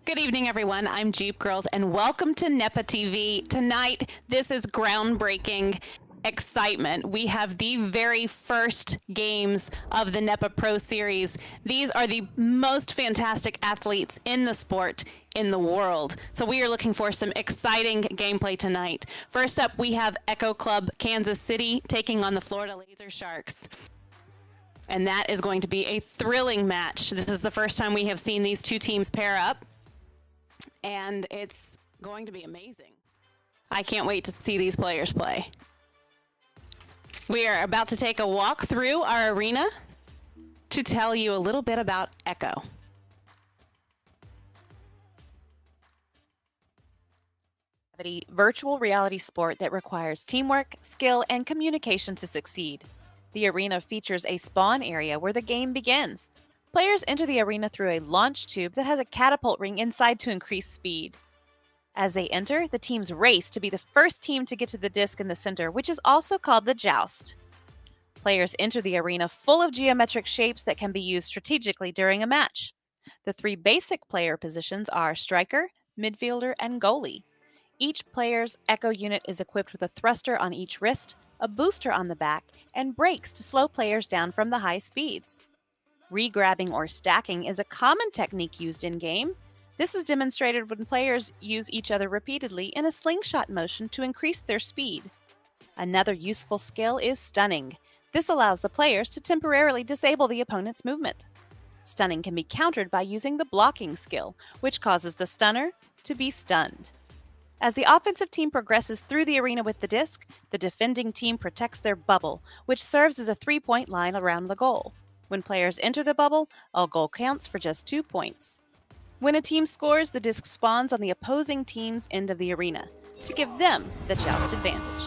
Good evening, everyone. I'm Jeep Girls, and welcome to NEPA TV. Tonight, this is groundbreaking excitement. We have the very first games of the NEPA Pro Series. These are the most fantastic athletes in the sport in the world. So we are looking for some exciting gameplay tonight. First up, we have Echo Club Kansas City taking on the Florida Laser Sharks. And that is going to be a thrilling match. This is the first time we have seen these two teams pair up, and it's going to be amazing. I can't wait to see these players play. We are about to take a walk through our arena to tell you a little bit about Echo. A virtual reality sport that requires teamwork, skill, and communication to succeed. The arena features a spawn area where the game begins. Players enter the arena through a launch tube that has a catapult ring inside to increase speed. As they enter, the teams race to be the first team to get to the disc in the center, which is also called the joust. Players enter the arena full of geometric shapes that can be used strategically during a match. The three basic player positions are striker, midfielder, and goalie. Each player's Echo unit is equipped with a thruster on each wrist, a booster on the back, and brakes to slow players down from the high speeds. Regrabbing or stacking is a common technique used in-game. This is demonstrated when players use each other repeatedly in a slingshot motion to increase their speed. Another useful skill is stunning. This allows the players to temporarily disable the opponent's movement. Stunning can be countered by using the blocking skill, which causes the stunner to be stunned. As the offensive team progresses through the arena with the disc, the defending team protects their bubble, which serves as a 3-point line around the goal. When players enter the bubble, a goal counts for just 2 points. When a team scores, the disc spawns on the opposing team's end of the arena to give them the joust advantage.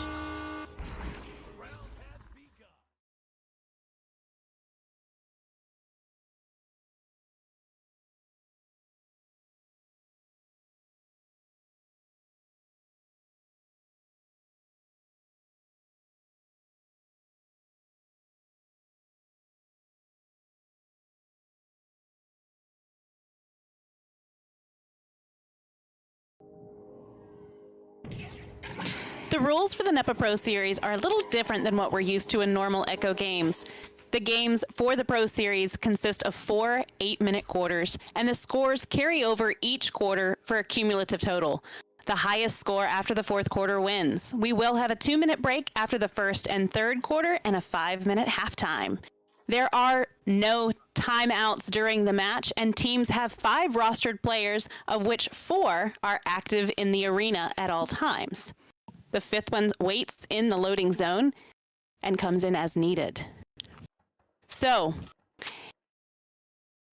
The rules for the NEPA Pro Series are a little different than what we're used to in normal Echo games. The games for the Pro Series consist of 4 8-minute quarters, and the scores carry over each quarter for a cumulative total. The highest score after the fourth quarter wins. We will have a 2-minute break after the first and third quarter and a 5-minute halftime. There are no timeouts during the match, and teams have 5 rostered players, of which 4 are active in the arena at all times. The 5th one waits in the loading zone and comes in as needed. So,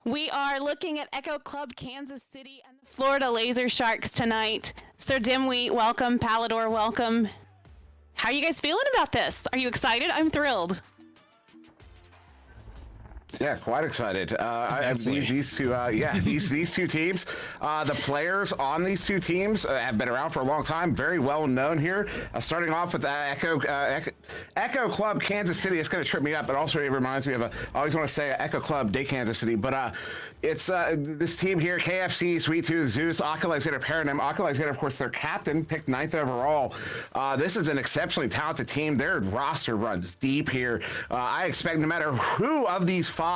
we are looking at Echo Club Kansas City and the Florida Laser Sharks tonight. Sir Dimwee, welcome. Palador, welcome. How are you guys feeling about this? Are you excited? I'm thrilled. Yeah, quite excited. These two teams, the players on these two teams have been around for a long time, very well known here. Starting off with Echo Club Kansas City. It's going to trip me up, but also it reminds me of I always want to say Echo Club de Kansas City, but it's this team here, KFC, Sweet Tooth, Zeus, Alexander Paranim. Alexander, of course, their captain, picked 9th overall. This is an exceptionally talented team. Their roster runs deep here. I expect no matter who of these 5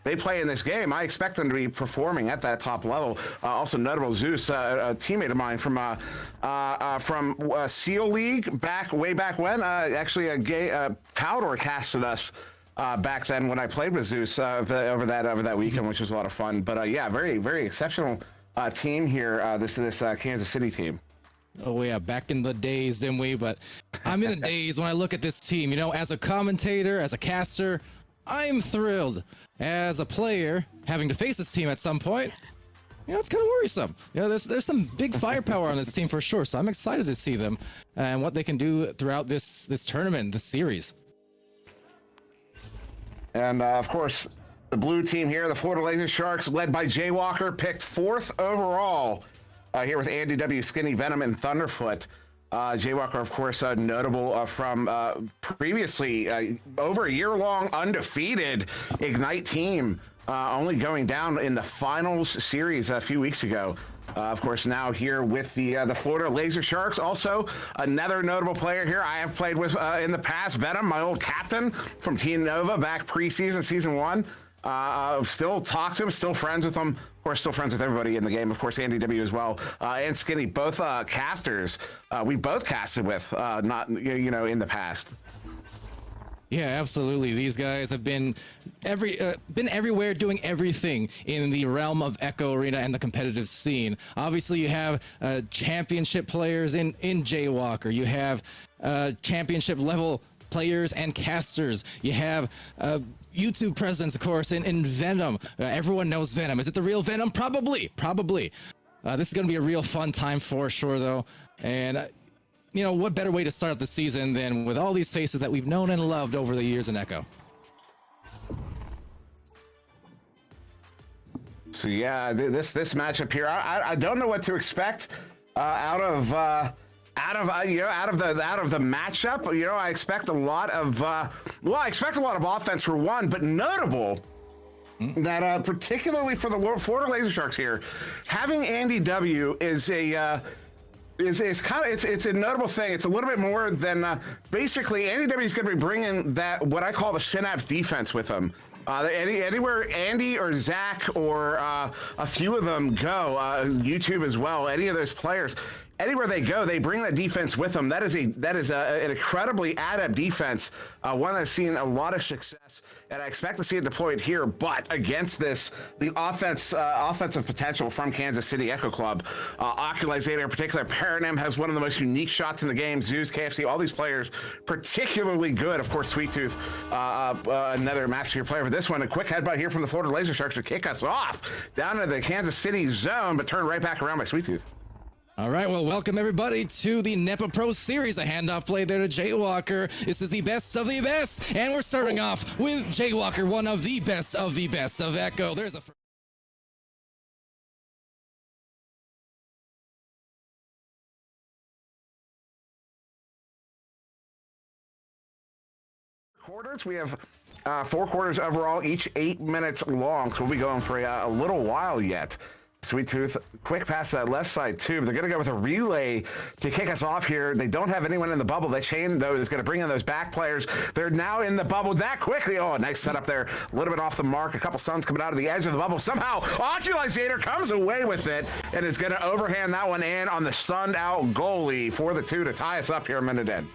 they play in this game, I expect them to be performing at that top level. Also notable, Zeus, a teammate of mine from SEAL League way back when. Actually, Palador casted us back then when I played with Zeus over that weekend, which was a lot of fun. But yeah, very, very exceptional team here. This Kansas City team. Oh yeah, back in the days, didn't we? But I'm in a daze when I look at this team. You know, as a commentator, as a caster, I'm thrilled. As a player, having to face this team at some point, you know, it's kind of worrisome. You know, there's some big firepower on this team for sure. So I'm excited to see them and what they can do throughout this tournament, this series. And of course, the blue team here, the Florida Laser Sharks, led by Jay Walker, picked 4th overall here with Andy W, Skinny Venom, and Thunderfoot. Jay Walker, of course, notable from previously over a year-long undefeated Ignite team, only going down in the finals series a few weeks ago. Of course, now here with the Florida Laser Sharks. Also, another notable player here I have played with in the past, Venom, my old captain from Team Nova back preseason, season 1. Still talk to him, still friends with him. Of course, still friends with everybody in the game. Of course, Andy W as well, and Skinny, both casters. We both casted with, not in the past. Yeah, absolutely. These guys have been everywhere doing everything in the realm of Echo Arena and the competitive scene. Obviously, you have championship players in Jaywalker. You have championship level players and casters. You have YouTube presence, of course, in Venom. Everyone knows Venom. Is it the real Venom? Probably. This is going to be a real fun time for sure, though. And what better way to start the season than with all these faces that we've known and loved over the years in Echo? So yeah, this matchup here, I don't know what to expect out of the matchup. I expect a lot of offense for one, but notable that particularly for the Florida Laser Sharks here, having Andy W is a it's a notable thing. It's a little bit more than basically Andy W is going to be bringing that what I call the Synapse defense with him. Anywhere Andy or Zach or a few of them go, YouTube as well, any of those players, anywhere they go, they bring that defense with them. That is an incredibly adept defense, one that's seen a lot of success, and I expect to see it deployed here. But against this, the offensive potential from Kansas City Echo Club, Oculizator in particular, Paranim has one of the most unique shots in the game. Zeus, KFC, all these players particularly good. Of course, Sweet Tooth, another master player for this one. A quick headbutt here from the Florida Laser Sharks to kick us off down to the Kansas City zone, but turn right back around by Sweet Tooth. All right, well, welcome everybody to the NEPA Pro Series. A handoff play there to Jaywalker. This is the best of the best, and we're starting off with Jaywalker, one of the best of Echo. There's a quarters. We have 4 quarters overall, each 8 minutes long, so we'll be going for a little while yet. Sweet Tooth, quick pass to that left side tube. They're going to go with a relay to kick us off here. They don't have anyone in the bubble. That chain, though, is going to bring in those back players. They're now in the bubble that quickly. Oh, nice setup there. A little bit off the mark. A couple suns coming out of the edge of the bubble. Somehow, Oculizator comes away with it and is going to overhand that one in on the sunned out goalie for the 2 to tie us up here a minute in.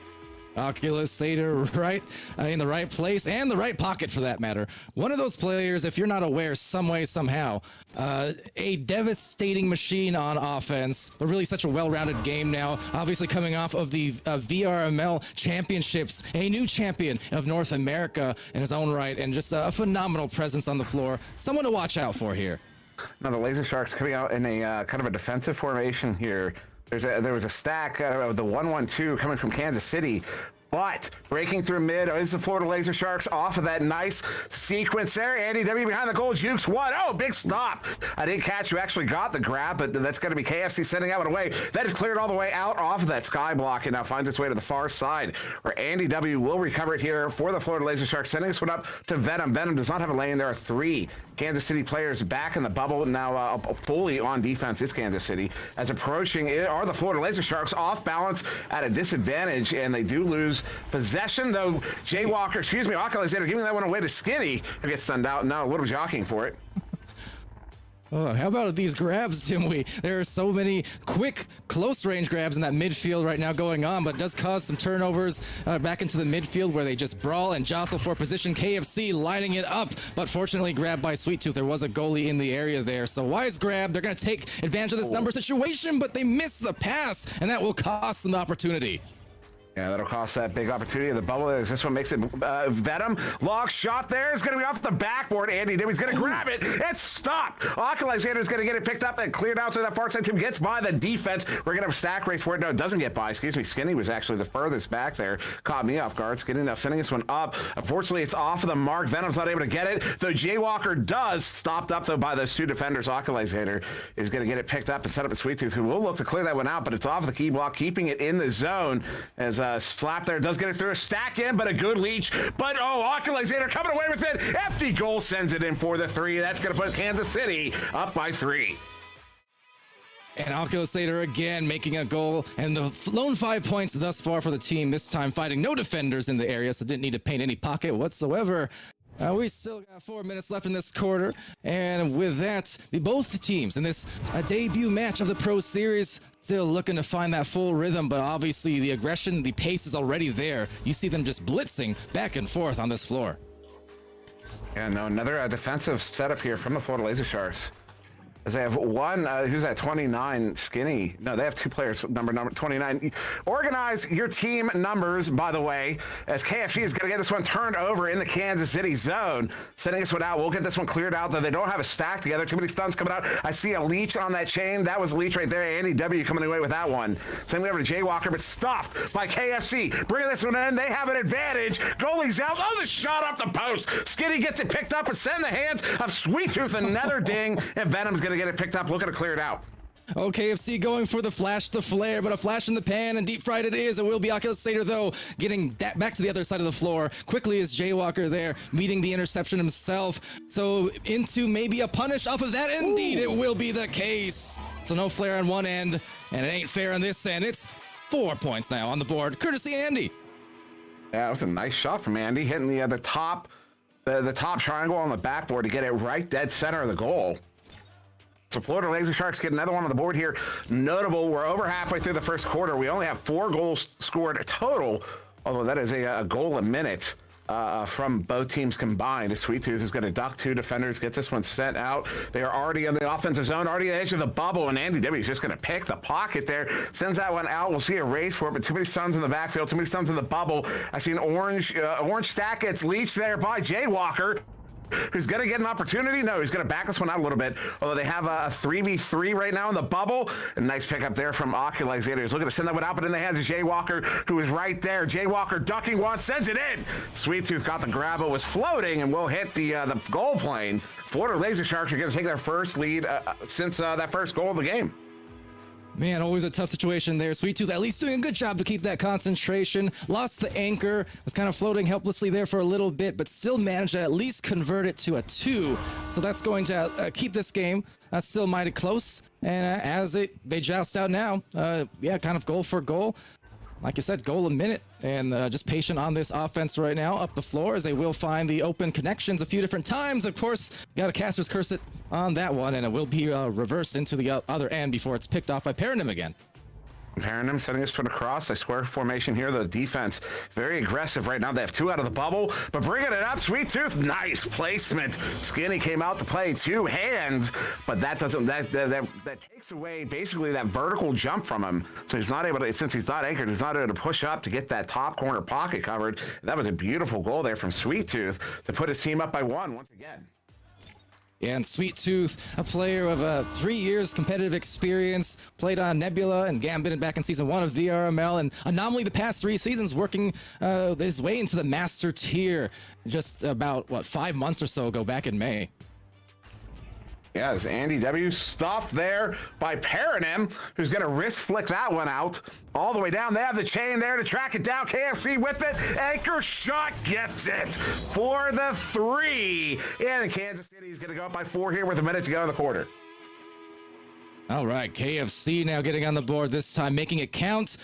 Oculizator right in the right place and the right pocket for that matter. One of those players, if you're not aware, some way, somehow, a devastating machine on offense, but really such a well-rounded game now. Obviously coming off of the VRML championships, a new champion of North America in his own right, and just a phenomenal presence on the floor. Someone to watch out for here. Now the Laser Sharks coming out in a kind of a defensive formation here. There was a stack of the 1-1-2 coming from Kansas City, but breaking through mid is the Florida Laser Sharks off of that nice sequence there. Andy W behind the goal, Jukes one. Oh, big stop. I didn't catch who actually got the grab, but that's going to be KFC sending that one away. That is cleared all the way out off of that sky block and now finds its way to the far side, where Andy W will recover it here for the Florida Laser Sharks, sending this one up to Venom. Venom does not have a lane. There are 3 Kansas City players back in the bubble, now fully on defense. It's Kansas City. As approaching are the Florida Laser Sharks, off balance at a disadvantage, and they do lose possession, though Oculizator giving that one away to Skinny, who gets sunned out. Now a little jockeying for it. Oh, how about these grabs, Jimmy? There are so many quick, close-range grabs in that midfield right now going on, but it does cause some turnovers back into the midfield where they just brawl and jostle for position. KFC lining it up, but fortunately grabbed by Sweet Tooth. There was a goalie in the area there, so wise grab. They're going to take advantage of this number situation, but they miss the pass, and that will cost them the opportunity. Yeah, that'll cost that big opportunity. The bubble is this one makes it Venom. Long shot there is going to be off the backboard. Andy He's going to grab it. It's stopped. Oculizator is going to get it picked up and cleared out through that far side team. Gets by the defense. We're going to have a stack race for it. No, it doesn't get by. Excuse me. Skinny was actually the furthest back there. Caught me off guard. Skinny now sending this one up. Unfortunately, it's off of the mark. Venom's not able to get it. Though Jaywalker does. Stopped up, though, by those 2 defenders. Oculizator is going to get it picked up and set up a Sweet Tooth, who will look to clear that one out, but it's off the key block, keeping it in the zone as Slap there does get it through a stack in, but a good leech. But Oculizator coming away with it. Empty goal sends it in for the 3. That's going to put Kansas City up by 3. And Oculus Sator again making a goal, and the lone 5 points thus far for the team, this time finding no defenders in the area, so didn't need to paint any pocket whatsoever. We still got 4 minutes left in this quarter, and with that, both teams in this debut match of the Pro Series still looking to find that full rhythm, but obviously the aggression, the pace is already there. You see them just blitzing back and forth on this floor. And another defensive setup here from the Florida Laser Sharks. As they have one, who's at 29, Skinny. No, they have two players, number 29. Organize your team numbers, by the way, as KFC is going to get this one turned over in the Kansas City zone. Sending this one out. We'll get this one cleared out, though they don't have a stack together. Too many stuns coming out. I see a leech on that chain. That was a leech right there. Andy W coming away with that one. Sending over to Jay Walker, but stuffed by KFC. Bringing this one in. They have an advantage. Goalie's out. Oh, the shot off the post. Skinny gets it picked up and sent in the hands of Sweet Tooth. Another ding, and Venom's going to get it picked up, looking to clear it out. Oh, KFC going for the flash, the flare, but a flash in the pan, and deep fried it is. It will be Oculus Sator, though, getting that back to the other side of the floor. Quickly is Jaywalker there, meeting the interception himself. So into maybe a punish off of that. Indeed, it will be the case. So no flare on one end, and it ain't fair on this end. It's 4 points now on the board, courtesy Andy. Yeah, that was a nice shot from Andy, hitting the top triangle on the backboard to get it right dead center of the goal. So Florida Laser Sharks get another one on the board here. Notable, we're over halfway through the first quarter. We only have 4 goals scored total, although that is a goal a minute from both teams combined. Sweet Tooth is going to duck 2 defenders, get this one sent out. They are already in the offensive zone, already at the edge of the bubble, and Andy W is just going to pick the pocket there. Sends that one out. We'll see a race for it, but too many stuns in the backfield, too many stuns in the bubble. I see an orange stack gets leached there by Jaywalker. Who's going to get an opportunity? No, he's going to back this one out a little bit. Although they have a 3v3 right now in the bubble. A nice pickup there from Oculus Sator. He's looking to send that one out, but in the hands of Jaywalker, who is right there. Jaywalker ducking one, sends it in. Sweet Tooth got the grab, but was floating and will hit the goal plane. Florida Laser Sharks are going to take their first lead since that first goal of the game. Man, always a tough situation there. Sweet Tooth at least doing a good job to keep that concentration. Lost the anchor, was kind of floating helplessly there for a little bit, but still managed to at least convert it to a 2. So that's going to keep this game still mighty close. And as they joust out now, kind of goal for goal. Like you said, goal a minute, and just patient on this offense right now up the floor as they will find the open connections a few different times. Of course, got a caster's curse it on that one, and it will be reversed into the other end before it's picked off by Paranym again. Paranym setting this foot across a square formation here. The defense very aggressive right now. They have 2 out of the bubble, but bringing it up, Sweet Tooth, nice placement. Skinny came out to play 2 hands, but that doesn't that takes away basically that vertical jump from him. So he's not able to, since he's not anchored, he's not able to push up to get that top corner pocket covered. That was a beautiful goal there from Sweet Tooth to put his team up by 1 once again. Yeah, and Sweet Tooth, a player of 3 years competitive experience, played on Nebula and Gambit back in Season 1 of VRML, and Anomaly the past 3 seasons working his way into the Master Tier just about, 5 months or so ago, back in May. Yes, Andy W stuffed there by Paranym, who's going to wrist flick that one out all the way down. They have the chain there to track it down. KFC with it. Anchor shot gets it for the 3. And Kansas City is going to go up by 4 here with a minute to go in the quarter. All right, KFC now getting on the board this time, making it count,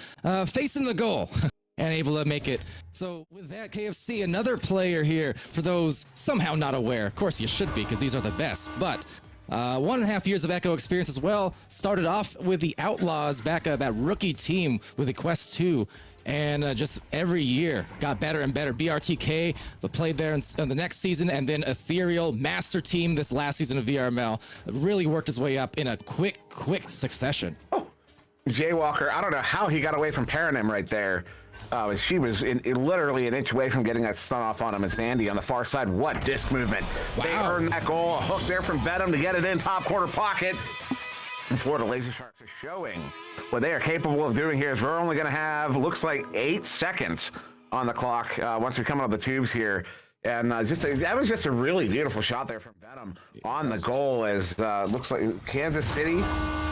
facing the goal. And able to make it. So with that, KFC, another player here for those somehow not aware. Of course you should be, because these are the best. But 1.5 years of Echo experience as well. Started off with the Outlaws back at that rookie team with the Quest 2. And just every year got better and better. BRTK played there in the next season, and then Ethereal Master Team this last season of VRML. Really worked his way up in a quick succession. Oh, Jaywalker, I don't know how he got away from Paranym right there. She was literally an inch away from getting that stun off on him as Andy on the far side. What disc movement. Wow. They earned that goal. A hook there from Venom to get it in top corner pocket. And Florida Laser Sharks are showing what they are capable of doing here. Is we're only going to have, looks like 8 seconds on the clock once we come out of the tubes here. And that was just a really beautiful shot there from Venom on the goal. As looks like Kansas City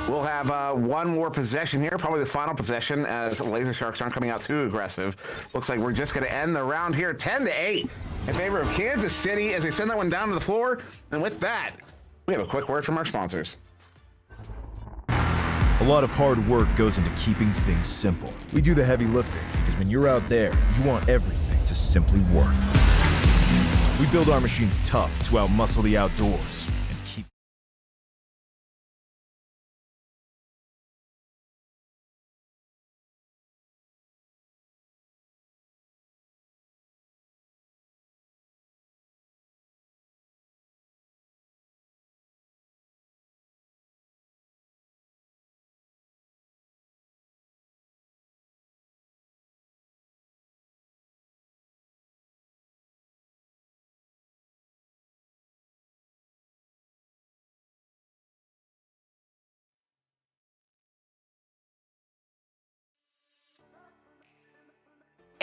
will have 1 more possession here, probably the final possession, as Laser Sharks aren't coming out too aggressive. Looks like we're just going to end the round here 10-8 in favor of Kansas City as they send that one down to the floor. And with that, we have a quick word from our sponsors. A lot of hard work goes into keeping things simple. We do the heavy lifting because when you're out there, you want everything to simply work. We build our machines tough to outmuscle the outdoors and keep.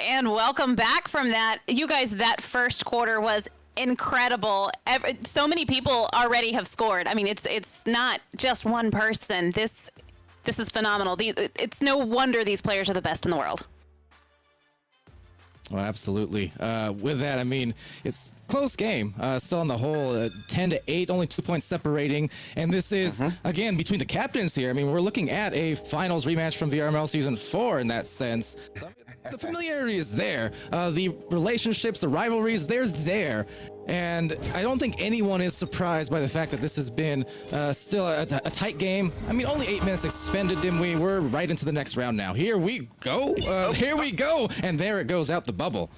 And welcome back from that. You guys, that first quarter was incredible. So many people already have scored. I mean, it's not just one person. This is phenomenal. It's no wonder these players are the best in the world. Well, absolutely. With that, I mean, it's close game. Still on the whole, 10-8, only 2 points separating. And this is, again, between the captains here. I mean, we're looking at a finals rematch from VRML Season 4 in that sense. So, the familiarity is there. The relationships, the rivalries, they're there. And I don't think anyone is surprised by the fact that this has been still a tight game. I mean, only 8 minutes expended, and we're right into the next round now. Here we go. Here we go. And there it goes out the bubble.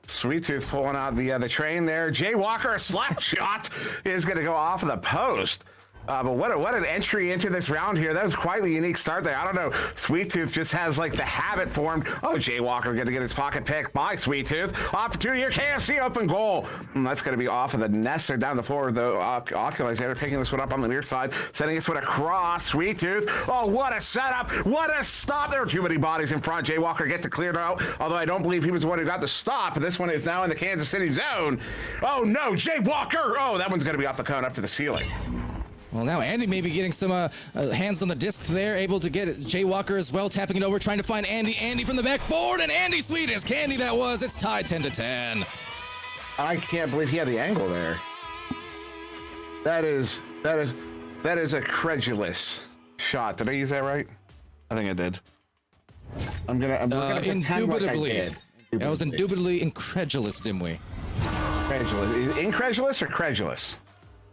Sweet Tooth pulling out the train there. Jay Walker, a slap shot is going to go off of the post. But what an entry into this round here. That was quite a unique start there. I don't know. Sweet Tooth just has like the habit formed. Oh, Jay Walker going to get his pocket picked by Sweet Tooth. Opportunity here. KFC open goal. That's going to be off of the nest there down the floor. The Oculus there picking this one up on the near side, sending this one across. Sweet Tooth. Oh, what a setup. What a stop. There were too many bodies in front. Jay Walker gets it cleared out, although I don't believe he was the one who got the stop. This one is now in the Kansas City zone. Oh, no. Jay Walker. Oh, that one's going to be off the cone up to the ceiling. Well, now Andy may be getting some hands on the disc there, able to get it. Jay Walker as well, tapping it over, trying to find Andy. Andy from the backboard, and Andy, sweet as candy that was. It's tied 10-10. I can't believe he had the angle there. That is a credulous shot. Did I use that right? I think I did. I'm gonna indubitably. Like I did. That was indubitably incredulous, Dimwee. Incredulous. Incredulous or credulous?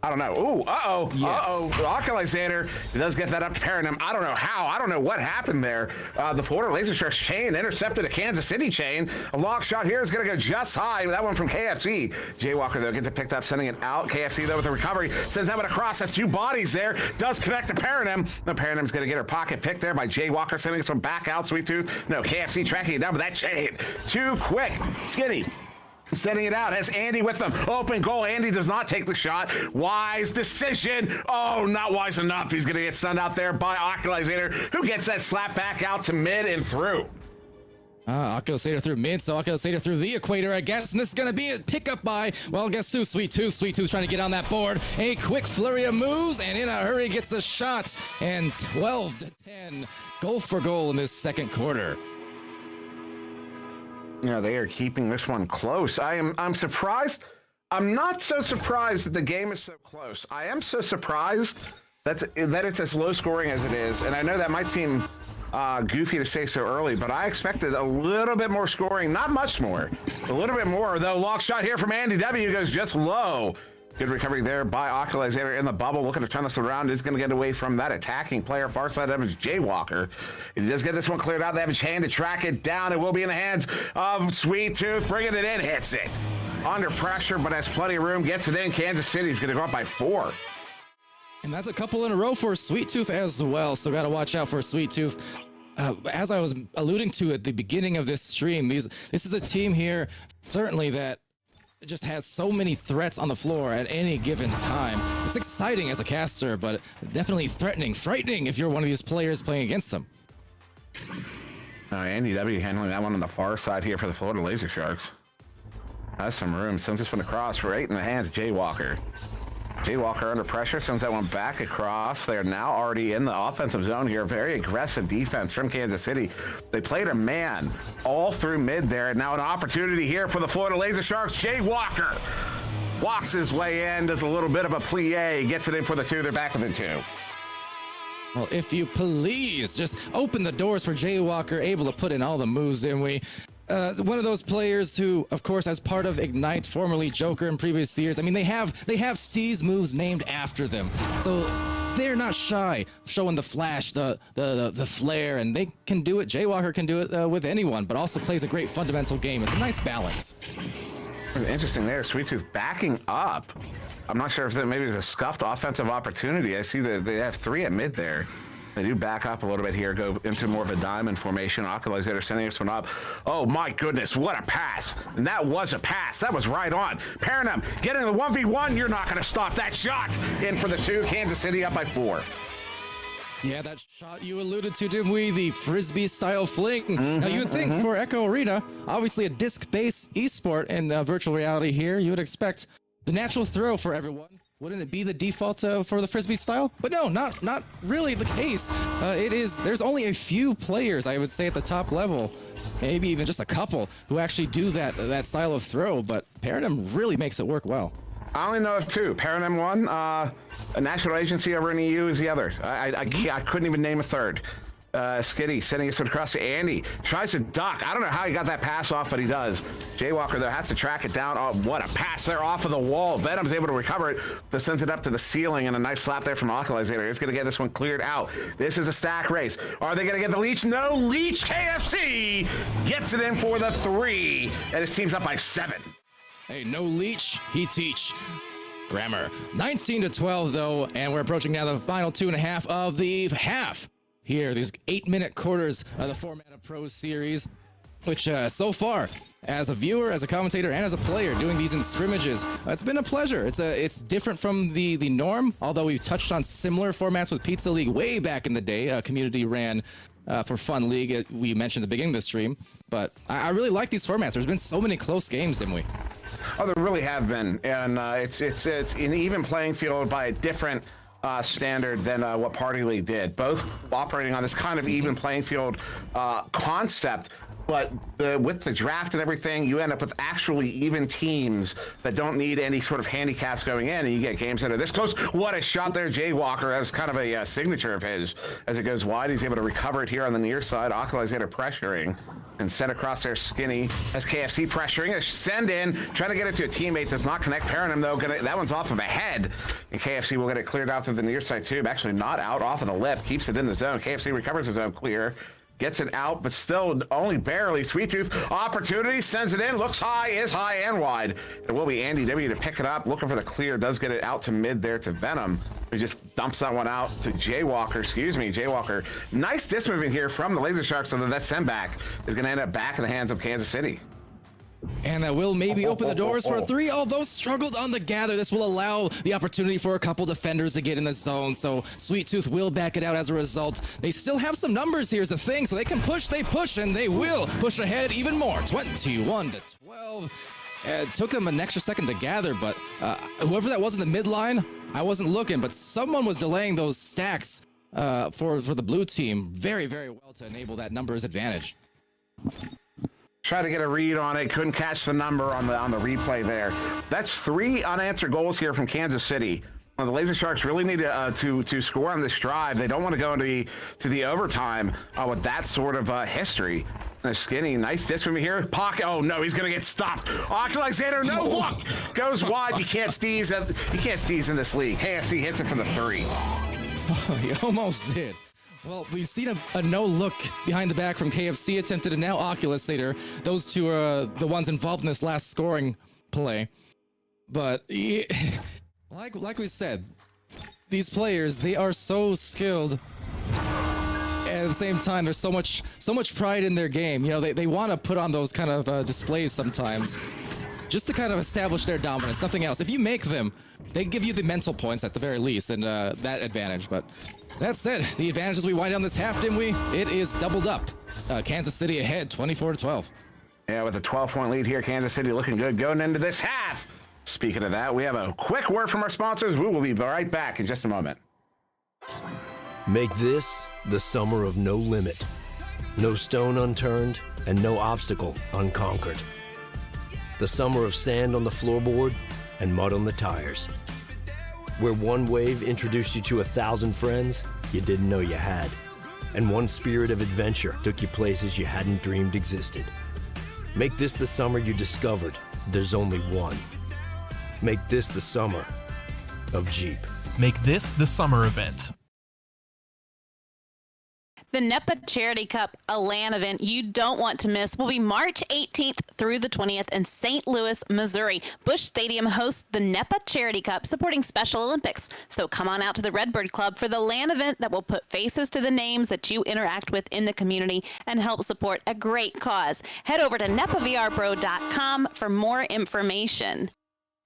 I don't know. Ooh, uh-oh. Yes. Uh-oh. Alkalizator does get that up to Paranim. I don't know how. I don't know what happened there. The Florida Laser Sharks chain intercepted a Kansas City chain. A long shot here is going to go just high. That one from KFC. Jay Walker, though, gets it picked up, sending it out. KFC, though, with the recovery, sends that one across. That's two bodies there. Does connect to Paranim. No, Paranim's going to get her pocket picked there by Jay Walker, sending this one back out. Sweet Tooth. No, KFC tracking it down, but that chain too quick. Skinny. Sending it out, has Andy with them. Open goal. Andy does not take the shot. Wise decision. Oh, not wise enough. He's going to get stunned out there by Oculizator, who gets that slap back out to mid and through. Oculizator through mid, so Oculizator through the equator, I guess. And this is going to be a pickup by, well, guess who? Sweet Tooth. Sweet Tooth trying to get on that board. A quick flurry of moves, and in a hurry gets the shot. And 12-10. Goal for goal in this second quarter. Yeah, they are keeping this one close. I'm surprised. I'm not so surprised that the game is so close. I am so surprised that it's as low scoring as it is. And I know that might seem goofy to say so early, but I expected a little bit more scoring. Not much more. A little bit more, though. Long shot here from Andy W. goes just low. Good recovery there by Oculizator in the bubble. Looking to turn this around. Is going to get away from that attacking player. Far side of him is Jay Walker. He does get this one cleared out. They have his hand to track it down. It will be in the hands of Sweet Tooth. Bringing it in. Hits it. Under pressure, but has plenty of room. Gets it in. Kansas City's going to go up by 4. And that's a couple in a row for Sweet Tooth as well. So got to watch out for Sweet Tooth. As I was alluding to at the beginning of this stream, this is a team here, certainly, that just has so many threats on the floor at any given time. It's exciting as a caster, but definitely threatening, frightening if you're one of these players playing against them. Andy W handling that one on the far side here for the Florida Laser Sharks. Has some room. Sends this one across right in the hands of Jay Walker. Jay Walker under pressure, sends that one back across. They're now already in the offensive zone here. Very aggressive defense from Kansas City. They played a man all through mid there. And now an opportunity here for the Florida Laser Sharks. Jay Walker walks his way in, does a little bit of a plie, gets it in for the 2. They're back within 2. Well, if you please, just open the doors for Jaywalker, able to put in all the moves, didn't we? One of those players who, of course, as part of Ignite, formerly Joker in previous years, I mean, they have Steve's moves named after them. So they're not shy showing the flash, the flare, and they can do it. Jaywalker can do it with anyone, but also plays a great fundamental game. It's a nice balance. Interesting there. Sweet Tooth backing up. I'm not sure if maybe there's a scuffed offensive opportunity. I see that they have 3 at mid there. They do back up a little bit here, go into more of a diamond formation. Oculizer sending this one up. Oh my goodness, what a pass. And that was a pass. That was right on. Paranum getting the 1v1. You're not going to stop that shot. In for the 2. Kansas City up by 4. Yeah, that shot you alluded to, didn't we? The Frisbee-style fling. Now, you would think for Echo Arena, obviously a disc-based esport in virtual reality here, you would expect the natural throw for everyone. Wouldn't it be the default for the Frisbee style? But no, not really the case. There's only a few players, I would say, at the top level, maybe even just a couple, who actually do that style of throw, but Paranum really makes it work well. I only know of 2. Paranum 1, a national agency over in EU is the other. I couldn't even name a third. Skitty sending it across to Andy. Tries to duck. I don't know how he got that pass off, but he does. Jaywalker, though, has to track it down. Oh, what a pass there off of the wall. Venom's able to recover it, but sends it up to the ceiling, and a nice slap there from Oculizer. He's going to get this one cleared out. This is a stack race. Are they going to get the Leech? No. Leech KFC gets it in for the 3, and his team's up by 7. Hey, no Leech, he teach. Grammar. 19-12, though, and we're approaching now the final 2.5 of the half. Here, these 8-minute quarters of the format of Pro Series, which so far, as a viewer, as a commentator, and as a player doing these in scrimmages, it's been a pleasure. It's different from the norm, although we've touched on similar formats with Pizza League way back in the day. Community ran for Fun League, we mentioned at the beginning of the stream, but I really like these formats. There's been so many close games, didn't we? Oh, there really have been, and it's an even playing field by a different standard than what Party League did. Both operating on this kind of even playing field concept, but with the draft and everything, you end up with actually even teams that don't need any sort of handicaps going in, and you get games that are this close. What a shot there, Jaywalker. That was kind of a signature of his. As it goes wide, he's able to recover it here on the near side. Oculizer pressuring and sent across there. Skinny as KFC pressuring. Send in, trying to get it to a teammate. Does not connect. Paranum, though, that one's off of a head. And KFC will get it cleared out through the near side tube. Actually not out off of the lip. Keeps it in the zone. KFC recovers his own clear. Gets it out, but still only barely. Sweet Tooth opportunity, sends it in, looks high, is high and wide. It will be Andy W to pick it up, looking for the clear, does get it out to mid there to Venom, who just dumps that one out to Jaywalker. Nice disc movement here from the Laser Sharks, so that send back is going to end up back in the hands of Kansas City. And that will maybe open the doors for a 3, although struggled on the gather. This will allow the opportunity for a couple defenders to get in the zone, so Sweet Tooth will back it out as a result. They still have some numbers here is the thing, so they can push, and they will push ahead even more. 21-12. It took them an extra second to gather, but whoever that was in the midline, I wasn't looking, but someone was delaying those stacks for the blue team very, very well to enable that numbers advantage. Try to get a read on it, couldn't catch the number on the replay there. That's 3 unanswered goals here from Kansas City. The Laser Sharks really need to score on this drive. They don't want to go into the overtime with that sort of history. Skinny, nice disc from me here. Pocket. Oh no, he's gonna get stopped. Oculizer, no look, goes wide. You can't steez in this league. KFC hits it for the 3. He almost did. Well, we've seen a no-look behind the back from KFC attempted, and now Oculus later. Those two are the ones involved in this last scoring play. But like we said, these players, they are so skilled. And at the same time, there's so much pride in their game. You know, they want to put on those kind of displays sometimes, just to kind of establish their dominance, nothing else. If you make them, they give you the mental points at the very least, and that advantage. But that said, the advantage as we wind down this half, didn't we? It is doubled up. Kansas City ahead, 24-12. Yeah, with a 12-point lead here, Kansas City looking good going into this half. Speaking of that, we have a quick word from our sponsors. We will be right back in just a moment. Make this the summer of no limit. No stone unturned and no obstacle unconquered. The summer of sand on the floorboard and mud on the tires. Where one wave introduced you to 1,000 friends you didn't know you had. And one spirit of adventure took you places you hadn't dreamed existed. Make this the summer you discovered there's only one. Make this the summer of Jeep. Make this the summer event. The NEPA Charity Cup, a LAN event you don't want to miss, will be March 18th through the 20th in St. Louis, Missouri. Busch Stadium hosts the NEPA Charity Cup, supporting Special Olympics. So come on out to the Redbird Club for the LAN event that will put faces to the names that you interact with in the community and help support a great cause. Head over to nepavrpro.com for more information.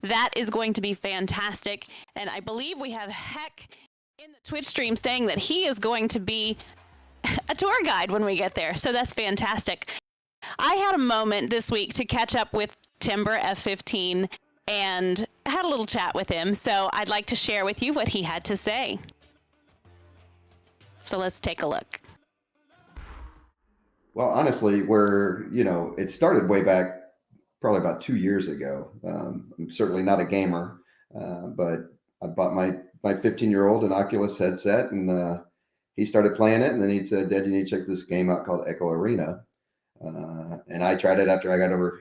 That is going to be fantastic. And I believe we have Heck in the Twitch stream saying that he is going to be a tour guide when we get there. So that's fantastic. I had a moment this week to catch up with Timber F15 and had a little chat with him. So I'd like to share with you what he had to say. So let's take a look. Well, honestly, it started way back probably about 2 years ago. I'm certainly not a gamer, but I bought my 15-year-old an Oculus headset, and he started playing it, and then he said, "Dad, you need to check this game out called Echo Arena." And I tried it after I got over,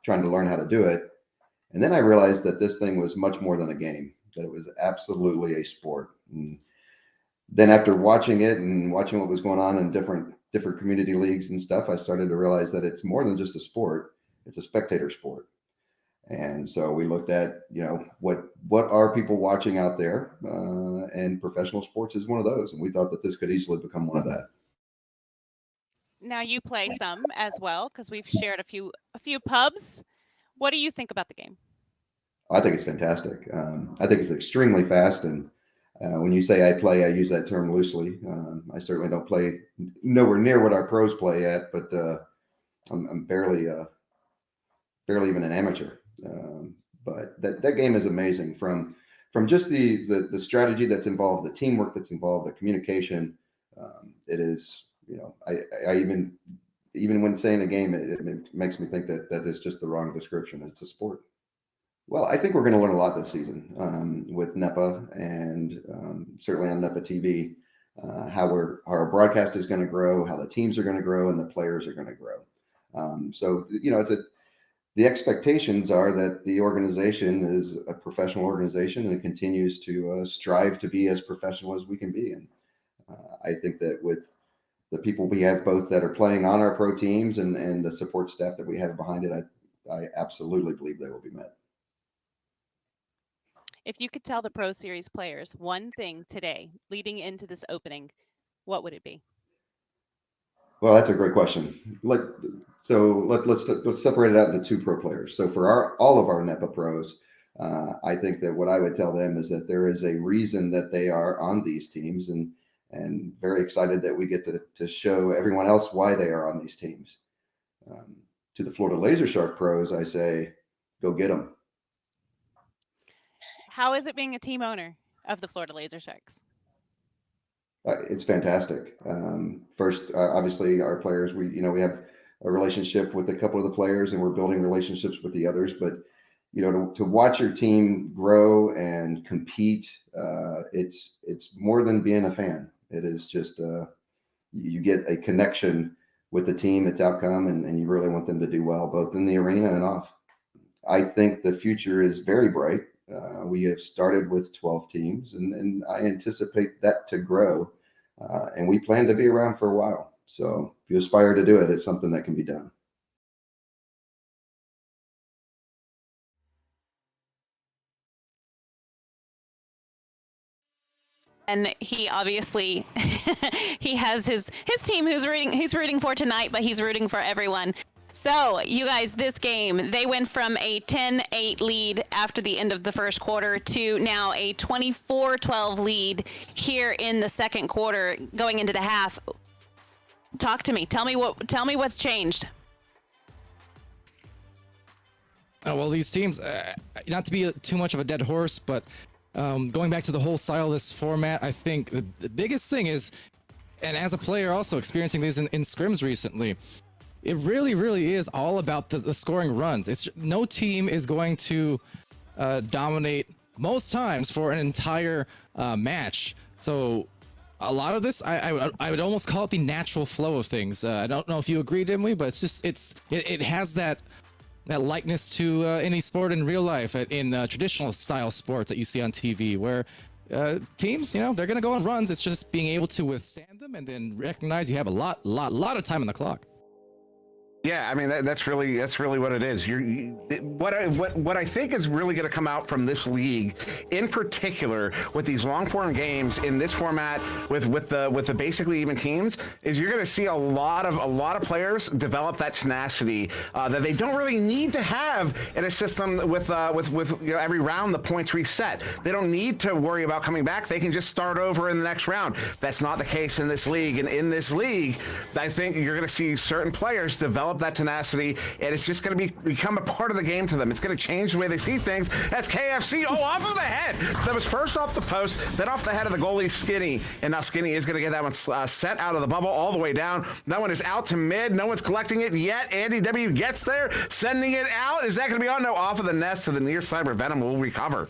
trying to learn how to do it. And then I realized that this thing was much more than a game, that it was absolutely a sport. And then after watching it and watching what was going on in different community leagues and stuff, I started to realize that it's more than just a sport. It's a spectator sport. And so we looked at, what are people watching out there? And professional sports is one of those. And we thought that this could easily become one of that. Now you play some as well, because we've shared a few pubs. What do you think about the game? I think it's fantastic. I think it's extremely fast. And when you say I play, I use that term loosely. I certainly don't play nowhere near what our pros play at, but I'm barely even an amateur. But that game is amazing from just the strategy that's involved, the teamwork that's involved, the communication. It is, I even when saying a game, it makes me think that is just the wrong description. It's a sport. Well, I think we're going to learn a lot this season with NEPA and certainly on NEPA TV, how our broadcast is going to grow, how the teams are going to grow, and the players are going to grow. So, the expectations are that the organization is a professional organization and it continues to strive to be as professional as we can be. And I think that with the people we have both that are playing on our pro teams and the support staff that we have behind it, I absolutely believe they will be met. If you could tell the Pro Series players one thing today leading into this opening, what would it be? Well, that's a great question. Let's separate it out into two pro players. So for all of our NEPA pros, I think that what I would tell them is that there is a reason that they are on these teams, and very excited that we get to show everyone else why they are on these teams. To the Florida Laser Shark pros, I say, go get them. How is it being a team owner of the Florida Laser Sharks? It's fantastic. First, obviously, our players, we have a relationship with a couple of the players, and we're building relationships with the others. But to watch your team grow and compete, it's more than being a fan. It is just you get a connection with the team, its outcome, and you really want them to do well, both in the arena and off. I think the future is very bright. We have started with 12 teams, and I anticipate that to grow. And we plan to be around for a while. So if you aspire to do it, it's something that can be done. And he obviously he has his team he's rooting for tonight, but he's rooting for everyone. So, you guys, this game, they went from a 10-8 lead after the end of the first quarter to now a 24-12 lead here in the second quarter going into the half. Talk to me. Tell me what's changed. Well, these teams, not to be too much of a dead horse, but going back to the whole style of this format, I think the biggest thing is, and as a player also experiencing these in scrims recently, it really, really is all about the scoring runs. No team is going to dominate most times for an entire match. So a lot of this, I would almost call it the natural flow of things. I don't know if you agree, Dimwee, but it has that likeness to any sport in real life, in traditional style sports that you see on TV, where teams, they're going to go on runs. It's just being able to withstand them and then recognize you have a lot of time on the clock. Yeah, I mean that's really what it is. What I think is really going to come out from this league, in particular with these long form games in this format with the basically even teams, is you're going to see a lot of players develop that tenacity that they don't really need to have in a system with every round the points reset. They don't need to worry about coming back. They can just start over in the next round. That's not the case in this league. And in this league, I think you're going to see certain players develop that tenacity, and it's just going to become a part of the game to them. It's going to change the way they see things. That's KFC. Oh, off of the head. That was first off the post, then off the head of the goalie, Skinny. And now Skinny is going to get that one set out of the bubble all the way down. That one is out to mid. No one's collecting it yet. Andy W gets there, sending it out. Is that going to be on? No, off of the nest to the near side where Venom will recover.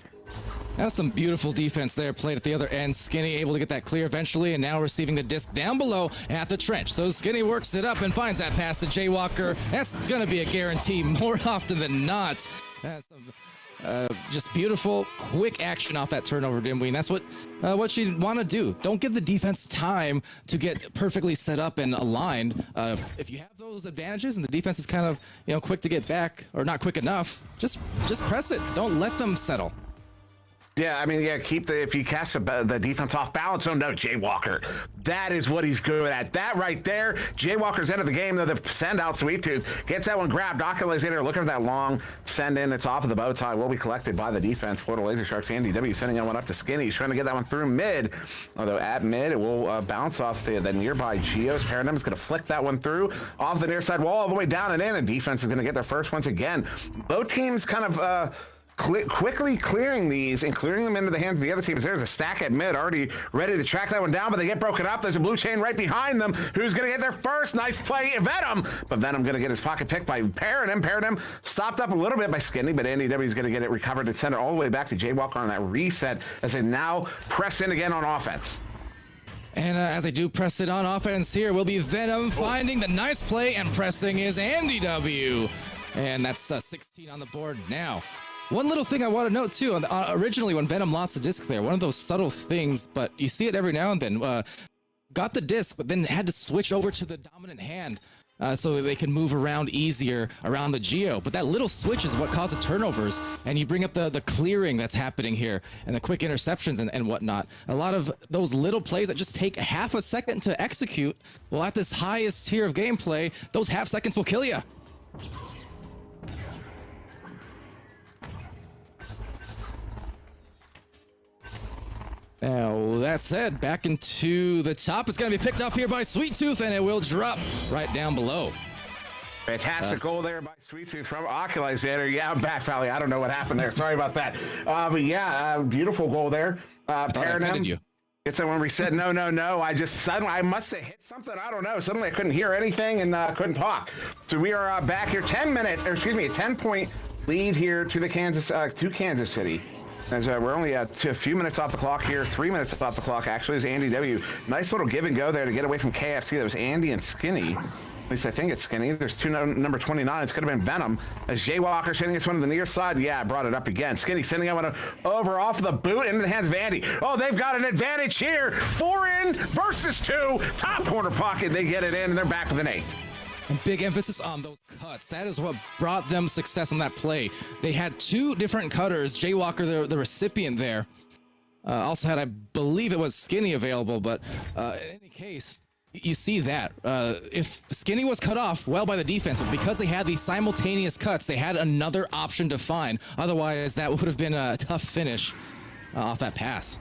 That's some beautiful defense there, played at the other end. Skinny able to get that clear eventually, and now receiving the disc down below at the trench. So Skinny works it up and finds that pass to Jaywalker. That's going to be a guarantee more often than not. That's just beautiful, quick action off that turnover, Dimwee. And that's what you want to do. Don't give the defense time to get perfectly set up and aligned. If you have those advantages and the defense is kind of quick to get back, or not quick enough, just press it. Don't let them settle. Yeah, I mean, if you cast the defense off balance, no, Jaywalker. That is what he's good at. That right there, Jaywalker's end of the game, though, the send out, Sweet Tooth gets that one grabbed. Oculator looking for that long send in. It's off of the bow tie. Will be collected by the defense. Florida Laser Sharks, Andy W sending that one up to Skinny. He's trying to get that one through mid. Although at mid, it will bounce off the nearby Geos. Paradigm is going to flick that one through off the near side wall all the way down and in. And defense is going to get their first once again. Both teams kind of quickly clearing these and clearing them into the hands of the other teams. There's a stack at mid already ready to track that one down, but they get broken up. There's a blue chain right behind them who's going to get their first. Nice play, Venom. But Venom going to get his pocket picked by Paradigm. Paradigm stopped up a little bit by Skinny, but Andy W is going to get it recovered and send it all the way back to Jaywalker on that reset as they now press in again on offense. And as they do press it on offense here, will be Venom finding the nice play, and pressing is Andy W. And that's 16 on the board now. One little thing I want to note too, originally when Venom lost the disc there, one of those subtle things, but you see it every now and then, got the disc, but then had to switch over to the dominant hand so they can move around easier around the Geo. But that little switch is what causes turnovers, and you bring up the clearing that's happening here and the quick interceptions and whatnot. A lot of those little plays that just take half a second to execute, well, at this highest tier of gameplay, those half seconds will kill you. Now, that said, back into the top. It's going to be picked off here by Sweet Tooth, and it will drop right down below. Fantastic goal there by Sweet Tooth from Oculator. Yeah, I'm back, Valley. I don't know what happened there. Sorry about that. But yeah, beautiful goal there. I thought I offended you. It's when we said no. I must have hit something. I don't know. Suddenly I couldn't hear anything and couldn't talk. So we are back here. 10-point lead here to Kansas City. As we're only a few minutes off the clock here, 3 minutes off the clock actually, is Andy W. Nice little give and go there to get away from KFC. That was Andy and Skinny. At least I think it's Skinny. There's two number 29s. Could have been Venom. As Jaywalker sending this one to the near side. Yeah, I brought it up again. Skinny sending that one over off the boot into the hands of Andy. Oh, they've got an advantage here. 4 in versus 2. Top corner pocket. They get it in, and they're back with an 8. And big emphasis on those cuts. That is what brought them success on that play. They had 2 different cutters. Jaywalker, the recipient there, also had, I believe it was Skinny available, but in any case, you see that. If Skinny was cut off well by the defense, but because they had these simultaneous cuts, they had another option to find. Otherwise, that would have been a tough finish off that pass.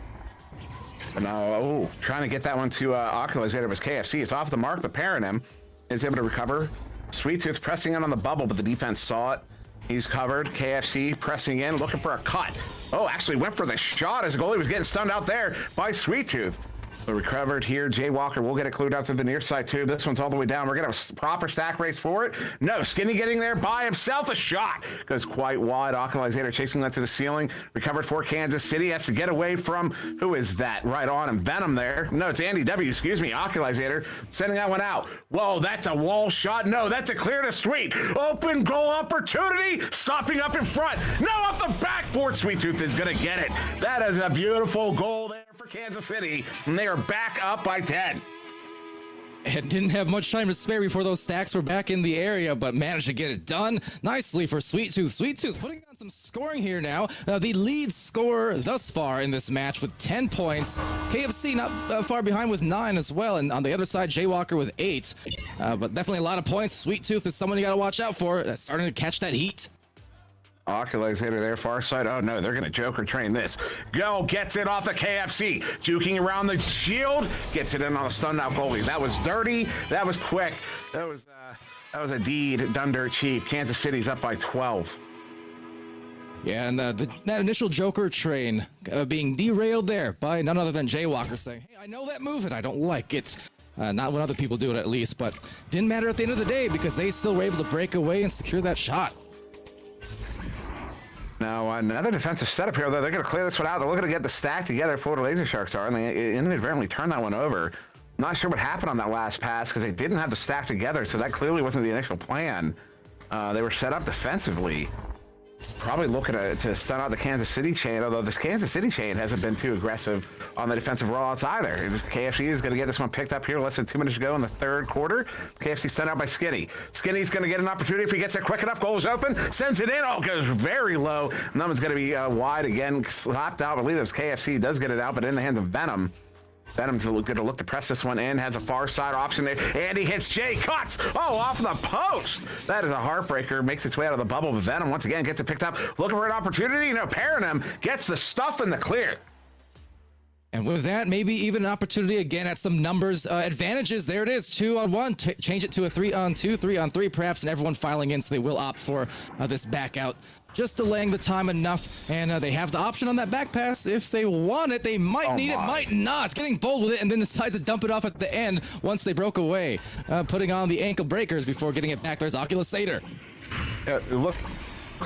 No, trying to get that one to Oculator was KFC. It's off the mark, but Paranim is able to recover. Sweet Tooth pressing in on the bubble, but the defense saw it. He's covered. KFC pressing in, looking for a cut. Oh, actually went for the shot as the goalie was getting stunned out there by Sweet Tooth. But recovered here. Jay Walker will get it clued out through the near side tube. This one's all the way down. We're going to have a proper stack race for it. No, Skinny getting there by himself. A shot goes quite wide. Oculazator chasing that to the ceiling. Recovered for Kansas City. Has to get away from, who is that? Right on him. Venom there. No, it's Andy W. Excuse me. Oculazator sending that one out. Whoa, that's a wall shot. No, that's a clear to Sweet. Open goal opportunity. Stopping up in front. No, up the backboard. Sweet Tooth is going to get it. That is a beautiful goal there for Kansas City. And they are back up by 10. And didn't have much time to spare before those stacks were back in the area, but managed to get it done nicely for Sweet Tooth. Sweet Tooth putting on some scoring here now. The lead scorer thus far in this match with 10 points. KFC not far behind with 9 as well. And on the other side, Jay Walker with 8. But definitely a lot of points. Sweet Tooth is someone you got to watch out for. That's starting to catch that heat. Oculazator there, far side. Oh no, they're going to Joker train this. Go, gets it off the KFC. Juking around the shield, gets it in on the stunned out goalie. That was dirty. That was quick. That was a deed done dirt cheap. Kansas City's up by 12. Yeah, and that initial Joker train being derailed there by none other than Jay Walker saying, hey, I know that move and I don't like it. Not when other people do it at least, but didn't matter at the end of the day because they still were able to break away and secure that shot. Now, another defensive setup here, though. They're going to clear this one out. They're looking to get the stack together. Florida Laser Sharks are, and they inadvertently turned that one over. Not sure what happened on that last pass because they didn't have the stack together, so that clearly wasn't the initial plan. They were set up defensively. Probably looking to stun out the Kansas City chain, although this Kansas City chain hasn't been too aggressive on the defensive rollouts either. KFC is going to get this one picked up here less than 2 minutes to go in the third quarter. KFC sent out by Skinny. Skinny's going to get an opportunity if he gets it quick enough. Goal is open, sends it in. Oh, goes very low. And that one's going to be wide again, slapped out. I believe it was KFC. Does get it out, but in the hands of Venom. Venom's going to look to press this one in. Has a far side option there. And he hits Jay. Cuts. Oh, off the post. That is a heartbreaker. Makes its way out of the bubble. But Venom, once again, gets it picked up. Looking for an opportunity. No, Paranim gets the stuff in the clear. And with that, maybe even an opportunity again at some numbers advantages. There it is, 2-on-1. Change it to a 3-on-2, 3-on-3, perhaps, and everyone filing in, so they will opt for this back out. Just delaying the time enough, and they have the option on that back pass. If they want it, they might need it, might not. Getting bold with it, and then decides to dump it off at the end once they broke away. Putting on the ankle breakers before getting it back. There's Oculazator. Look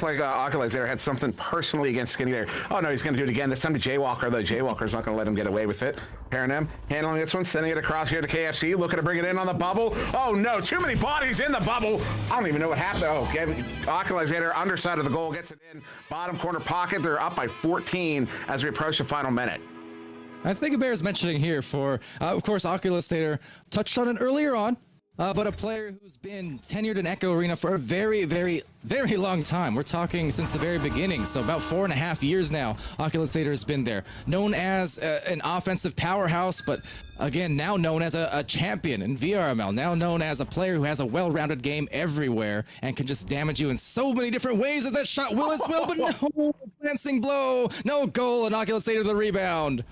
like Oculazator had something personally against Skinny there. Oh no, he's going to do it again. This time to Jay Walker, though. Jay Walker's not going to let him get away with it. Paranim handling this one, sending it across here to KFC, looking to bring it in on the bubble. Oh no, too many bodies in the bubble. I don't even know what happened. Oh, Oculazator, underside of the goal, gets it in. Bottom corner pocket. They're up by 14 as we approach the final minute. I think it bears mentioning here for, of course, Oculazator touched on it earlier on. But a player who's been tenured in Echo Arena for a very, very, very long time. We're talking since the very beginning, so about 4.5 years now, Oculazator has been there. Known as an offensive powerhouse, but again, now known as a champion in VRML. Now known as a player who has a well-rounded game everywhere and can just damage you in so many different ways as that shot will as well, but no glancing blow, no goal, and Oculazator the rebound.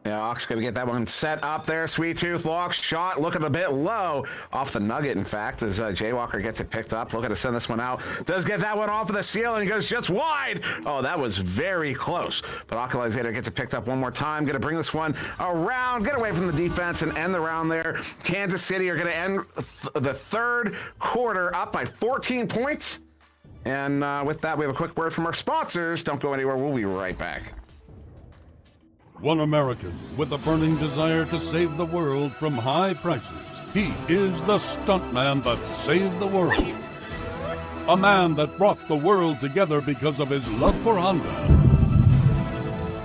Yeah, Ox going to get that one set up there. Sweet Tooth, long shot, looking a bit low. Off the nugget, in fact, as Jay Walker gets it picked up. Looking to send this one out. Does get that one off of the ceiling and goes just wide. Oh, that was very close. But Oculazator gets it picked up one more time. Going to bring this one around, get away from the defense and end the round there. Kansas City are going to end the third quarter up by 14 points. And with that, we have a quick word from our sponsors. Don't go anywhere. We'll be right back. One American with a burning desire to save the world from high prices. He is the stuntman that saved the world. A man that brought the world together because of his love for Honda.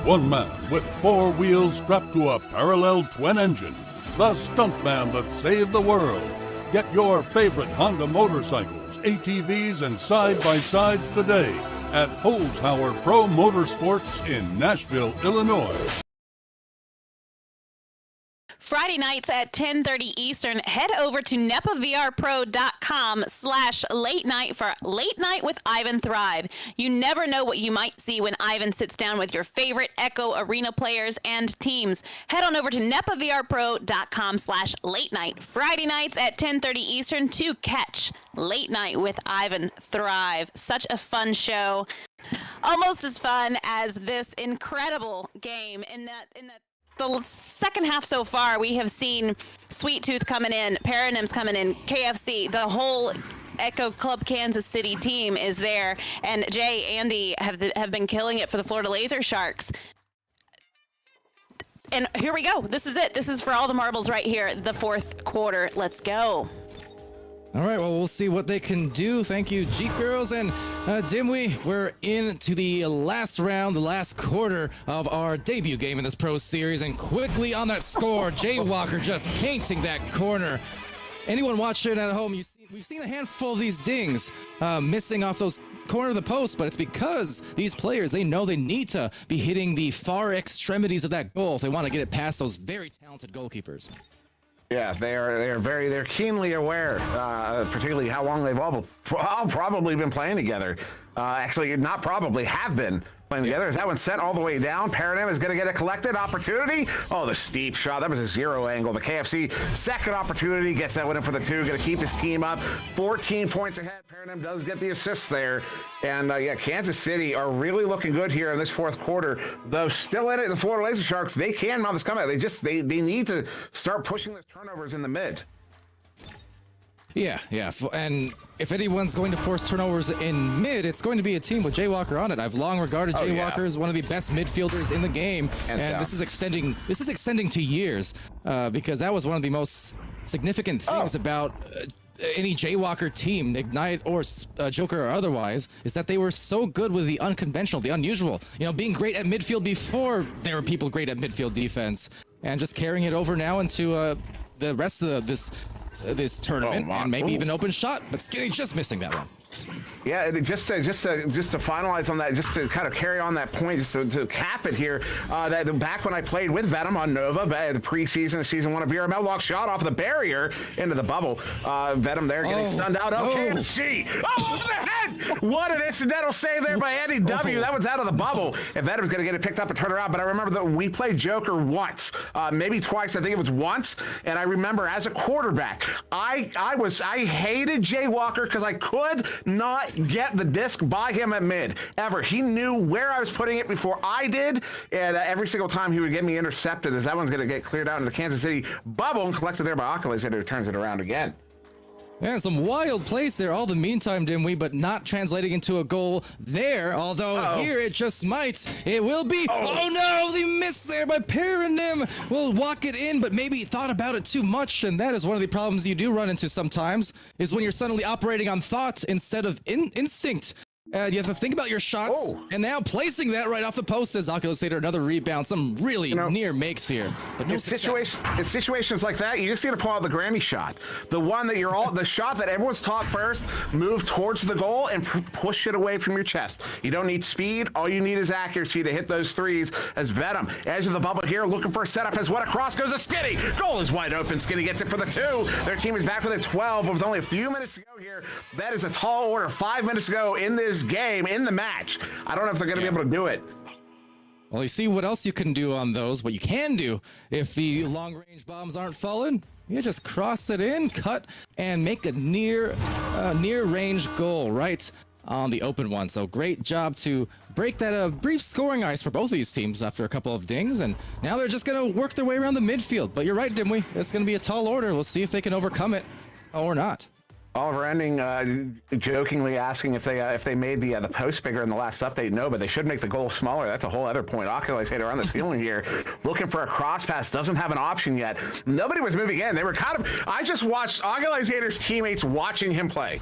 One man with 4 wheels strapped to a parallel twin engine. The stuntman that saved the world. Get your favorite Honda motorcycles, ATVs, and side-by-sides today at Holzhauer Pro Motorsports in Nashville, Illinois. Friday nights at 10:30 Eastern, head over to nepavrpro.com/late night for Late Night with Ivan Thrive. You never know what you might see when Ivan sits down with your favorite Echo Arena players and teams. Head on over to nepavrpro.com/late night Friday nights at 10:30 Eastern to catch Late Night with Ivan Thrive. Such a fun show. Almost as fun as this incredible game in that the second half so far, we have seen Sweet Tooth coming in, Paranims coming in, KFC, the whole Echo Club Kansas City team is there, and Jay, Andy have been killing it for the Florida Laser Sharks. And here we go. This is it. This is for all the marbles right here. The fourth quarter. Let's go. All right, well, we'll see what they can do. Thank you, Jeep Girls and Dimwee. We're into the last round, the last quarter of our debut game in this Pro Series. And quickly on that score, Jaywalker just painting that corner. Anyone watching at home, we've seen a handful of these dings missing off those corner of the post, but it's because these players, they know they need to be hitting the far extremities of that goal if they want to get it past those very talented goalkeepers. Yeah, they're keenly aware, particularly how long they've all probably been playing together. Actually, not probably, have been playing together. Is that one set all the way down? Paradigm is going to get a collected opportunity. Oh, the steep shot. That was a 0 angle. The KFC second opportunity gets that one in for the 2. Going to keep his team up. 14 points ahead. Paradigm does get the assist there. And yeah, Kansas City are really looking good here in this fourth quarter. Though still in it, the Florida Laser Sharks, they can mount this comeback. They need to start pushing those turnovers in the mid. Yeah, and if anyone's going to force turnovers in mid, it's going to be a team with Jaywalker on it. I've long regarded Jaywalker as one of the best midfielders in the game, and this is extending to years because that was one of the most significant things about any Jaywalker team, Ignite or Joker or otherwise, is that they were so good with the unconventional, the unusual. You know, being great at midfield before there were people great at midfield defense, and just carrying it over now into the rest of this tournament, and maybe even open shot, but Skinny just missing that one. Yeah, just to finalize on that, just to kind of carry on that point, just to cap it here, that back when I played with Venom on Nova, the preseason, season 1 of VRML, lock shot off the barrier into the bubble. Venom there getting stunned out. KFC! Oh, the head! What an incidental save there by Andy W. That was out of the bubble. And Venom's going to get it picked up and turn around. But I remember that we played Joker once, maybe twice. I think it was once. And I remember as a quarterback, I hated Jaywalker because I could not get the disc by him at mid ever. He knew where I was putting it before I did, and every single time he would get me intercepted as that one's going to get cleared out into the Kansas City bubble and collected there by Oculus, and it turns it around again. Yeah, some wild plays there all the meantime, Dimwee, but not translating into a goal there, although here it just might. It will be. Oh no, the miss there by Paranim. Will walk it in, but maybe thought about it too much, and that is one of the problems you do run into sometimes, is when you're suddenly operating on thought instead of instinct. You have to think about your shots, and now placing that right off the post as Oculus Hater, another rebound, some really near makes here, but no success. In situations like that, you just need to pull out the Grammy shot. The one that the shot that everyone's taught first, move towards the goal and push it away from your chest. You don't need speed. All you need is accuracy to hit those threes as Venom. Edge of the bubble here, looking for a setup as what across goes to Skinny. Goal is wide open. Skinny gets it for the 2. Their team is back with a 12 with only a few minutes to go here. That is a tall order. 5 minutes to go in this game, in the match. I don't know if they're going to be able to do it. Well, you see what else you can do on those. What you can do if the long-range bombs aren't falling, you just cross it in, cut, and make a near-range goal right on the open one. So great job to break that brief scoring ice for both of these teams after a couple of dings, and now they're just going to work their way around the midfield. But you're right, Dimwee. It's going to be a tall order. We'll see if they can overcome it or not. Oliver Ending jokingly asking if they made the post bigger in the last update. No, but they should make the goal smaller. That's a whole other point. Oculus Hater on the ceiling here, looking for a cross pass, doesn't have an option yet. Nobody was moving in. They were I just watched Oculus Hater's teammates watching him play.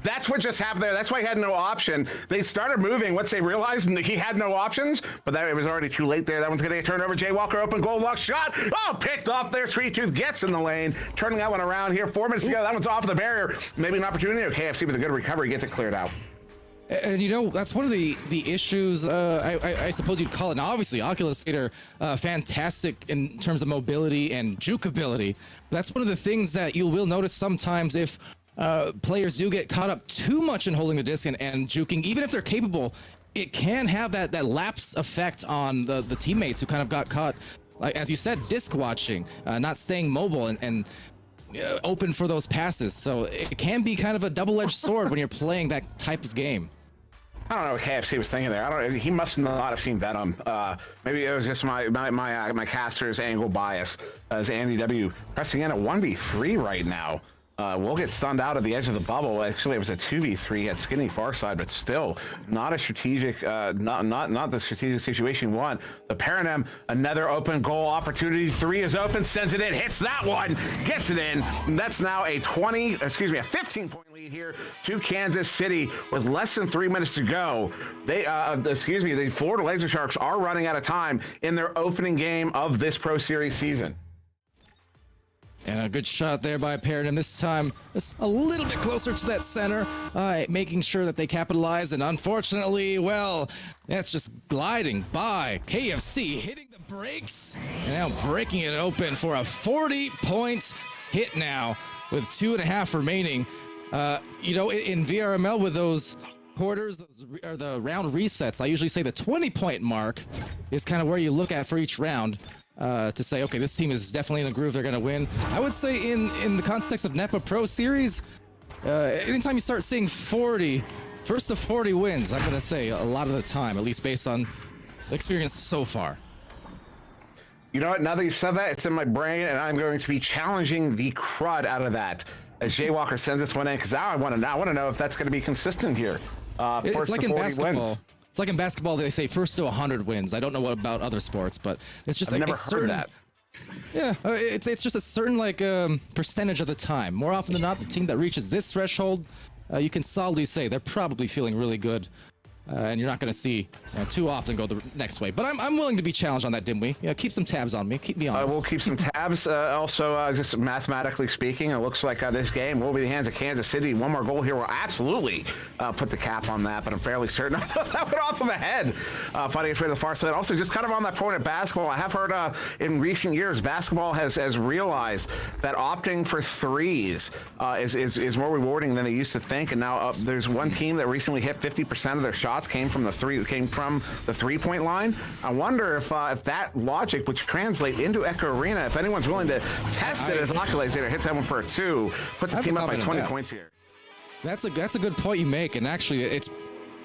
That's what just happened there. That's why he had no option. They started moving once they realized he had no options, but it was already too late there. That one's going to get turned over. Jaywalker open goal, lock shot. Oh, picked off there. Sweet Tooth gets in the lane, turning that one around here. 4 minutes to go. That one's off the barrier. Maybe an opportunity. KFC with a good recovery gets it cleared out. And you know, that's one of the issues, I suppose you'd call it. Now, obviously, Oculus Hater, fantastic in terms of mobility and juke ability. That's one of the things that you will notice sometimes if players do get caught up too much in holding the disc and juking, even if they're capable, it can have that lapse effect on the teammates who kind of got caught, like as you said, disc watching, not staying mobile and open for those passes. So it can be kind of a double-edged sword when you're playing that type of game. I don't know what KFC was thinking there. I don't. He must not have seen Venom. Maybe it was just my caster's angle bias. As Andy W pressing in at 1v3 right now. We'll get stunned out at the edge of the bubble. Actually, it was a 2v3 at Skinny Farside, but still not a strategic, not the strategic situation you want. The Paradigm, another open goal opportunity. 3 is open, sends it in, hits that one, gets it in. And that's now a 15-point lead here to Kansas City with less than 3 minutes to go. The Florida Laser Sharks are running out of time in their opening game of this Pro Series season. And a good shot there by Paradigm. This time, just a little bit closer to that center, making sure that they capitalize. And unfortunately, well, that's just gliding by. KFC hitting the brakes and now breaking it open for a 40-point hit now with 2.5 remaining. In VRML with those quarters, or the round resets, I usually say the 20-point mark is kind of where you look at for each round. To say, okay, this team is definitely in the groove, they're going to win. I would say in the context of NEPA Pro Series, anytime you start seeing first to 40 wins, I'm going to say a lot of the time, at least based on experience so far. You know what? Now that you said that, it's in my brain, and I'm going to be challenging the crud out of that as Jay Walker sends this one in, because now I want to know if that's going to be consistent here. It's like in basketball. Wins. It's like in basketball, they say first to 100 wins. I don't know what about other sports, but it's just I've like never heard that. Yeah, it's just a certain percentage of the time. More often than not, the team that reaches this threshold, you can solidly say they're probably feeling really good. And you're not going to see too often go the next way. But I'm willing to be challenged on that, Dimwee. Yeah, keep some tabs on me. Keep me honest. We'll keep some tabs. Also, just mathematically speaking, it looks like this game will be in the hands of Kansas City. One more goal here will absolutely put the cap on that, but I'm fairly certain that went off of a head, fighting its way to the far side. Also, just kind of on that point of basketball, I have heard in recent years, basketball has realized that opting for threes is more rewarding than they used to think. And now there's one team that recently hit 50% of their shots came from the 3-point line. I wonder if that logic would translate into Echo Arena. If anyone's willing to test it as Oculus later hits that one for a 2, puts the team up by 20 points here. That's a good point you make, and actually it's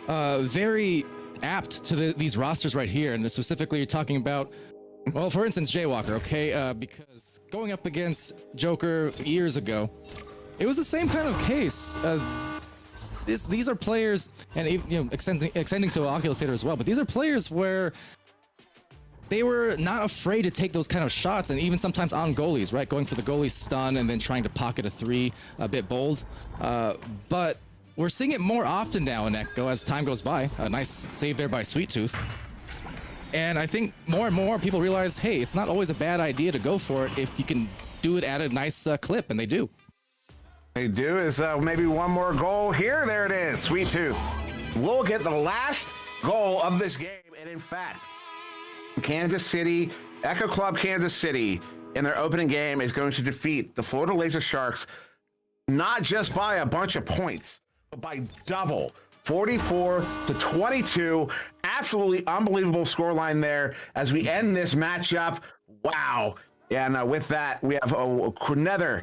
very apt to these rosters right here. And specifically, you're talking about, well, for instance, Jaywalker, okay, because going up against Joker years ago, it was the same kind of case. These are players, and extending to Oculus Theater as well, but these are players where they were not afraid to take those kind of shots, and even sometimes on goalies, right? Going for the goalie stun and then trying to pocket a 3, a bit bold. But we're seeing it more often now in Echo as time goes by. A nice save there by Sweet Tooth. And I think more and more people realize, hey, it's not always a bad idea to go for it if you can do it at a nice clip, and they do. They do is maybe one more goal here. There it is. Sweet Tooth will get the last goal of this game. And in fact, Kansas City, Echo Club Kansas City, in their opening game is going to defeat the Florida Laser Sharks, not just by a bunch of points, but by double. 44-22. Absolutely unbelievable scoreline there as we end this matchup. Wow. And with that, we have another.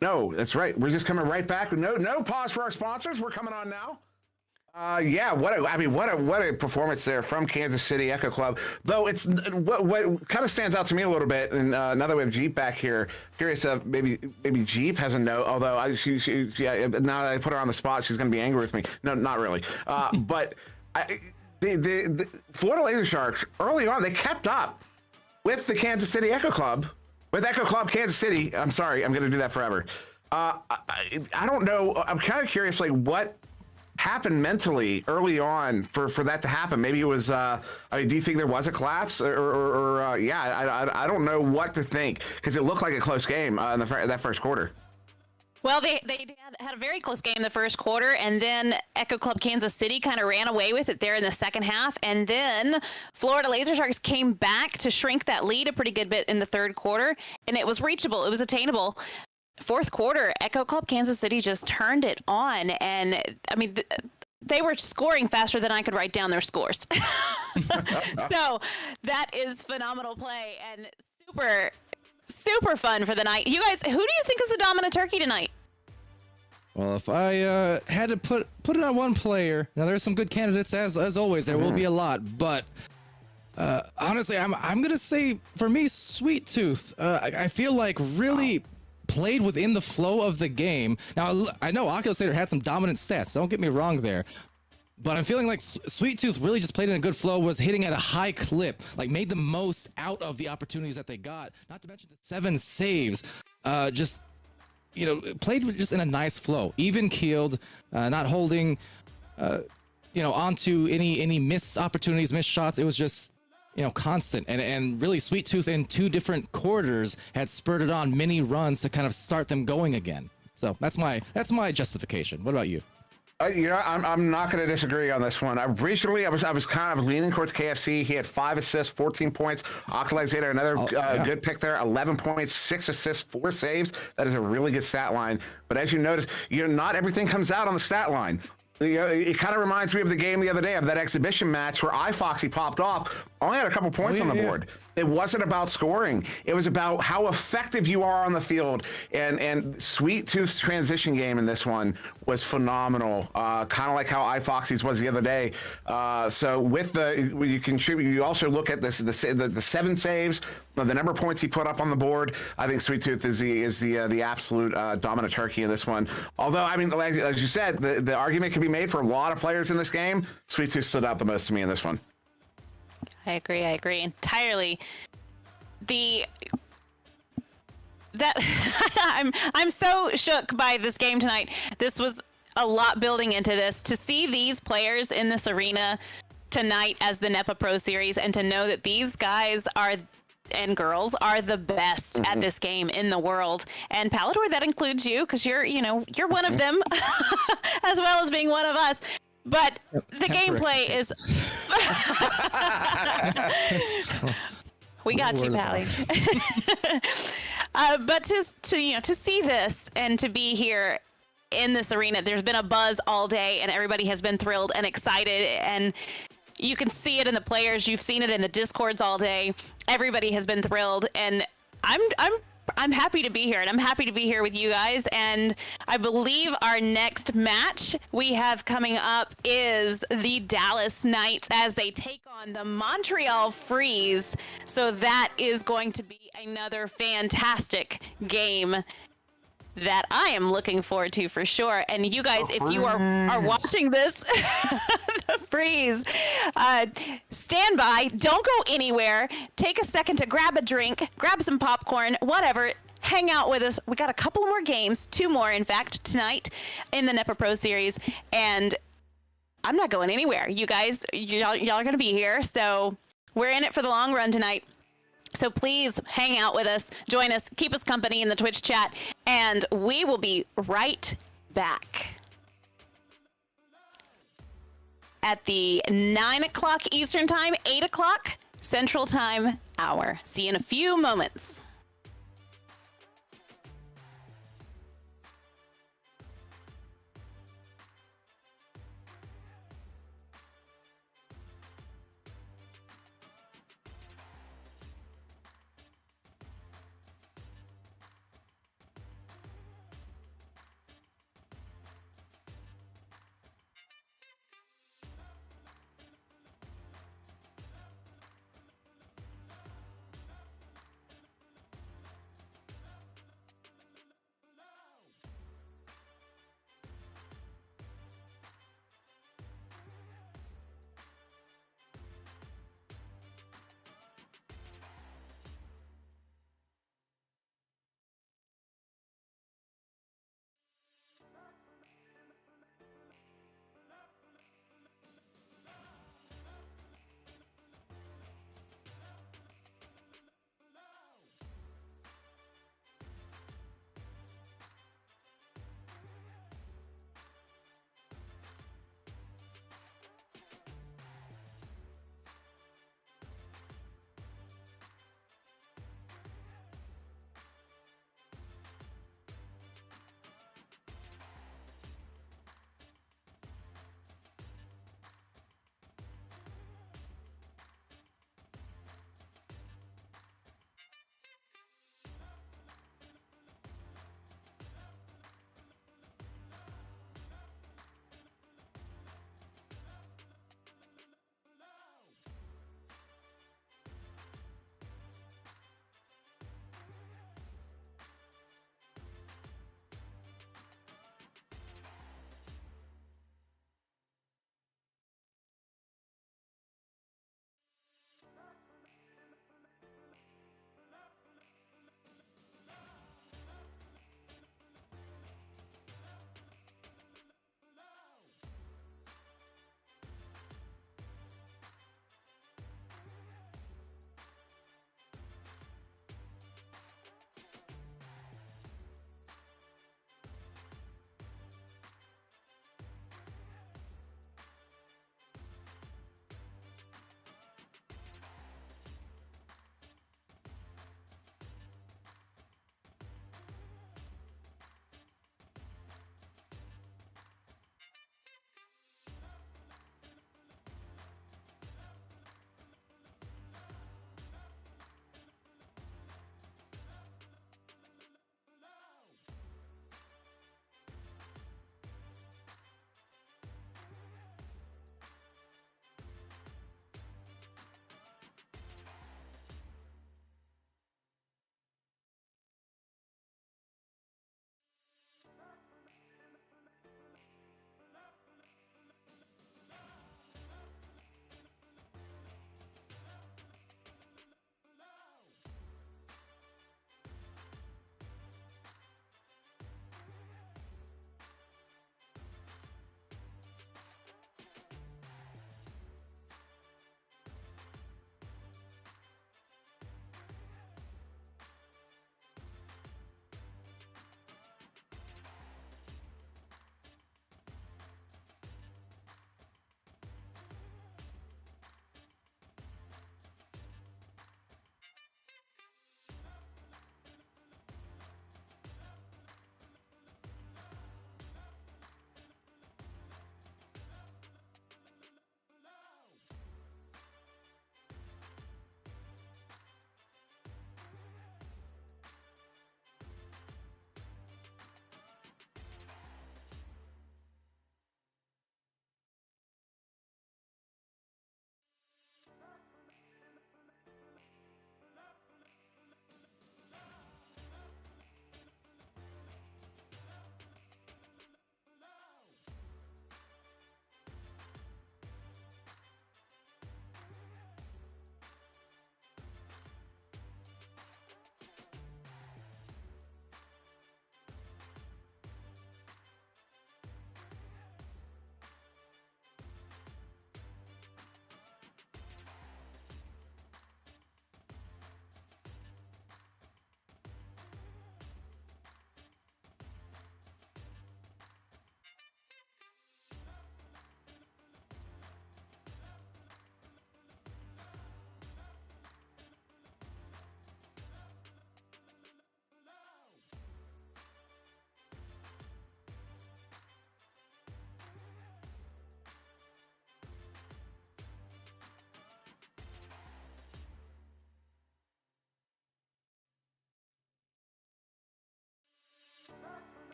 No, that's right. We're just coming right back. No pause for our sponsors. We're coming on now. What a performance there from Kansas City Echo Club. Though it's what kind of stands out to me a little bit. And now that we have Jeep back here, curious if maybe Jeep has a note. Although now that I put her on the spot, she's going to be angry with me. No, not really. But the Florida Laser Sharks early on, they kept up with the Kansas City Echo Club. With Echo Club Kansas City, I'm sorry, I'm going to do that forever. I don't know. I'm kind of curious, like, what happened mentally early on for that to happen? Maybe it was, do you think there was a collapse? I don't know what to think, because it looked like a close game in that first quarter. Well, they had a very close game in the first quarter, and then Echo Club Kansas City kind of ran away with it there in the second half, and then Florida Laser Sharks came back to shrink that lead a pretty good bit in the third quarter, and it was reachable. It was attainable. Fourth quarter, Echo Club Kansas City just turned it on, and I mean, they were scoring faster than I could write down their scores. So that is phenomenal play and super fun for the night. You guys, who do you think is the dominant turkey tonight? Well, if I had to put it on one player, now there's some good candidates as always. There will be a lot, but honestly, I'm gonna say for me, Sweet Tooth. I feel like really played within the flow of the game. Now I know Oculus Later had some dominant stats. Don't get me wrong there. But I'm feeling like Sweet Tooth really just played in a good flow, was hitting at a high clip, like made the most out of the opportunities that they got. Not to mention the 7 saves. Just, you know, played just in a nice flow. Even keeled, not holding, you know, onto any missed opportunities, missed shots. It was just, you know, constant. And really Sweet Tooth in 2 different quarters had spurted on many runs to kind of start them going again. So that's my justification. What about you? You know, I'm not going to disagree on this one. Originally, I was kind of leaning towards KFC. He had 5 assists, 14 points. Oculized another good pick there, 11 points, 6 assists, 4 saves. That is a really good stat line. But as you notice, you know, not everything comes out on the stat line. You know, it kind of reminds me of the game the other day of that exhibition match where iFoxy popped off, only had a couple points on the board. It wasn't about scoring. It was about how effective you are on the field. And Sweet Tooth's transition game in this one was phenomenal. Kind of like how iFoxy's was the other day. So with you contribute, you also look at this the 7 saves, the number of points he put up on the board. I think Sweet Tooth is the absolute dominant turkey in this one. Although, I mean, like, as you said, the argument can be made for a lot of players in this game. Sweet Tooth stood out the most to me in this one. I agree entirely. I'm so shook by this game tonight. This was a lot building into this. To see these players in this arena tonight as the NEPA Pro Series, and to know that these guys and girls are the best at this game in the world. And Palador, that includes you, because you're one of them, as well as being one of us. But the gameplay is. We got you, Pally. But to see this and to be here in this arena, there's been a buzz all day, and everybody has been thrilled and excited, and you can see it in the players. You've seen it in the Discords all day. Everybody has been thrilled, and I'm happy to be here, and I'm happy to be here with you guys. And I believe our next match we have coming up is the Dallas Knights as they take on the Montreal Freeze. So that is going to be another fantastic game that I am looking forward to for sure. And you guys, if you are watching this, the Freeze, stand by, don't go anywhere. Take a second to grab a drink, grab some popcorn, whatever. Hang out with us. We got a couple more games, 2 more, in fact, tonight in the NEPA Pro Series. And I'm not going anywhere. You guys, y'all are going to be here. So we're in it for the long run tonight. So please hang out with us, join us, keep us company in the Twitch chat, and we will be right back at the 9 o'clock Eastern Time, 8 o'clock Central Time hour. See you in a few moments.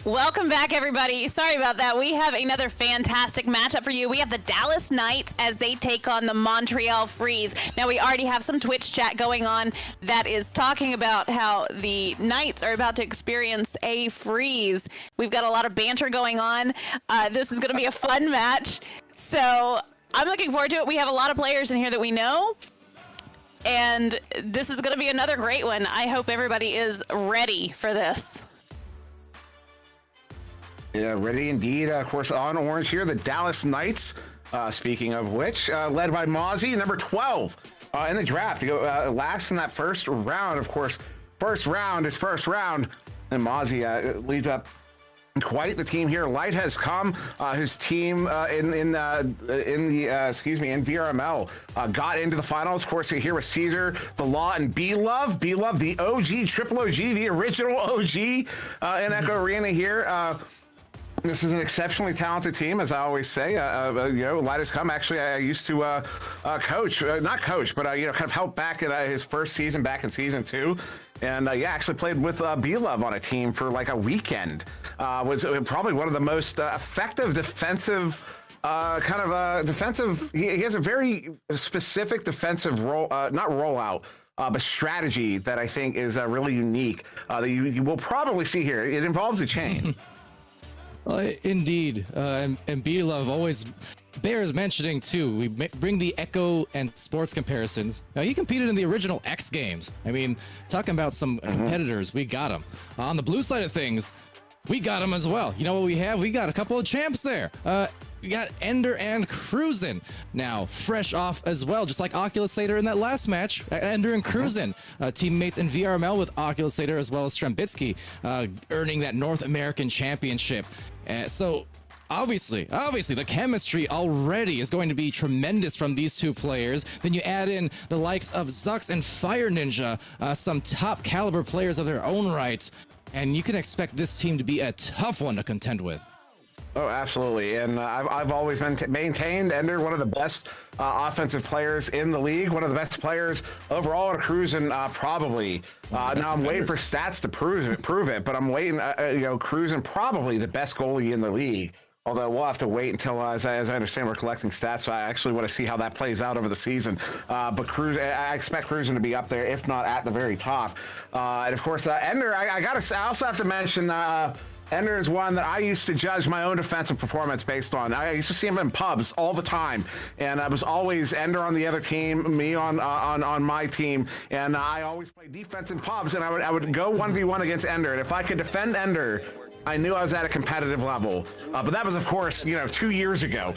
Welcome back, everybody. Sorry about that. We have another fantastic matchup for you. We have the Dallas Knights as they take on the Montreal Freeze. Now, we already have some Twitch chat going on that is talking about how the Knights are about to experience a freeze. We've got a lot of banter going on. This is going to be a fun match. So I'm looking forward to it. We have a lot of players in here that we know. And this is going to be another great one. I hope everybody is ready for this. Yeah, ready indeed. Of course, on orange here, the Dallas Knights. Speaking of which, led by Mozzie, number 12 in the draft to go last in that first round. Of course, first round is first round, and Mozzie leads up quite the team here. Light has come. His team in VRML got into the finals. Of course, here with Caesar, the Law, and B-Love. B-Love, the OG, triple OG, the original OG in Echo Arena here. This is an exceptionally talented team, as I always say. Light has come. Actually, I used to coach, not coach, but kind of help back at his first season, back in season 2. And actually played with B-Love on a team for like a weekend. Was probably one of the most effective defensive, defensive. He has a very specific defensive role, not rollout. But strategy that I think is really unique that you will probably see here. It involves a chain. Indeed, and B-Love always bears mentioning too. We bring the Echo and sports comparisons. Now, he competed in the original X Games. I mean, talking about some competitors, we got him. On the blue side of things, we got him as well. You know what we have? We got a couple of champs there. We got Ender and Cruisin now fresh off as well, just like Oculusator in that last match. Ender and Cruisin, teammates in VRML with Oculusator as well as Strembitsky, earning that North American Championship. So obviously, the chemistry already is going to be tremendous from these two players. Then you add in the likes of Zux and Fire Ninja, some top caliber players of their own right, and you can expect this team to be a tough one to contend with. Oh, absolutely. And I've always maintained Ender, one of the best offensive players in the league, one of the best players overall at Cruisin', probably. Now I'm waiting for stats to prove it, but I'm waiting, Cruisin' probably the best goalie in the league. Although we'll have to wait until, as I understand, we're collecting stats, so I actually want to see how that plays out over the season. But I expect Cruisin' to be up there, if not at the very top. And of course, Ender, I also have to mention, Ender is one that I used to judge my own defensive performance based on. I used to see him in pubs all the time, and I was always Ender on the other team, me on my team, and I always played defense in pubs, and I would go 1v1 against Ender, and if I could defend Ender, I knew I was at a competitive level, but that was, of course, 2 years ago.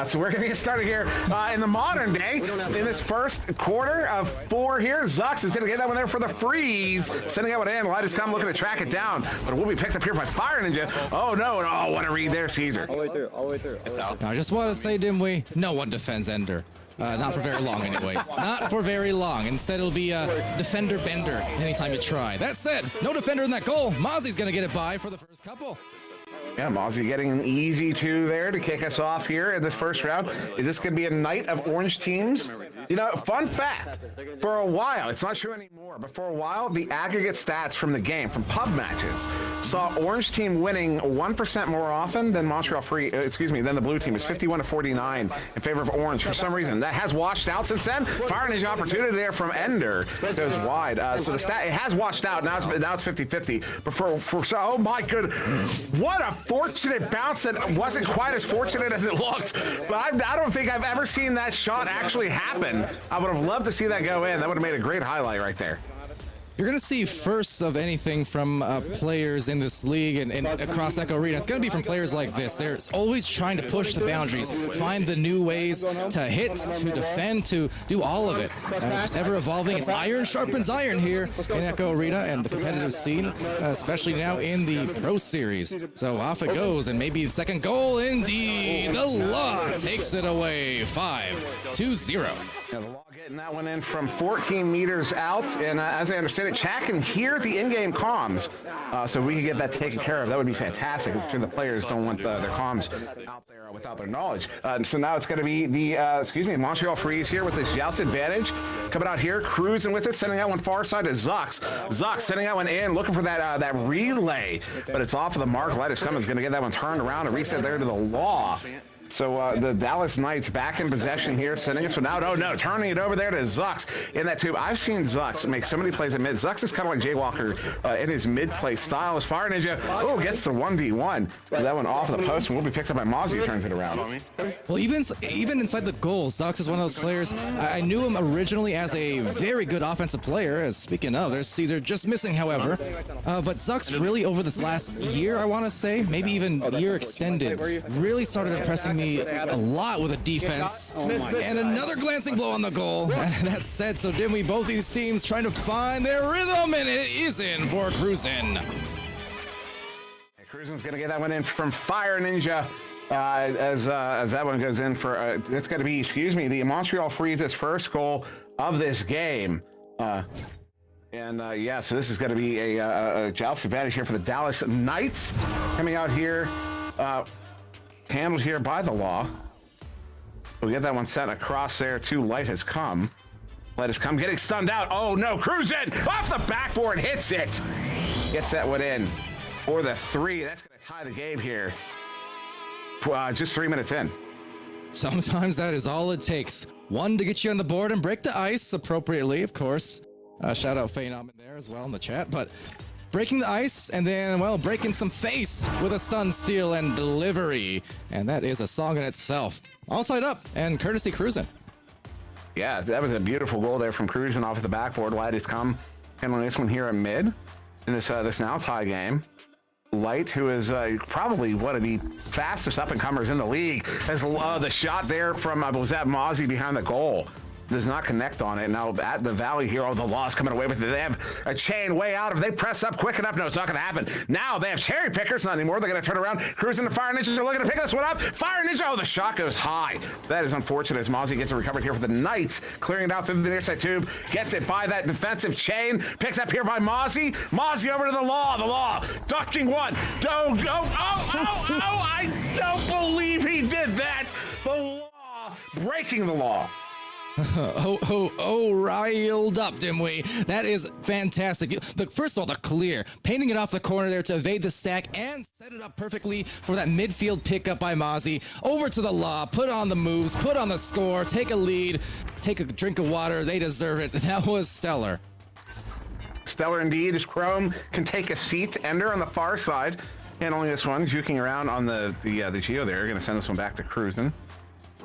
So we're going to get started here in the modern day. In this first quarter of 4 here, Zux is going to get that one there for the freeze. Sending out an in. Light is come looking to track it down, but it will be picked up here by Fire Ninja. Oh, no. Oh, what a read there, Caesar. All the way through. It's out. Now, I just want to say, Dimwee, no one defends Ender. Not for very long, anyways. Not for very long. Instead, it'll be defender bender anytime you try. That said, no defender in that goal. Mozzie's going to get it by for the first couple. Yeah, Mozzie getting an easy 2 there to kick us off here in this first round. Is this going to be a night of orange teams? Fun fact, for a while, it's not true anymore, but for a while, the aggregate stats from the game, from pub matches, saw orange team winning 1% more often than than the blue team. It's 51-49 in favor of orange. For some reason, that has washed out since then. Fire Ninja opportunity there from Ender goes wide. So the stat, it has washed out. Now it's 50-50. But oh my good, what a fortunate bounce that wasn't quite as fortunate as it looked. But I don't think I've ever seen that shot actually happen. I would have loved to see that go in. That would have made a great highlight right there. You're going to see firsts of anything from players in this league and across Echo Arena. It's going to be from players like this. They're always trying to push the boundaries, find the new ways to hit, to defend, to do all of it. Just ever evolving. It's iron sharpens iron here in Echo Arena and the competitive scene, especially now in the Pro Series. So off it goes, and maybe the second goal indeed. The Law takes it away. 5-2-0. Yeah, the Law Getting that one in from 14 meters out, and as I understand it, chat can hear the in-game comms, so we can get that taken care of. That would be fantastic. I'm sure the players don't want their comms out there without their knowledge. So now it's going to be the Montreal Freeze here with this Joust advantage coming out here, cruising with it, sending out one far side to Zux. Zux sending out one in, looking for that relay, but it's off of the mark. Lighters Cummins going to get that one turned around and reset there to the Law. So the Dallas Knights back in possession here, sending us one out. Oh no, turning it over there to Zux in that tube. I've seen Zux make so many plays at mid. Zux is kind of like Jay Walker in his mid-play style. As Fire Ninja, gets the 1v1. That one off of the post and will be picked up by Mozzie, who turns it around. Well, even inside the goal, Zux is one of those players. I knew him originally as a very good offensive player. As speaking of, there's Caesar just missing, however. But Zux really over this last year, I want to say, maybe even year extended, really started impressing me a lot with a defense. And another glancing blow on the goal. That said, so did we. Both these teams trying to find their rhythm, and it is in for Cruisin'. Cruisin's gonna get that one in from Fire Ninja. As that one goes in for it's going to be, the Montreal Freeze's first goal of this game. So this is going to be a joust advantage here for the Dallas Knights coming out here, handled here by the Law. We'll get that one sent across there to Light Has Come. Light Has Come getting stunned out. Oh no, Cruisin' off the backboard, hits it. Gets that one in for the 3. That's going to tie the game here. Just 3 minutes in. Sometimes that is all it takes. One to get you on the board and break the ice appropriately, of course. Shout out Phenom in there as well in the chat. But breaking the ice and then, breaking some face with a stun, steal, and delivery. And that is a song in itself. All tied up and courtesy Cruisin'. Yeah, that was a beautiful goal there from Cruisin' off the backboard. Light Has Come handling this one here at mid in this now tie game. Light, who is probably one of the fastest up-and-comers in the league, has the shot there from, was that Mozzie behind the goal? Does not connect on it. Now at the Valley here, the Law's coming away with it. They have a chain way out. If they press up quick enough, no, it's not going to happen. Now they have cherry pickers, not anymore. They're going to turn around. Cruising to Fire Ninjas are looking to pick this one up. Fire Ninja, the shot goes high. That is unfortunate as Mozzie gets it recovered here for the Knights, clearing it out through the near side tube. Gets it by that defensive chain. Picks up here by Mozzie. Mozzie over to the Law. The Law ducking one. I don't believe he did that. The Law breaking the Law. Riled up, Dimwee. That is fantastic. First of all, the clear. Painting it off the corner there to evade the stack and set it up perfectly for that midfield pickup by Mozzie. Over to the Law, put on the moves, put on the score, take a lead, take a drink of water. They deserve it. That was stellar. Stellar indeed, as Chrome can take a seat. Ender on the far side, handling this one, juking around on the Geo there. Going to send this one back to Cruisin'.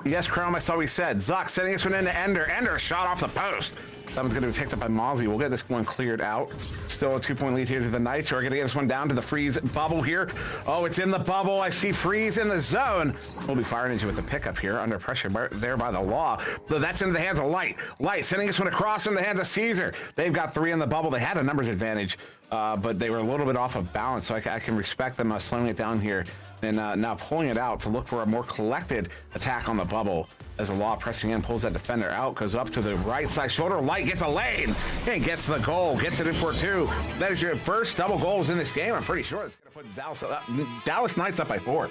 Yes, Chrome, I saw what he said. Zuck sending this one into Ender. Ender shot off the post. That one's going to be picked up by Mozzie. We'll get this one cleared out. Still a 2-point lead here to the Knights, who are going to get this one down to the Freeze bubble here. Oh, it's in the bubble. I see Freeze in the zone. We'll be firing into with the pickup here under pressure there by the Law. So that's into the hands of Light. Light sending this one across into the hands of Caesar. They've got 3 in the bubble. They had a numbers advantage, but they were a little bit off of balance, so I can respect them slowing it down here and now pulling it out to look for a more collected attack on the bubble. As the Law pressing in, pulls that defender out, goes up to the right side shoulder. Light gets a lane and gets the goal, gets it in for 2. That is your first double goals in this game. I'm pretty sure it's going to put Dallas Knights up by 4.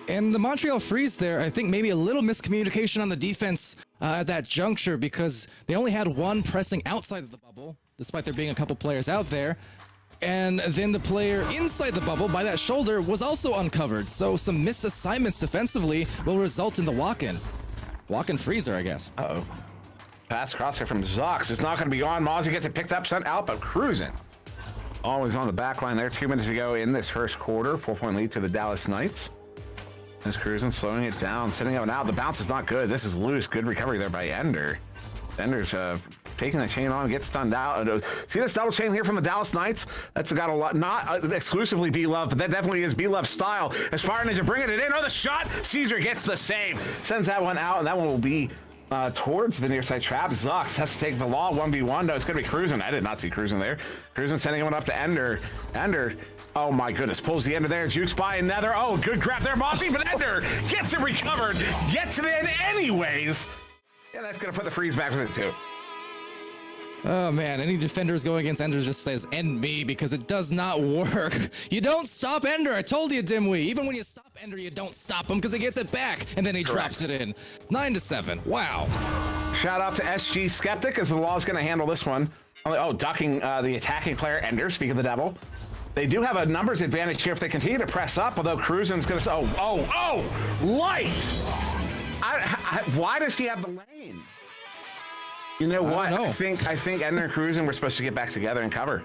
And the Montreal Freeze there, I think maybe a little miscommunication on the defense at that juncture, because they only had one pressing outside of the bubble, despite there being a couple players out there. And then the player inside the bubble by that shoulder was also uncovered. So some missed assignments defensively will result in the walk-in. Walk-in freezer, I guess. Uh-oh. Pass across here from Zox. It's not going to be on. Mozzie gets it picked up, sent out, but Cruisin'. Always on the back line there. 2 minutes to go in this first quarter. 4-point lead to the Dallas Knights. This Cruisin' slowing it down, sending it out. The bounce is not good. This is loose. Good recovery there by Ender. Ender's taking the chain on, gets stunned out. See this double chain here from the Dallas Knights? That's got a lot, not exclusively B-Love, but that definitely is B-Love style. As Fire Ninja bringing it in. Oh, the shot! Caesar gets the save. Sends that one out, and that one will be towards the near side trap. Zux has to take the Law 1v1. No, it's going to be Cruisin'. I did not see Cruisin' there. Cruisin' sending one up to Ender. Ender, oh my goodness, pulls the Ender there. Jukes by another. Oh, good grab there, Mozzie, but Ender gets it recovered. Gets it in anyways. Yeah, that's going to put the freeze back with it, too. Oh man, any defenders going against Ender just says end me because it does not work. You don't stop Ender. I told you, Dimwee. Even when you stop Ender, you don't stop him because he gets it back and then he drops it in. 9-7. Wow. Shout out to SG Skeptic as the law is going to handle this one. Oh, ducking the attacking player Ender. Speak of the devil. They do have a numbers advantage here if they continue to press up. Although Cruisen's going to. Light. Why does he have the lane? You know what? I think Ender and Cruisen were supposed to get back together and cover.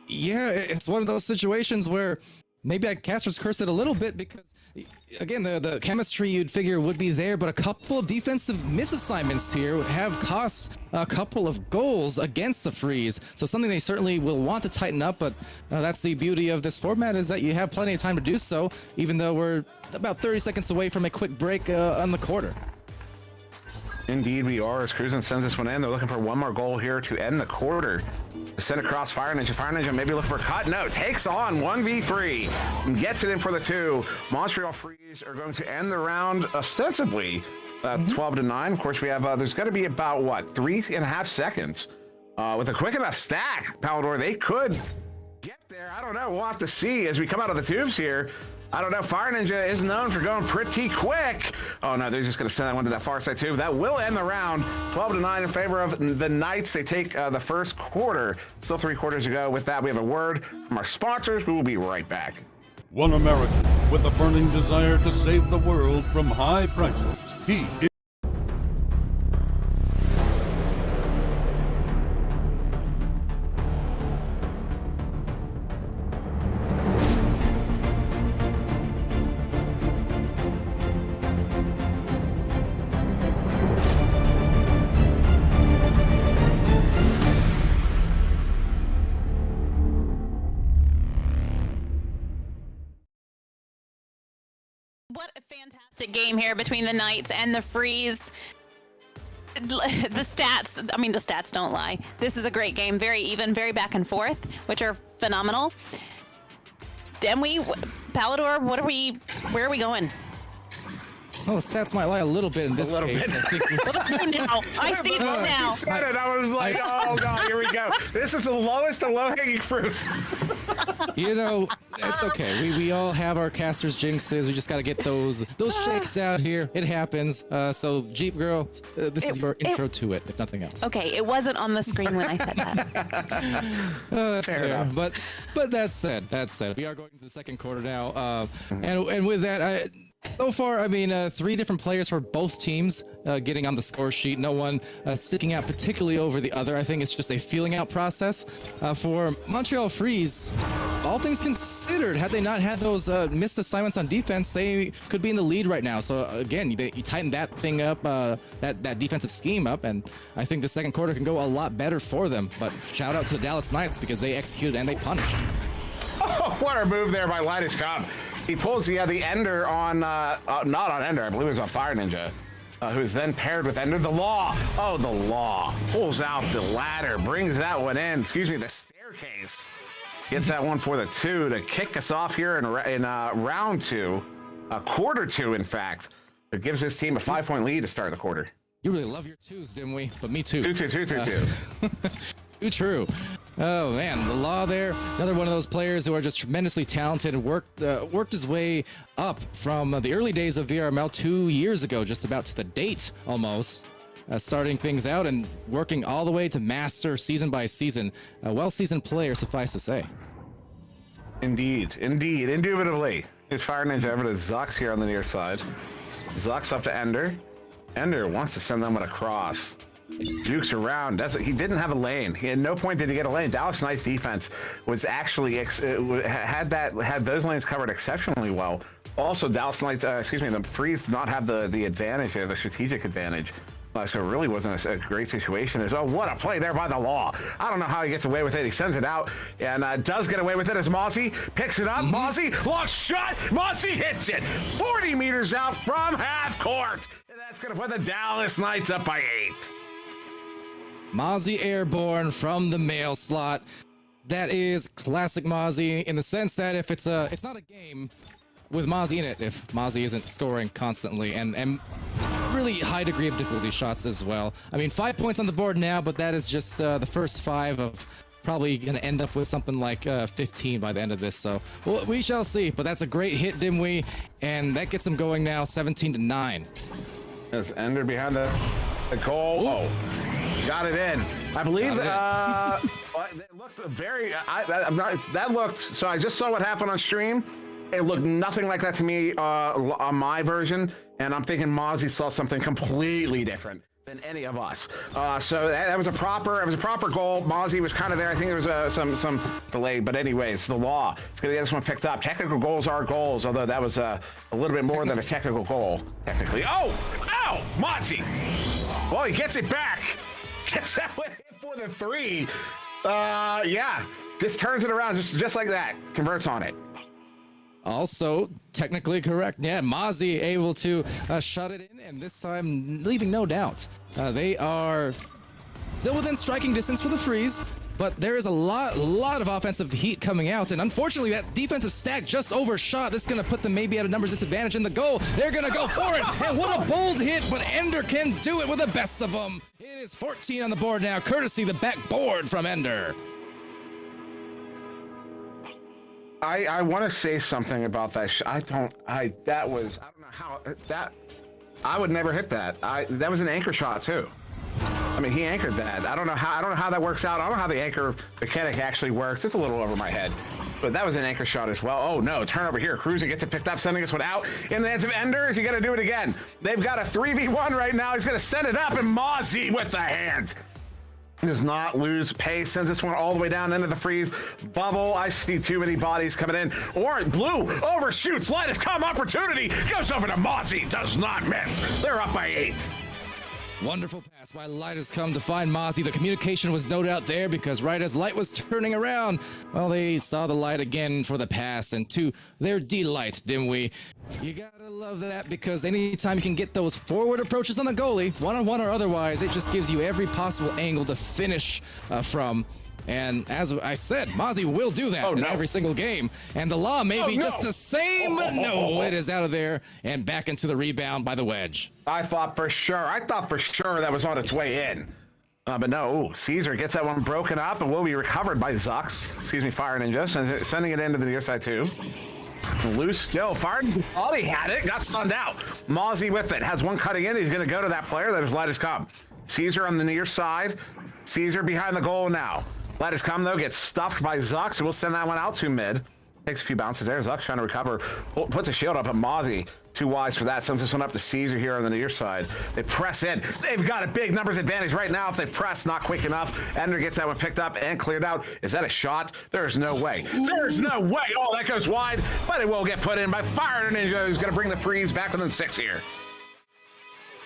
Yeah, it's one of those situations where maybe I Caster's cursed it a little bit because, again, the chemistry you'd figure would be there, but a couple of defensive misassignments here would have cost a couple of goals against the freeze. So something they certainly will want to tighten up, but that's the beauty of this format is that you have plenty of time to do so, even though we're about 30 seconds away from a quick break on the quarter. Indeed, we are. As Cruisen sends this one in, they're looking for one more goal here to end the quarter. Send across Fire Ninja. Fire Ninja maybe looking for a cut. No, takes on 1v3 and gets it in for the 2. Montreal Freeze are going to end the round ostensibly 12-9. Of course, we have there's going to be about 3.5 seconds with a quick enough stack. Palador, they could get there. I don't know. We'll have to see as we come out of the tubes here. I don't know. Fire Ninja is known for going pretty quick. Oh, no, they're just going to send that one to that far side, too. That will end the round. 12-9 in favor of the Knights. They take the first quarter. Still 3 quarters to go. With that, we have a word from our sponsors. We will be right back. One American with a burning desire to save the world from high prices. He is What a fantastic game here between the Knights and the Freeze. The stats don't lie. This is a great game. Very even, very back and forth, which are phenomenal. Demwe, Palador, where are we going? Well, the stats might lie a little bit in this case. I think I see it now. She said it. I was like, oh, God, here we go. This is the lowest of low-hanging fruit. You know, it's okay. We all have our caster's jinxes. We just got to get those shakes out here. It happens. So, Jeep Girl, this is your intro to it, if nothing else. Okay, it wasn't on the screen when I said that. That's fair. But that said, we are going to the second quarter now. And with that, so far, 3 different players for both teams getting on the score sheet. No one sticking out particularly over the other. I think it's just a feeling out process. For Montreal Freeze, all things considered, had they not had those missed assignments on defense, they could be in the lead right now. So again, you tighten that thing up, that defensive scheme up, and I think the second quarter can go a lot better for them. But shout out to the Dallas Knights because they executed and they punished. Oh, what a move there by Linus Cobb. He pulls the Ender on, not on Ender, I believe it was on Fire Ninja, who's then paired with Ender. The Law. Oh, the Law. Pulls out the ladder, brings that one in. The staircase. Gets that one for the 2 to kick us off here in round 2. Quarter 2, in fact. It gives his team a 5-point lead to start the quarter. You really love your 2s, didn't we? But me too. 2. Too true. Oh man, the Law there, another one of those players who are just tremendously talented and worked his way up from the early days of VRML 2 years ago, just about to the date almost, starting things out and working all the way to master season by season. A well-seasoned player, suffice to say. Indeed, indubitably. His Fire Ninja over to Zux here on the near side. Zux up to Ender. Ender wants to send them across. Jukes around. He didn't have a lane. He at no point did he get a lane. Dallas Knights defense was actually had those lanes covered exceptionally well. Also, Dallas Knights, the Freeze did not have the advantage there, the strategic advantage. So it really wasn't a great situation. What a play there by the Law. I don't know how he gets away with it. He sends it out and does get away with it as Mozzie picks it up. Mozzie, long shot. Mozzie hits it 40 meters out from half court. And that's going to put the Dallas Knights up by 8. Mozzie airborne from the mail slot. That is classic Mozzie in the sense that if it's not a game, with Mozzie in it if Mozzie isn't scoring constantly and really high degree of difficulty shots as well. I mean, 5 points on the board now, but that is just the first 5 of probably going to end up with something like 15 by the end of this. So we shall see. But that's a great hit, Dimwee, and that gets them going now 17-9. There's Ender behind the goal. Oh, got it in. I believe it looked very. I'm not. That looked. So I just saw what happened on stream. It looked nothing like that to me on my version, and I'm thinking Mozzie saw something completely different than any of us. So that was a proper. It was a proper goal. Mozzie was kind of there. I think there was some delay, but anyways, the law. It's gonna get this one picked up. Technical goals are goals, although that was a little bit more than a technical goal, technically. Oh, Mozzie. Well, he gets it back. Gets that one in for the 3. Yeah, just turns it around just like that. Converts on it. Also, technically correct. Yeah, Mozzie able to shut it in, and this time leaving no doubt. They are still within striking distance for the freeze, but there is a lot of offensive heat coming out, and unfortunately that defensive stack just overshot. This is going to put them maybe at a numbers disadvantage in the goal. They're going to go for it, and what a bold hit, but Ender can do it with the best of them. It is 14 on the board now, courtesy the backboard from Ender. I want to say something about that. I don't know how that. I would never hit that. That was an anchor shot too. I mean, he anchored that. I don't know how that works out. I don't know how the anchor mechanic actually works. It's a little over my head, but that was an anchor shot as well. Oh no, turn over here. Cruiser gets it picked up, sending this one out in the hands of Ender. Is he gonna do it again? They've got a 3v1 right now. He's gonna send it up, and Mozzie with the hands. Does not lose pace, sends this one all the way down into the freeze. Bubble, I see too many bodies coming in. Orange, blue, overshoots, light has come, opportunity, goes over to Mozzie, does not miss. They're up by 8. Wonderful pass by Light has come to find Mozzie. The communication was no doubt there because right as Light was turning around, well, they saw the Light again for the pass, and to their delight, Dimwee. You gotta love that because anytime you can get those forward approaches on the goalie, one-on-one or otherwise, it just gives you every possible angle to finish from. And as I said, Mozzie will do that in every single game. And the law may be just the same, but no, it is out of there and back into the rebound by the wedge. I thought for sure that was on its way in. But no, Caesar gets that one broken up and will be recovered by Zux. Excuse me, Fire Ninja, sending it into the near side too. Loose still, Fire all he had it, got stunned out. Mozzie with it, has one cutting in, he's gonna go to that player that has let us come. Caesar on the near side, Caesar behind the goal now. Let us come though, gets stuffed by Zux, so we'll send that one out to mid. Takes a few bounces there, Zux trying to recover, puts a shield up at Mozzie. Too wise for that, sends this one up to Caesar here on the near side. They press in, they've got a big numbers advantage right now if they press, not quick enough. Ender gets that one picked up and cleared out. Is that a shot? There's no way. There's no way. Oh, that goes wide, but it will get put in by Fire Ninja, who's gonna bring the freeze back within 6 here.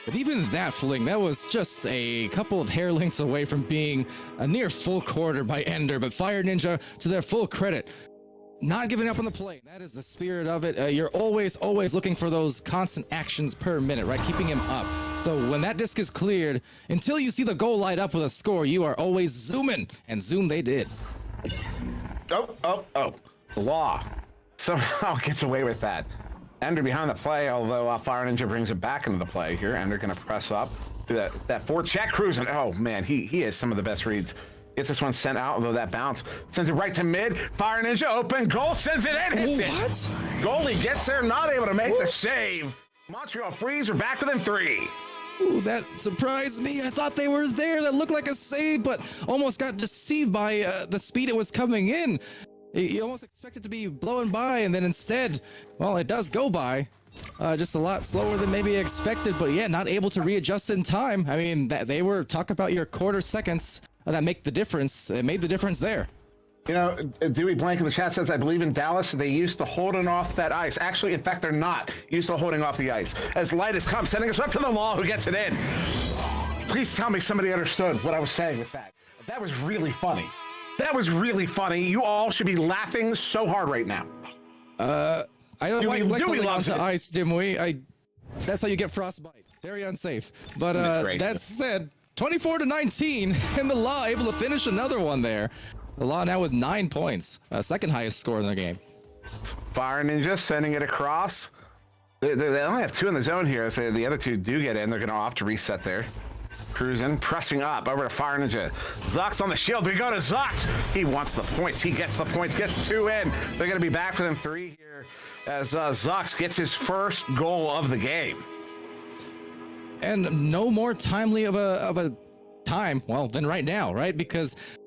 But even that fling, that was just a couple of hair lengths away from being a near full quarter by Ender. But Fire Ninja, to their full credit, not giving up on the play. That is the spirit of it. You're always looking for those constant actions per minute, right? Keeping him up. So when that disc is cleared, until you see the goal light up with a score, you are always zooming. And zoom they did. Oh. The law somehow gets away with that. Ender behind the play, although Fire Ninja brings it back into the play here. Ender gonna press up. Do that forecheck cruising. Oh man, he has some of the best reads. Gets this one sent out, although that bounce sends it right to mid. Fire Ninja open, goal sends it in, hits it. What? Goalie gets there, not able to make the save. Montreal Freeze are back within 3. Ooh, that surprised me. I thought they were there. That looked like a save, but almost got deceived by the speed it was coming in. You almost expect it to be blowing by, and then instead, well, it does go by. Just a lot slower than maybe expected, but yeah, not able to readjust in time. I mean, they were talking about your quarter seconds that make the difference. It made the difference there. You know, Dewey Blank in the chat says, I believe in Dallas, they used to holding off that ice. Actually, in fact, they're not used to holding off the ice. As Light has come, sending us up to the law, who gets it in. Please tell me somebody understood what I was saying with that. That was really funny. That was really funny. You all should be laughing so hard right now. I don't Dewey like holding loves onto it. ice, Dimwee. That's how you get frostbite. Very unsafe. But that said, 24-19, and the Law able to finish another one there. The Law now with 9 points, second highest score in the game. Fire Ninja sending it across. They only have 2 in the zone here. So the other 2 do get in. They're going to opt to reset there. Cruising, pressing up over to Fire Ninja. Zuck's on the shield. We go to Zuck. He wants the points. He gets the points. Gets 2 in. They're going to be back within 3 here as Zuck gets his first goal of the game. And no more timely of a time, well, than right now, right? Because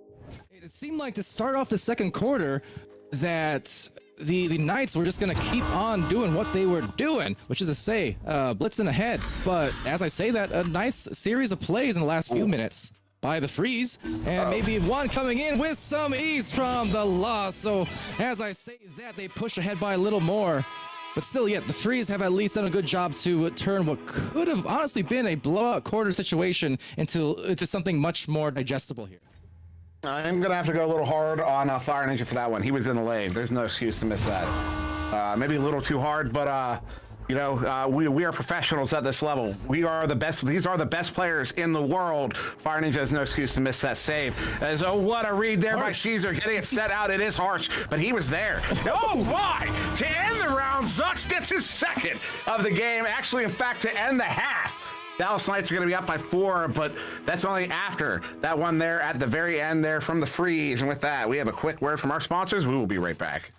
it seemed like to start off the second quarter that the Knights were just going to keep on doing what they were doing, which is to say, blitzing ahead. But as I say that, a nice series of plays in the last few minutes by the Freeze, and maybe one coming in with some ease from the Loss. So as I say that, they push ahead by a little more. But still, yet the Freeze have at least done a good job to turn what could have honestly been a blowout quarter situation into something much more digestible here. I'm going to have to go a little hard on Fire Ninja for that one. He was in the lane. There's no excuse to miss that. Maybe a little too hard, but we are professionals at this level. We are the best. These are the best players in the world. Fire Ninja has no excuse to miss that save. As what a read there by Caesar, getting it set out. It is harsh, but he was there. Oh my! To end the round, Zucks gets his second of the game. Actually, in fact, to end the half. Dallas Knights are going to be up by 4, but that's only after that one there at the very end there from the Freeze. And with that, we have a quick word from our sponsors. We will be right back.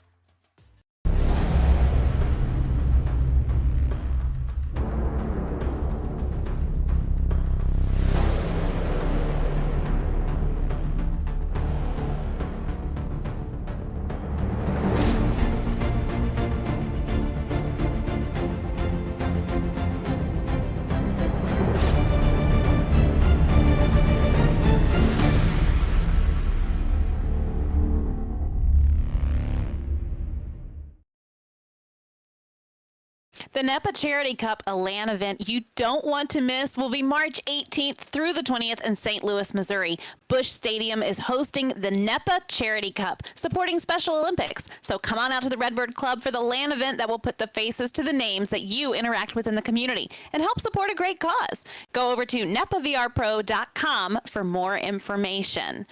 The NEPA Charity Cup, a LAN event you don't want to miss, will be March 18th through the 20th in St. Louis, Missouri. Busch Stadium is hosting the NEPA Charity Cup, supporting Special Olympics. So come on out to the Redbird Club for the LAN event that will put the faces to the names that you interact with in the community and help support a great cause. Go over to nepavrpro.com for more information.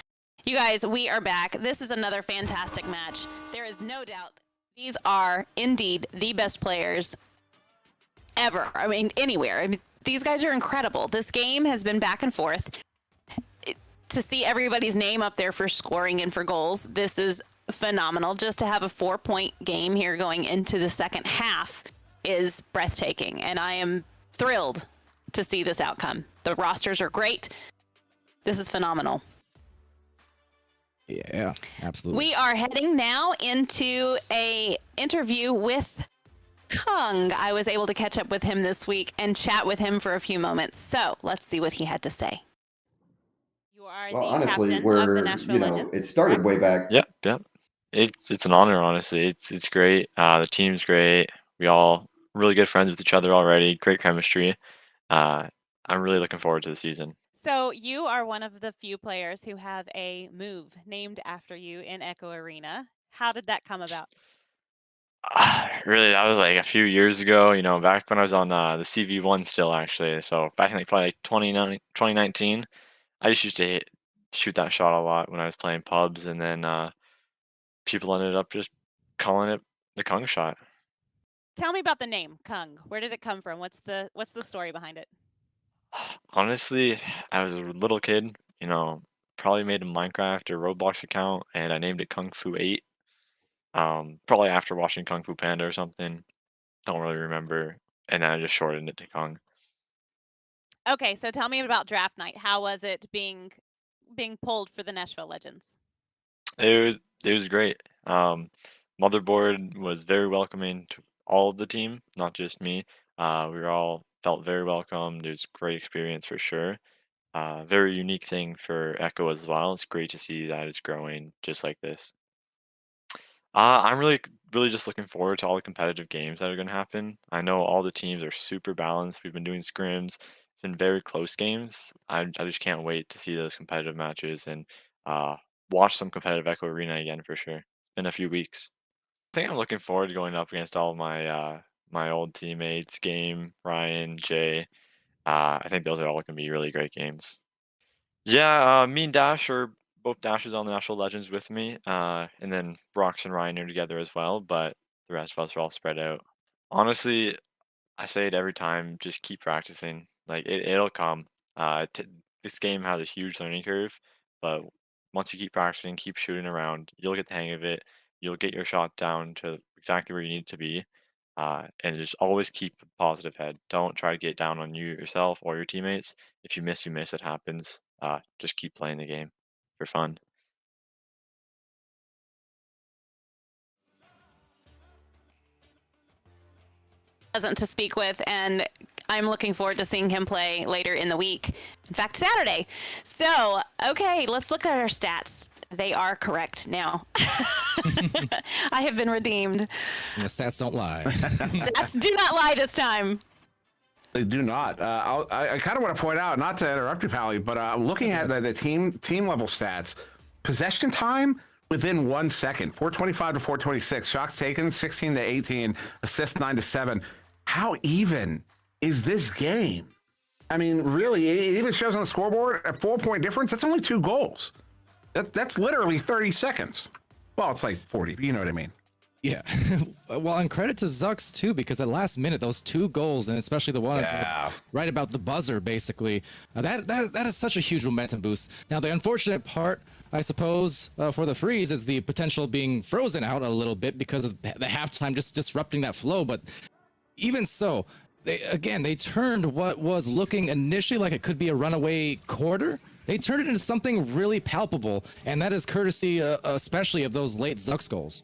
You guys, we are back. This is another fantastic match. There is no doubt these are indeed the best players ever. I mean, anywhere. I mean, these guys are incredible. This game has been back and forth. To see everybody's name up there for scoring and for goals, this is phenomenal. Just to have a 4-point game here going into the second half is breathtaking, and I am thrilled to see this outcome. The rosters are great. This is phenomenal. Yeah, absolutely. We are heading now into a interview with Kung. I was able to catch up with him this week and chat with him for a few moments. So let's see what he had to say. You are Well, the honestly, captain of the we're, Nashville Legends. it started way back. Yep. It's an honor, honestly. It's great. The team's great. We all really good friends with each other already. Great chemistry. I'm really looking forward to the season. So you are one of the few players who have a move named after you in Echo Arena. How did that come about? Really, that was like a few years ago, back when I was on the CV1 still, actually. So back in probably like 2019, I just used to shoot that shot a lot when I was playing pubs, and then people ended up just calling it the Kung shot. Tell me about the name Kung. Where did it come from? What's the story behind it? Honestly, I was a little kid, probably made a Minecraft or Roblox account, and I named it Kung Fu 8. Probably after watching Kung Fu Panda or something. Don't really remember. And then I just shortened it to Kung. Okay, so tell me about draft night. How was it being pulled for the Nashville Legends? It was great. Motherboard was very welcoming to all of the team, not just me. We were all felt very welcome. It was a great experience for sure. Very unique thing for Echo as well. It's great to see that it's growing just like this. I'm really just looking forward to all the competitive games that are going to happen. I know all the teams are super balanced. We've been doing scrims. It's been very close games. I just can't wait to see those competitive matches and watch some competitive Echo Arena again for sure. It's been a few weeks. I think I'm looking forward to going up against all of my old teammates, Game, Ryan, Jay. I think those are all going to be really great games. Yeah, me and Dash are both Dashes on the National Legends with me, and then Brox and Ryan are together as well. But the rest of us are all spread out. Honestly, I say it every time, just keep practicing. Like it'll come. This game has a huge learning curve, but once you keep practicing, keep shooting around, you'll get the hang of it. You'll get your shot down to exactly where you need it to be. And just always keep a positive head. Don't try to get down on you yourself or your teammates. If you miss, you miss. It happens. Just keep playing the game for fun. Pleasant to speak with, and I'm looking forward to seeing him play later in the week. In fact, Saturday. So, okay, let's look at our stats. They are correct now. I have been redeemed. And the stats don't lie. Stats do not lie this time. They do not. I kind of want to point out, not to interrupt you, Pally, but looking at the team level stats, possession time within 1 second, 425 to 426, shots taken 16 to 18, assists 9 to 7. How even is this game? I mean, really, it even shows on the scoreboard a 4-point difference. That's only 2 goals. That's literally 30 seconds. Well, it's like 40, but you know what I mean. Yeah. Well, and credit to Zucks too, because at last minute, those 2 goals, and especially the one right about the buzzer, basically, that is such a huge momentum boost. Now, the unfortunate part, I suppose, for the Freeze is the potential being frozen out a little bit because of the halftime just disrupting that flow. But even so, they turned what was looking initially like it could be a runaway quarter. They turned it into something really palpable, and that is courtesy, especially of those late Zucks goals.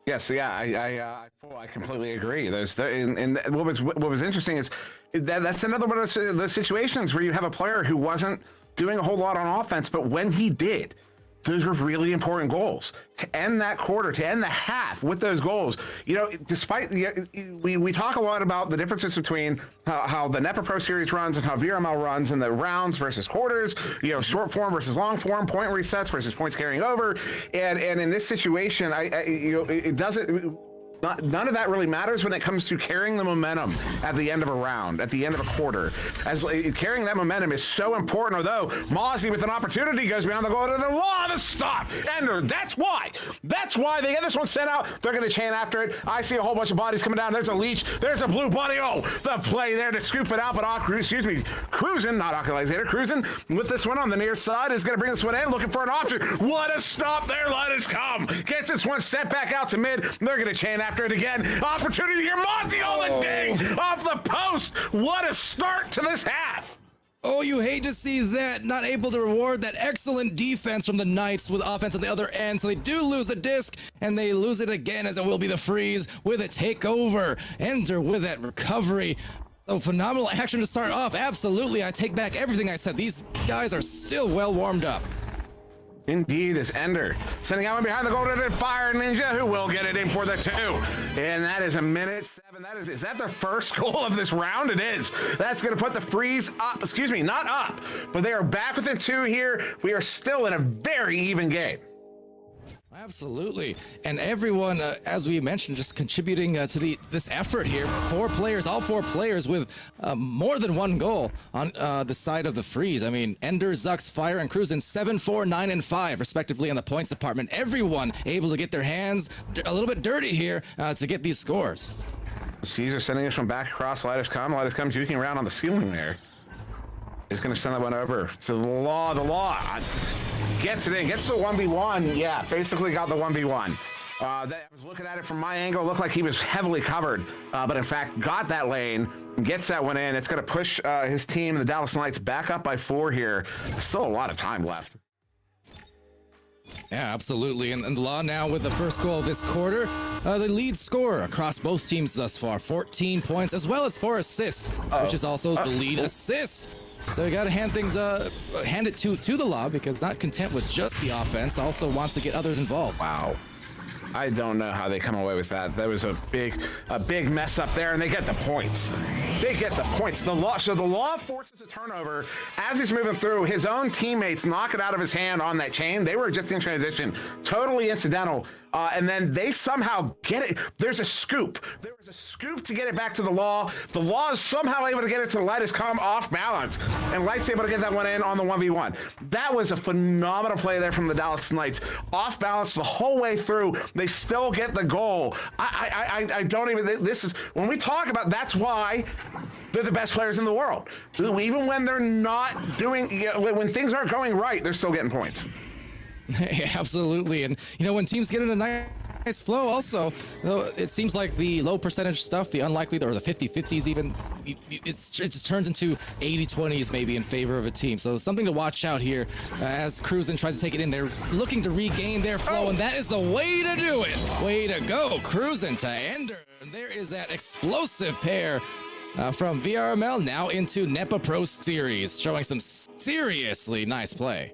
Yes, yeah, I completely agree. And what was interesting is that's another one of those situations where you have a player who wasn't doing a whole lot on offense, but when he did, those were really important goals to end that quarter, to end the half with those goals. You know, despite we talk a lot about the differences between how the NEPA Pro Series runs and how VRML runs, and the rounds versus quarters, you know, short form versus long form, point resets versus points carrying over, and in this situation, it doesn't. None of that really matters when it comes to carrying the momentum at the end of a round, at the end of a quarter. As carrying that momentum is so important. Although Mozzie with an opportunity goes beyond the goal to the law to stop. Ender, that's why they get this one sent out. They're going to chain after it. I see a whole bunch of bodies coming down. There's a leech. There's a blue body. Oh, the play there to scoop it out. But Cruising, not Occulizator, Cruising with this one on the near side is going to bring this one in, looking for an option. What a stop there. Let us come. Gets this one set back out to mid. They're going to chain after it again. Opportunity here. Monty on the ding off the post. What a start to this half. Oh, you hate to see that. Not able to reward that excellent defense from the Knights with offense on the other end. So they do lose the disc, and they lose it again, as it will be the Freeze with a takeover. Enter with that recovery. Oh, phenomenal action to start off. Absolutely. I take back everything I said. These guys are still well warmed up. Indeed, is Ender sending out one behind the goal to Fire Ninja, who will get it in for the 2. And that is a minute 7. Is that their first goal of this round? It is. That's going to put the Freeze up. Excuse me, not up, but they are back within 2 here. We are still in a very even game. Absolutely. And everyone, as we mentioned, just contributing to this effort here. 4 players, all 4 players with more than 1 goal on the side of the Freeze. I mean, Ender, Zucks, Fire, and Cruisin 7, 4, 9, and 5, respectively, on the points department. Everyone able to get their hands a little bit dirty here to get these scores. Caesar sending this one back across. Light us come juking around on the ceiling there. He's going to send that one over to the law. The law gets it in, gets the 1v1. Yeah, basically got the 1v1. I was looking at it from my angle. Looked like he was heavily covered, but in fact got that lane, gets that one in. It's going to push his team, the Dallas Knights, back up by 4 here. Still a lot of time left. Yeah, absolutely. And the Law now with the first goal of this quarter, the lead scorer across both teams thus far, 14 points, as well as 4 assists, which is also the lead assist. So we got to hand it to the Law, because not content with just the offense, also wants to get others involved. Wow. I don't know how they come away with that. That was a big mess up there, and they get the points. They get the points. The Law forces a turnover as he's moving through. His own teammates knock it out of his hand on that chain. They were just in transition, totally incidental. and then they somehow get it. There's a scoop. There was a scoop to get it back to the Law. The Law is somehow able to get it to Light as Calm off balance, and Light's able to get that one in on the 1v1. That was a phenomenal play there from the Dallas Knights. Off balance the whole way through. They still get the goal. I don't even, this is, when we talk about, that's why they're the best players in the world. Even when they're not doing, when things aren't going right, they're still getting points. Yeah, absolutely. And, when teams get in a nice flow also, it seems like the low percentage stuff, the unlikely, or the 50-50s even, it just turns into 80-20s maybe in favor of a team. So something to watch out here as Cruzen tries to take it in. They're looking to regain their flow, and that is the way to do it. Way to go, Cruzen to Ender. And there is that explosive pair from VRML now into NEPA Pro Series, showing some seriously nice play.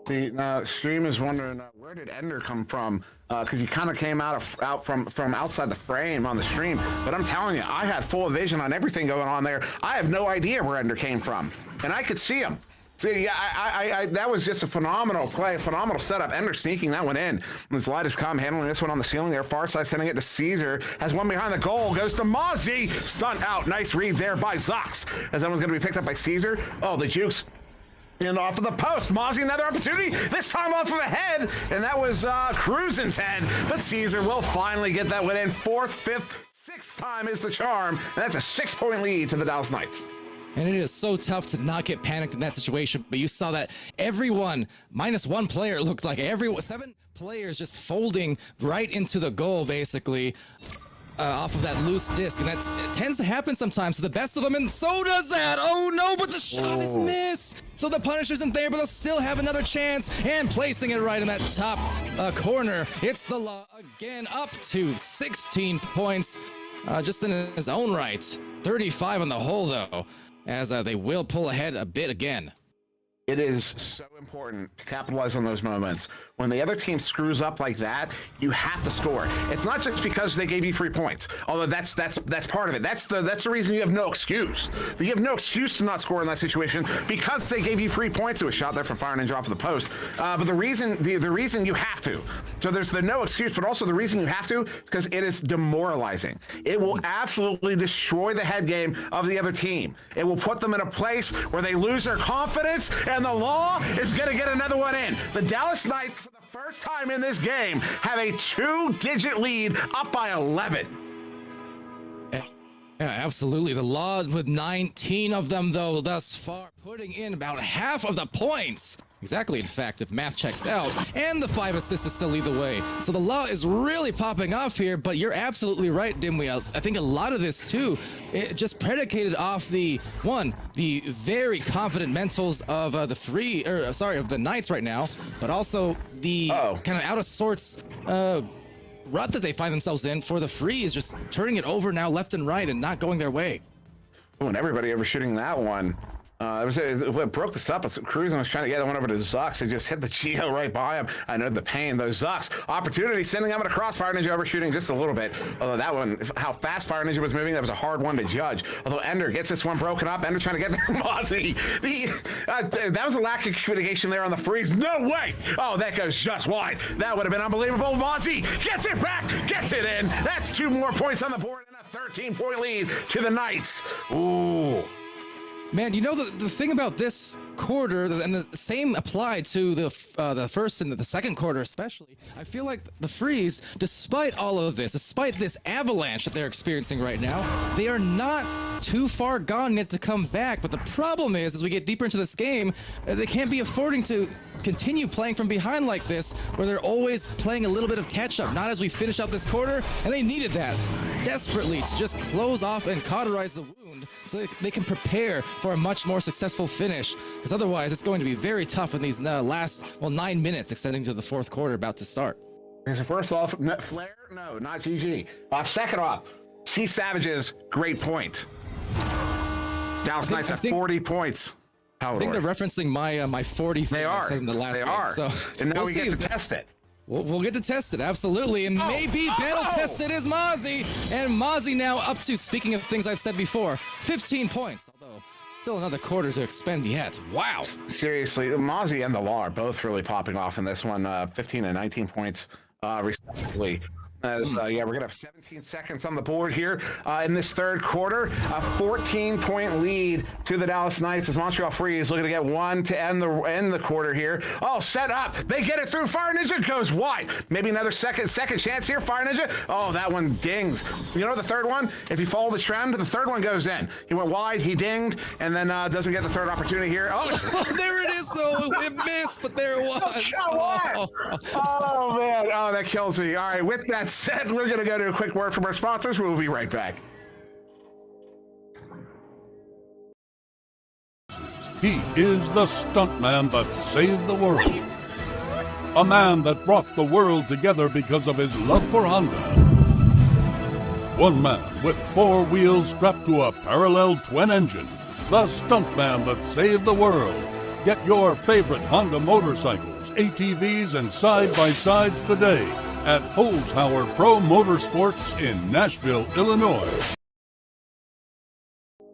See, Stream is wondering where did Ender come from? Because you kind of came out from outside the frame on the stream. But I'm telling you, I had full vision on everything going on there. I have no idea where Ender came from, and I could see him. See, yeah, I that was just a phenomenal play, phenomenal setup. Ender sneaking that one in. As Light as Calm handling this one on the ceiling there. Farside sending it to Caesar. Has one behind the goal. Goes to Mozzie. Stunt out. Nice read there by Zox. As that one's going to be picked up by Caesar. Oh, the jukes. And off of the post, Mozzie another opportunity, this time off of the head, and that was Cruzen's head, but Caesar will finally get that one in. Fourth, fifth, sixth time is the charm, and that's a 6-point lead to the Dallas Knights. And it is so tough to not get panicked in that situation, but you saw that everyone, minus one player, looked like 7 players just folding right into the goal, basically. Off of that loose disc, and that tends to happen sometimes to the best of them, and so does that. Oh no, but the shot is missed. So the punish isn't there, but they'll still have another chance, and placing it right in that top corner. It's the Law again, up to 16 points, just in his own right. 35 on the whole, though, as they will pull ahead a bit again. It is so important to capitalize on those moments. When the other team screws up like that, you have to score. It's not just because they gave you 3 points, although that's part of it. That's the reason you have no excuse. You have no excuse to not score in that situation because they gave you 3 points. It was shot there from Fire Ninja off of the post. But the reason you have to. So there's the no excuse, but also the reason you have to because it is demoralizing. It will absolutely destroy the head game of the other team. It will put them in a place where they lose their confidence, and the Law is going to get another one in. The Dallas Knights, for the first time in this game, have a 2-digit lead, up by 11. Yeah, absolutely. The Law with 19 of them, though, thus far, putting in about half of the points. Exactly, in fact, if math checks out. And the 5 assists to still lead the way. So the Law is really popping off here, but you're absolutely right, Dimwee. I think a lot of this, too, it just predicated off the very confident mentals of of the Knights right now, but also the kind of out of sorts rut that they find themselves in for the Freeze, just turning it over now left and right and not going their way. Oh, and everybody overshooting that one. What broke this up was Cruzen was trying to get that one over to Zox. He just hit the Geo right by him. I know the pain. Those Zox opportunity sending him across. Fire Ninja overshooting just a little bit. Although that one, how fast Fire Ninja was moving, that was a hard one to judge. Although Ender gets this one broken up. Ender trying to get there. Mozzie. That was a lack of communication there on the Freeze. No way. Oh, that goes just wide. That would have been unbelievable. Mozzie gets it back, gets it in. That's 2 more points on the board and a 13-point lead to the Knights. Ooh. Man, the thing about this quarter, and the same applied to the first and the second quarter especially, I feel like the Freeze, despite all of this, despite this avalanche that they're experiencing right now, they are not too far gone yet to come back. But the problem is, as we get deeper into this game, they can't be affording to continue playing from behind like this, where they're always playing a little bit of catch-up, not as we finish out this quarter, and they needed that desperately to just close off and cauterize the wound so they can prepare for a much more successful finish, because otherwise it's going to be very tough in these last 9 minutes extending to the fourth quarter about to start. So first off, Flair? No, not GG. Second off, Sea Savages, great point. Dallas Knights have 40 points. I think they're referencing my 40 thing I said in the last game. So and now we get to test it. We'll get to test it, absolutely. And maybe battle tested is Mozzie. And Mozzie now up to, speaking of things I've said before, 15 points. Although still another quarter to expend yet. Wow. Seriously, Mozzie and the Law are both really popping off in this one. 15 and 19 points respectively. As we're gonna have 17 seconds on the board here in this third quarter. A 14-point lead to the Dallas Knights as Montreal Freeze looking to get one to end the quarter here. Oh, set up. They get it through. Fire Ninja goes wide. Maybe another second chance here. Fire Ninja. Oh, that one dings. You know the third one? If you follow the trend, the third one goes in. He went wide. He dinged, and then doesn't get the third opportunity here. Oh, there it is. Though it missed, but there it was. Oh man. Oh, that kills me. All right. With that said, we're going to go to a quick word from our sponsors. We'll be right back. He is the stuntman that saved the world. A man that brought the world together because of his love for Honda. One man with 4 wheels strapped to a parallel twin engine. The stuntman that saved the world. Get your favorite Honda motorcycles, ATVs, and side-by-sides today at Holzhauer Pro Motorsports in Nashville, Illinois.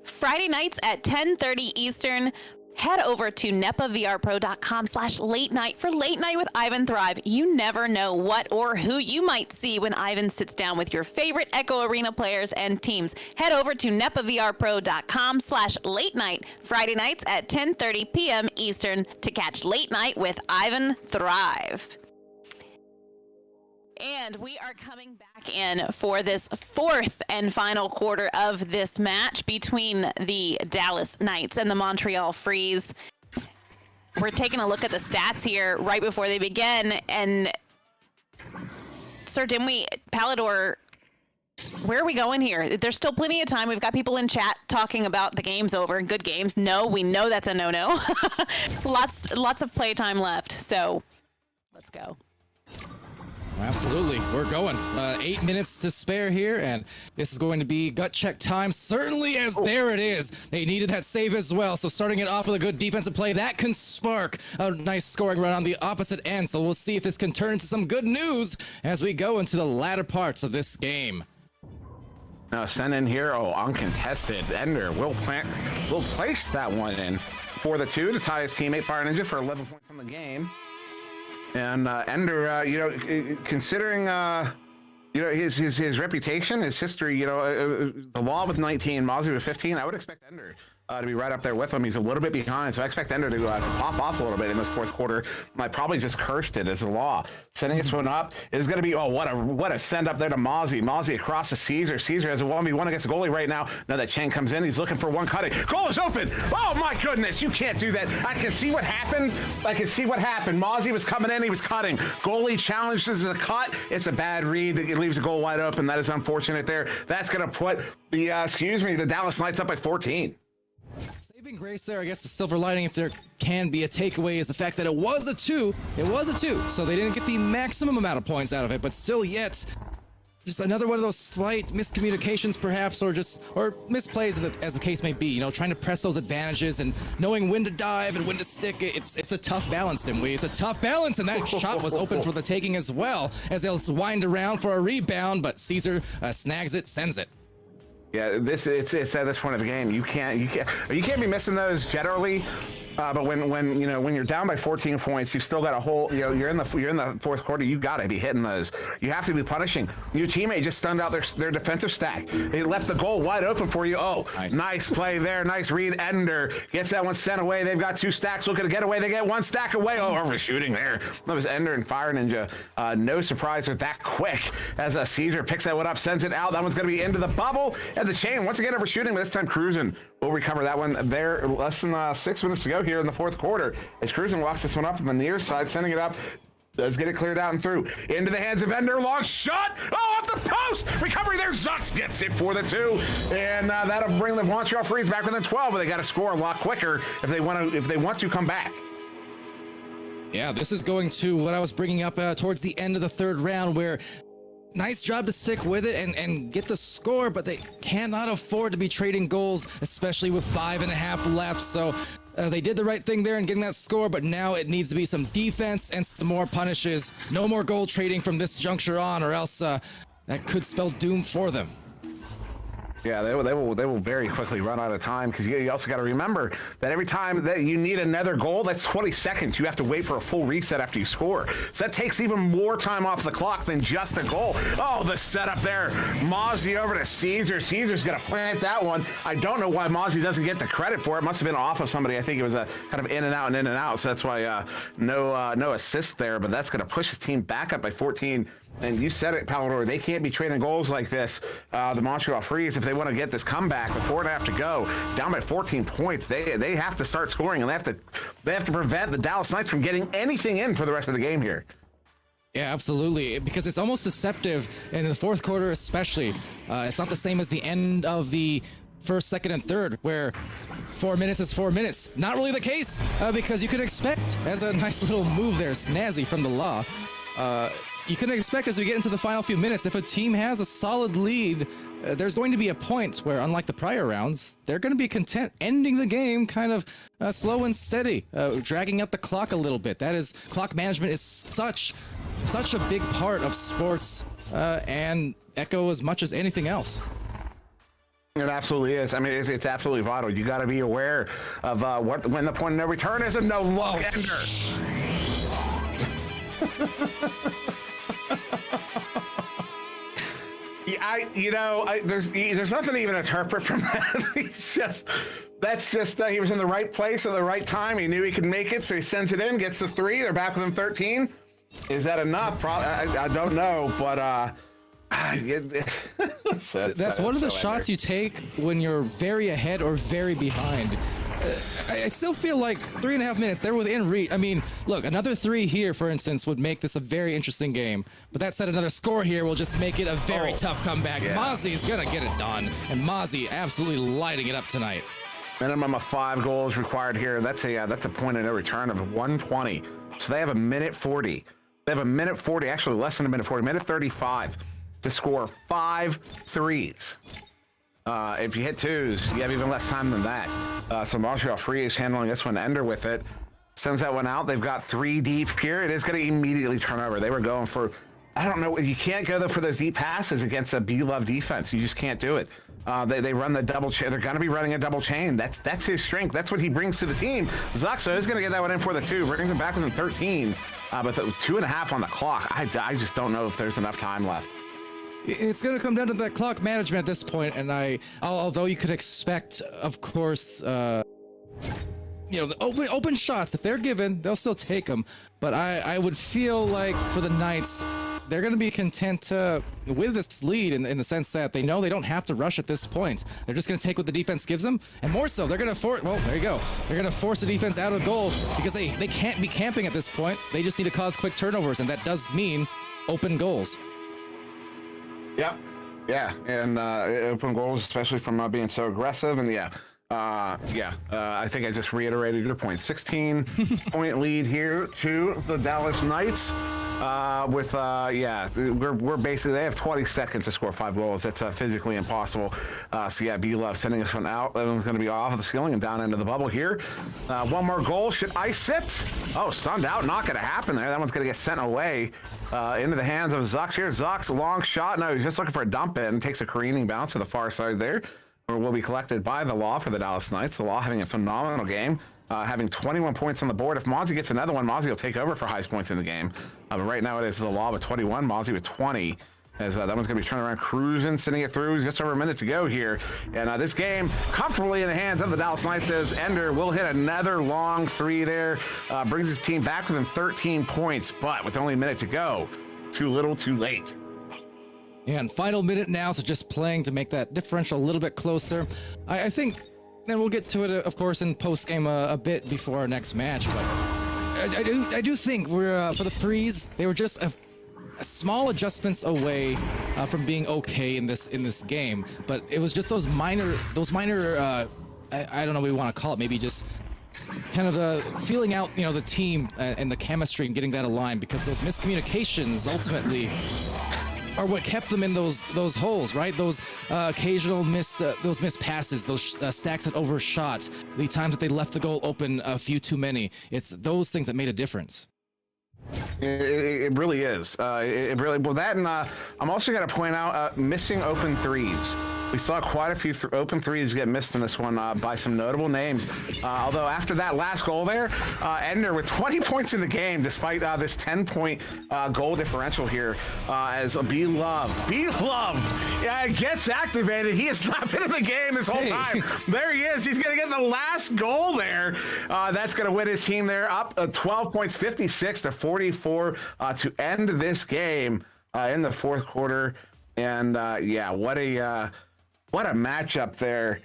Friday nights at 10:30 Eastern, head over to nepavrpro.com/late night for Late Night with Ivan Thrive. You never know what or who you might see when Ivan sits down with your favorite Echo Arena players and teams. Head over to nepavrpro.com/late night Friday nights at 10:30 p.m. Eastern to catch Late Night with Ivan Thrive. And we are coming back in for this fourth and final quarter of this match between the Dallas Knights and the Montreal Freeze. We're taking a look at the stats here right before they begin. And Sir Dimwee, Palador, where are we going here? There's still plenty of time. We've got people in chat talking about the game's over and good games. No, we know that's a no-no. Lots of playtime left. So let's go. Absolutely. We're going. 8 minutes to spare here, and this is going to be gut check time. Certainly, as there it is. They needed that save as well, so starting it off with a good defensive play, that can spark a nice scoring run on the opposite end. So we'll see if this can turn into some good news as we go into the latter parts of this game. Send in here. Oh, uncontested. Ender will place that one in for the 2 to tie his teammate Fire Ninja for 11 points on the game. And Ender, considering his reputation, his history, the law with 19, Mozzie with 15, I would expect Ender to be right up there with him. He's a little bit behind, so I expect Ender to pop off a little bit in this fourth quarter. I probably just cursed it as a law. Sending this one up is going to be, what a send up there to Mozzie. Mozzie across to Caesar. Caesar has a 1v1 against the goalie right now. Now that Chang comes in, he's looking for one cutting. Goal is open. Oh my goodness, you can't do that. I can see what happened. Mozzie was coming in, he was cutting. Goalie challenges a cut. It's a bad read. It leaves the goal wide open. That is unfortunate there. That's going to put the Dallas Knights up by 14. Saving grace there, I guess the silver lining, if there can be a takeaway, is the fact that it was a 2. It was a 2, so they didn't get the maximum amount of points out of it, but still yet, just another one of those slight miscommunications perhaps, or misplays as the case may be, trying to press those advantages and knowing when to dive and when to stick. It's a tough balance, Dimwee. It's a tough balance, and that shot was open for the taking as well, as they'll wind around for a rebound, but Caesar snags it, sends it. Yeah, it's at this point of the game. You can't be missing those generally. But when you're down by 14 points, you've still got a whole, you're in the fourth quarter. You got to be hitting those. You have to be punishing. Your teammate just stunned out their defensive stack. They left the goal wide open for you. Oh, nice play there. Nice read. Ender gets that one sent away. They've got 2 stacks looking to get away. They get 1 stack away. Oh, overshooting there. That was Ender and Fire Ninja. No surprise they're that quick as Caesar picks that one up, sends it out. That one's going to be into the bubble. And the Chain once again overshooting, but this time Cruising will recover that one there. Less than 6 minutes to go here in the fourth quarter as Cruising walks this one up on the near side, sending it up. Does get it cleared out and through. Into the hands of Ender. Long shot. Oh, off the post. Recovery there. Zucks gets it for the 2. And that'll bring the Montreal Freeze back within 12, but they got to score a lot quicker if they want to come back. Yeah, this is going to what I was bringing up towards the end of the third round, where nice job to stick with it and get the score, but they cannot afford to be trading goals, especially with 5.5 left. So they did the right thing there in getting that score, but now it needs to be some defense and some more punishes. No more goal trading from this juncture on, or else that could spell doom for them. Yeah, they will very quickly run out of time because you also got to remember that every time that you need another goal, that's 20 seconds. You have to wait for a full reset after you score. So that takes even more time off the clock than just a goal. Oh, the setup there. Mozzie over to Caesar. Caesar's going to plant that one. I don't know why Mozzie doesn't get the credit for it. Must have been off of somebody. I think it was a kind of in and out and in and out. So that's why no assist there. But that's going to push his team back up by 14. And you said it, Palador, they can't be trading goals like this. The Montreal Freeze, if they want to get this comeback with 4.5 to go, down by 14 points, they have to start scoring, and they have to prevent the Dallas Knights from getting anything in for the rest of the game here. Yeah, absolutely, because it's almost deceptive in the fourth quarter especially. It's not the same as the end of the first, second, and third, where 4 minutes is 4 minutes. Not really the case, because you could expect, as a nice little move there, snazzy from the law, you can expect as we get into the final few minutes, if a team has a solid lead, there's going to be a point where, unlike the prior rounds, they're going to be content ending the game kind of slow and steady, dragging out the clock a little bit. That is, clock management is such a big part of sports and Echo as much as anything else. It absolutely is. I mean, it's absolutely vital. You got to be aware of when the point of no return is a no look ender. There's nothing to even interpret from that. He was in the right place at the right time. He knew he could make it, so he sends it in, gets the 3. They're back within 13. Is that enough? I don't know, but that's one of the shots you take when you're very ahead or very behind. I still feel like 3.5 minutes, they're within reach. I mean, look, another 3 here, for instance, would make this a very interesting game. But that said, another score here will just make it a very tough comeback. Yeah. Mozzie's going to get it done. And Mozzie absolutely lighting it up tonight. Minimum of 5 goals required here. That's a point of no return of 120. So they have a minute 40. They have a minute 40, actually less than a minute 40, minute 35 to score 5 threes. If you hit 2s, you have even less time than that. So Montreal Freeze handling this one, Ender with it. Sends that one out. They've got 3 deep here. It is going to immediately turn over. They were going for, I don't know, you can't go for those deep passes against a B-Love defense. You just can't do it. They run the double chain. They're going to be running a double chain. That's his strength. That's what he brings to the team. Zuxo is going to get that one in for the 2. Brings him back within 13. But 2.5 on the clock. I just don't know if there's enough time left. It's going to come down to that clock management at this point, and although you could expect, of course, the open shots, if they're given, they'll still take them. But I would feel like for the Knights, they're going to be content with this lead in the sense that they know they don't have to rush at this point. They're just going to take what the defense gives them, and more so, they're going to force. Well, there you go. They're going to force the defense out of goal because they can't be camping at this point. They just need to cause quick turnovers, and that does mean open goals. Yep. Yeah. And open goals, especially from being so aggressive. And I think I just reiterated your point. 16-point lead here to the Dallas Knights. We're basically, they have 20 seconds to score 5 goals. That's physically impossible. B-Love sending this one out. That one's going to be off of the ceiling and down into the bubble here. One more goal. Should ice it? Oh, stunned out. Not going to happen there. That one's going to get sent away into the hands of Zux here. Zux, long shot. No, he's just looking for a dump in. Takes a careening bounce to the far side there. Or will be collected by the Law for the Dallas Knights. The Law having a phenomenal game. Having 21 points on the board. If Mozzie gets another one, Mozzie will take over for highest points in the game. But right now it is the Law with 21, Mozzie with 20. As that one's going to be turning around, cruising, sending it through. Just over a minute to go here. And this game comfortably in the hands of the Dallas Knights as Ender will hit another long 3 there. Brings his team back within 13 points, but with only a minute to go. Too little, too late. Yeah, and final minute now, so just playing to make that differential a little bit closer. I think, and we'll get to it, of course, in post-game a bit before our next match, but I do think we're, for the Freeze, they were just a small adjustments away from being okay in this game, but it was just those minor I don't know what we want to call it, maybe just kind of feeling out, the team and the chemistry and getting that aligned, because those miscommunications ultimately are what kept them in those holes, right? Those occasional missed passes, those stacks that overshot, the times that they left the goal open a few too many. It's those things that made a difference. It really is. It really well. That and I'm also going to point out missing open threes. We saw quite a few open threes get missed in this one by some notable names. Although after that last goal there, Ender with 20 points in the game, despite this 10-point goal differential here, as B-Love gets activated. He has not been in the game this whole time. There he is. He's going to get the last goal there. That's going to win his team there up 12 points, 56-44 to end this game in the fourth quarter. And what a matchup there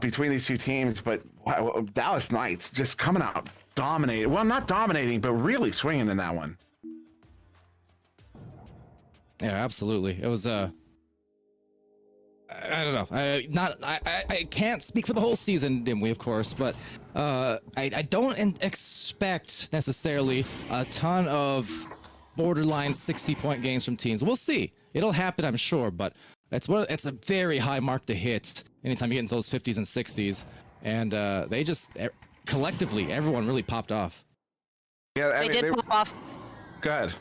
between these two teams. But wow, Dallas Knights just coming out dominating. Well, not dominating, but really swinging in that one. Yeah, absolutely. It was I don't know. I can't speak for the whole season, Dimwee, of course, but I don't expect necessarily a ton of borderline 60-point games from teams. We'll see. It'll happen, I'm sure, but it's a very high mark to hit anytime you get into those 50s and 60s, and they just collectively, everyone really popped off. Yeah, They did pop off. Go ahead.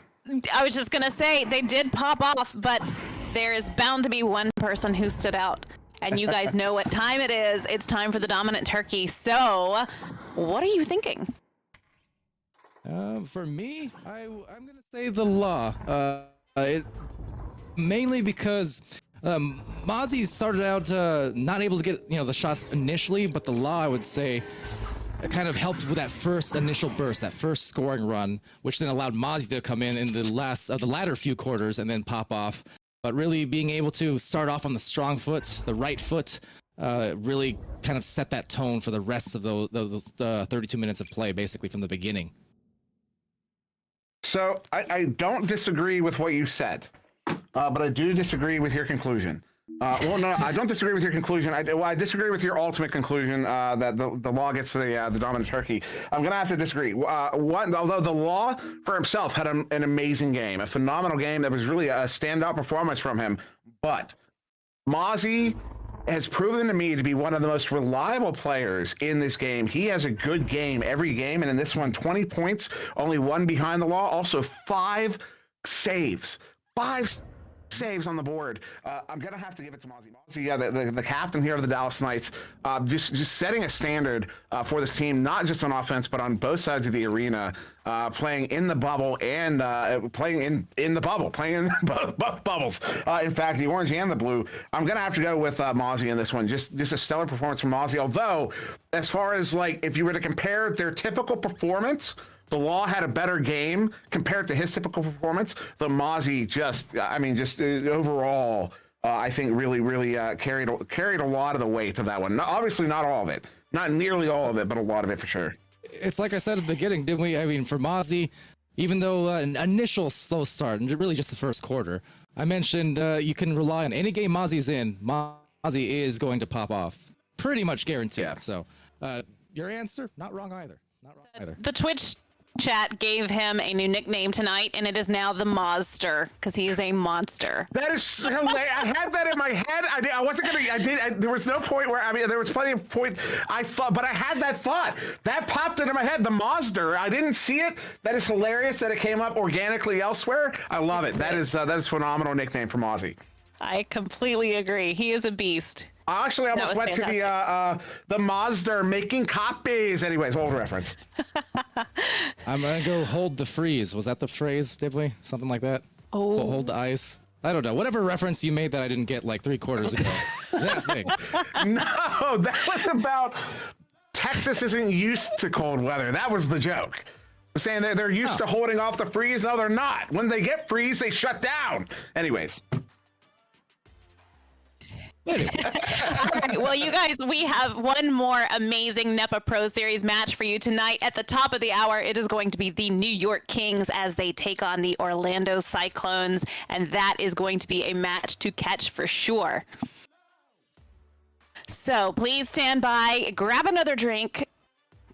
I was just gonna say they did pop off, but there is bound to be one person who stood out, and you guys know what time it is. It's time for the dominant turkey. So, what are you thinking? For me, I'm gonna say the Law. Mainly because Mozzie started out not able to get the shots initially, but the Law, I would say, kind of helped with that first initial burst, that first scoring run, which then allowed Mozzie to come in the latter few quarters and then pop off. But really being able to start off on the strong foot, the right foot, really kind of set that tone for the rest of the 32 minutes of play, basically from the beginning. So I don't disagree with what you said, but I do disagree with your conclusion. Well, no, I don't disagree with your conclusion. I disagree with your ultimate conclusion that the Law gets the dominant turkey. I'm going to have to disagree. Although the Law for himself had an amazing game, a phenomenal game that was really a standout performance from him. But Mozzie has proven to me to be one of the most reliable players in this game. He has a good game every game, and in this one, 20 points, only one behind the Law. Also, 5 saves. 5 saves on the board. I'm gonna have to give it to Mozzie. Mozzie, yeah, the captain here of the Dallas Knights, just setting a standard for this team, not just on offense, but on both sides of the arena, playing in the bubble and playing in the bubble, playing in both bubbles. In fact, the orange and the blue. I'm gonna have to go with Mozzie in this one. Just a stellar performance from Mozzie. Although, as far as like if you were to compare their typical performance, the Law had a better game compared to his typical performance. The Mozzie just overall, I think really carried a lot of the weight of that one. Obviously, not all of it, not nearly all of it, but a lot of it for sure. It's like I said at the beginning, didn't we? I mean, for Mozzie, even though an initial slow start, and really just the first quarter, I mentioned you can rely on any game Mozzie's in. Mozzie is going to pop off, pretty much guaranteed. Yeah. So, your answer, not wrong either. Not wrong either. The Twitch chat gave him a new nickname tonight, and it is now the Mozster because he is a monster. That is hilarious. I had that in my head. I wasn't gonna. There was no point where there was plenty of point. I thought, but I had that thought that popped into my head. The Mozster. I didn't see it. That is hilarious that it came up organically elsewhere. I love it. That is phenomenal nickname for Mozzie. I completely agree. He is a beast. I actually almost went fantastic. To the Mazda making copies. Anyways, old reference. I'm gonna go hold the freeze. Was that the phrase, Dibley? Something like that? Oh. Hold the ice. I don't know. Whatever reference you made that I didn't get like 3 quarters ago. That thing. No, that was about Texas isn't used to cold weather. That was the joke. Saying they're used to holding off the freeze. No, they're not. When they get freeze, they shut down. Anyways. All right, well, you guys, we have one more amazing NEPA Pro Series match for you tonight. At the top of the hour, it is going to be the New York Kings as they take on the Orlando Cyclones, and that is going to be a match to catch for sure. So please stand by, grab another drink,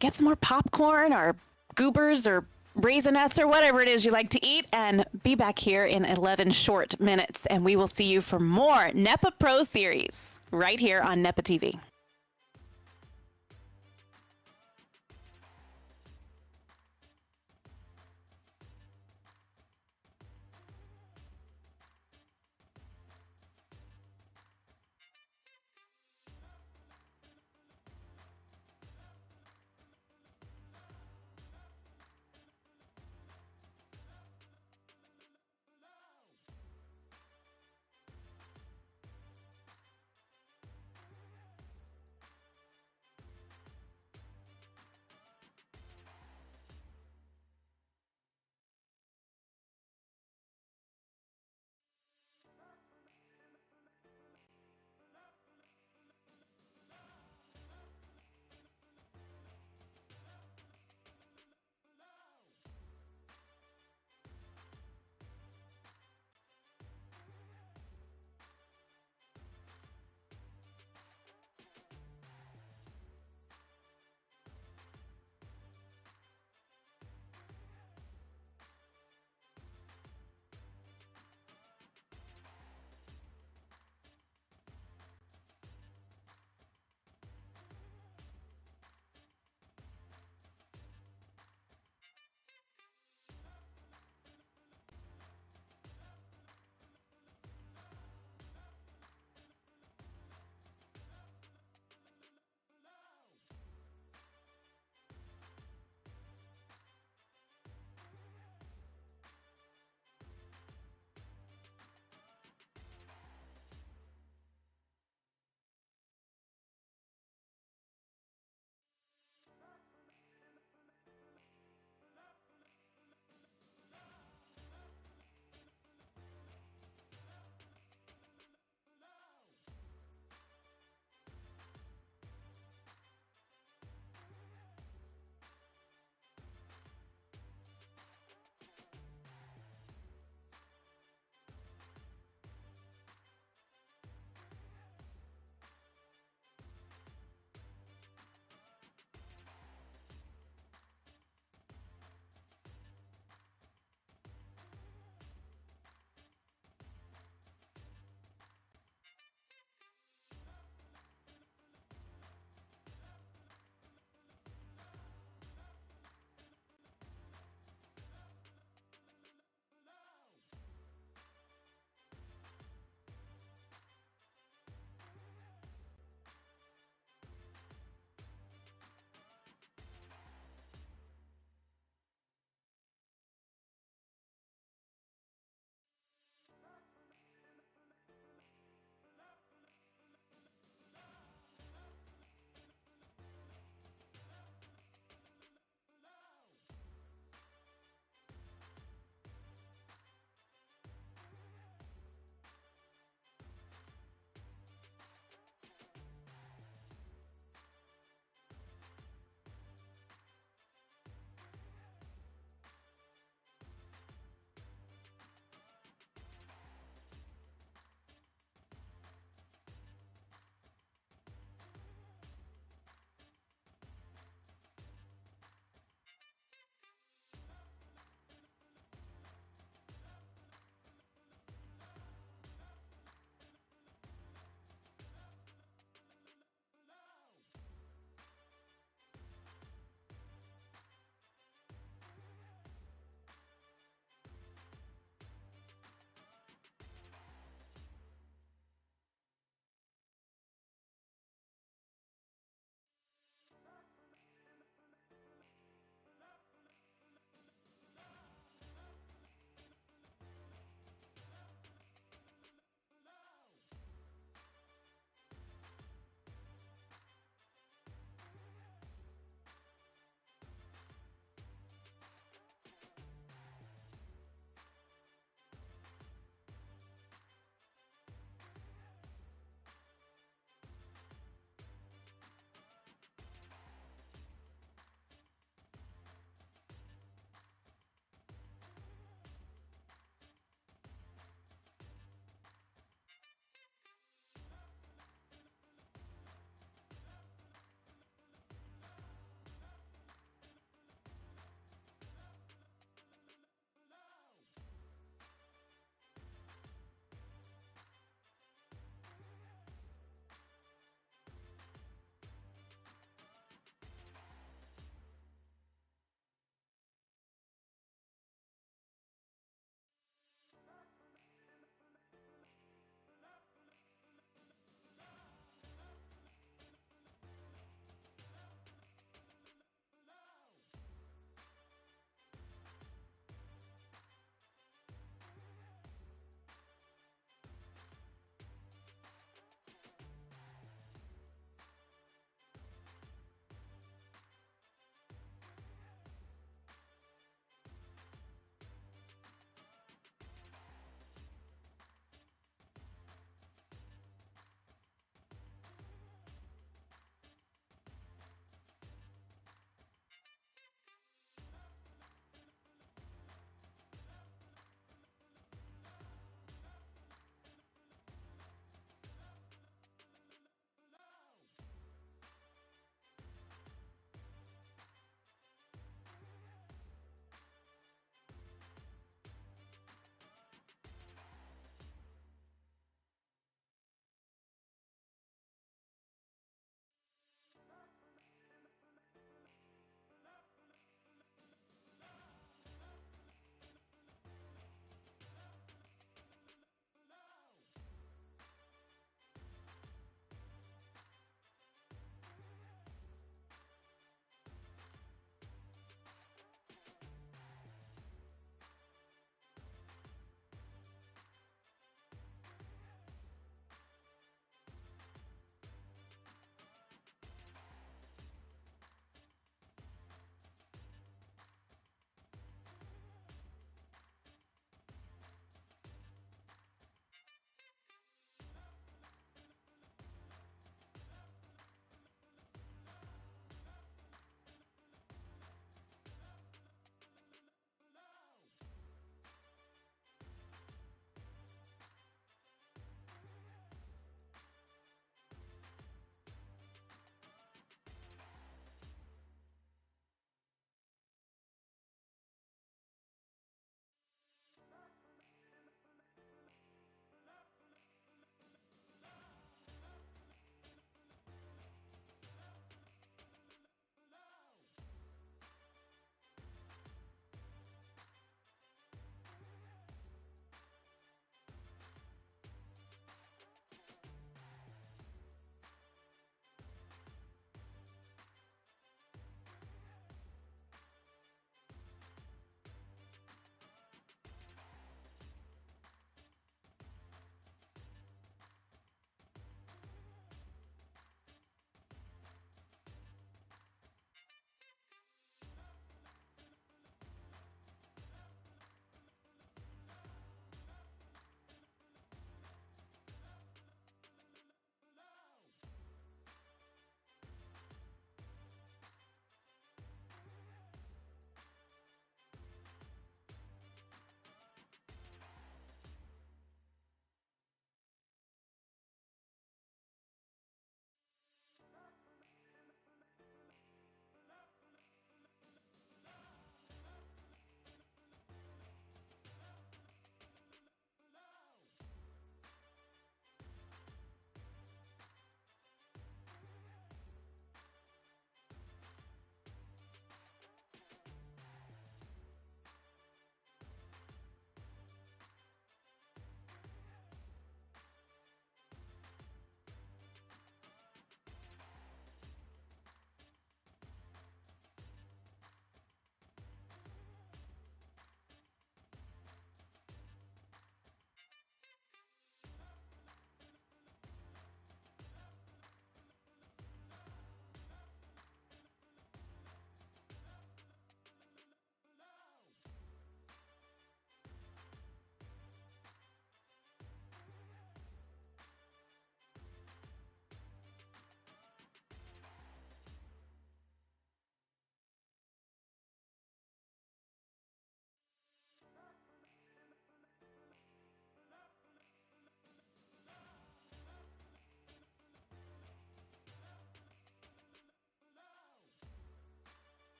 get some more popcorn or goobers or Raisinets or whatever it is you like to eat, and be back here in 11 short minutes, and we will see you for more NEPA Pro Series right here on NEPA TV.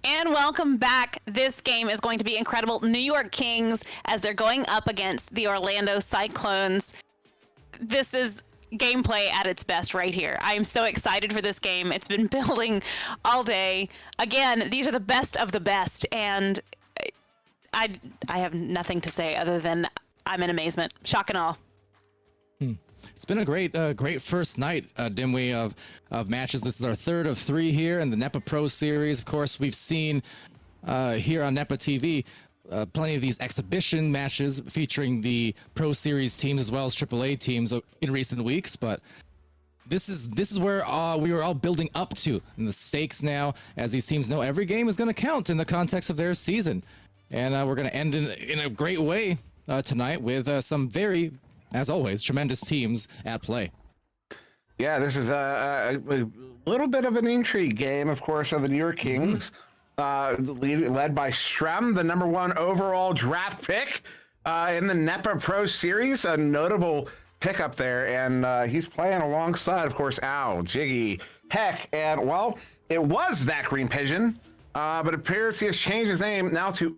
And welcome back. This game is going to be incredible. New York Kings, as they're going up against the Orlando Cyclones. This is gameplay at its best right here. I am so excited for this game. It's been building all day. Again, these are the best of the best, and I have nothing to say other than I'm in amazement. Shock and awe. It's been a great first night, Dimwee, of matches. This is our third of 3 here in the NEPA Pro Series. Of course, we've seen here on NEPA TV plenty of these exhibition matches featuring the Pro Series teams as well as AAA teams in recent weeks. But this is where we were all building up to, and the stakes now, as these teams know every game is going to count in the context of their season. And we're going to end in a great way tonight with some very, as always, tremendous teams at play. Yeah, this is a little bit of an intrigue game, of course, of the New York Kings, led by Strem, the #1 overall draft pick in the NEPA Pro Series, a notable pickup there. And he's playing alongside, of course, Al, Jiggy, Heck, and, well, it was that Green Pigeon, but it appears he has changed his name now to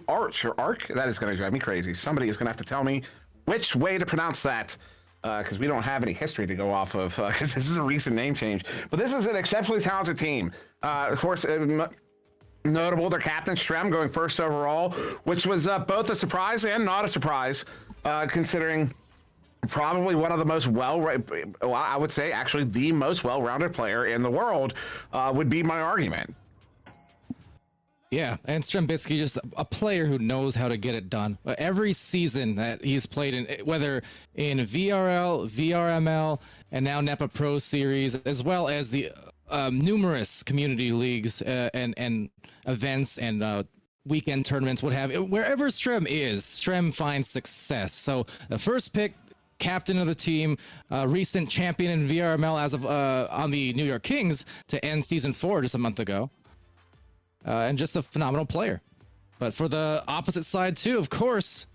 Arch or Arc. That is going to drive me crazy. Somebody is going to have to tell me which way to pronounce that, because we don't have any history to go off of, because this is a recent name change. But this is an exceptionally talented team. Of course, notable, their captain, Strem, going first overall, which was both a surprise and not a surprise, considering probably one of the most I would say actually the most well-rounded player in the world, would be my argument. Yeah, and Strembitsky, just a player who knows how to get it done. Every season that he's played in, whether in VRL, VRML, and now NEPA Pro Series, as well as the numerous community leagues and events and weekend tournaments, what have you, wherever Strem finds success. So the first pick, captain of the team, recent champion in VRML as of on the New York Kings to end season 4 just a month ago. And just a phenomenal player. But for the opposite side too, of course,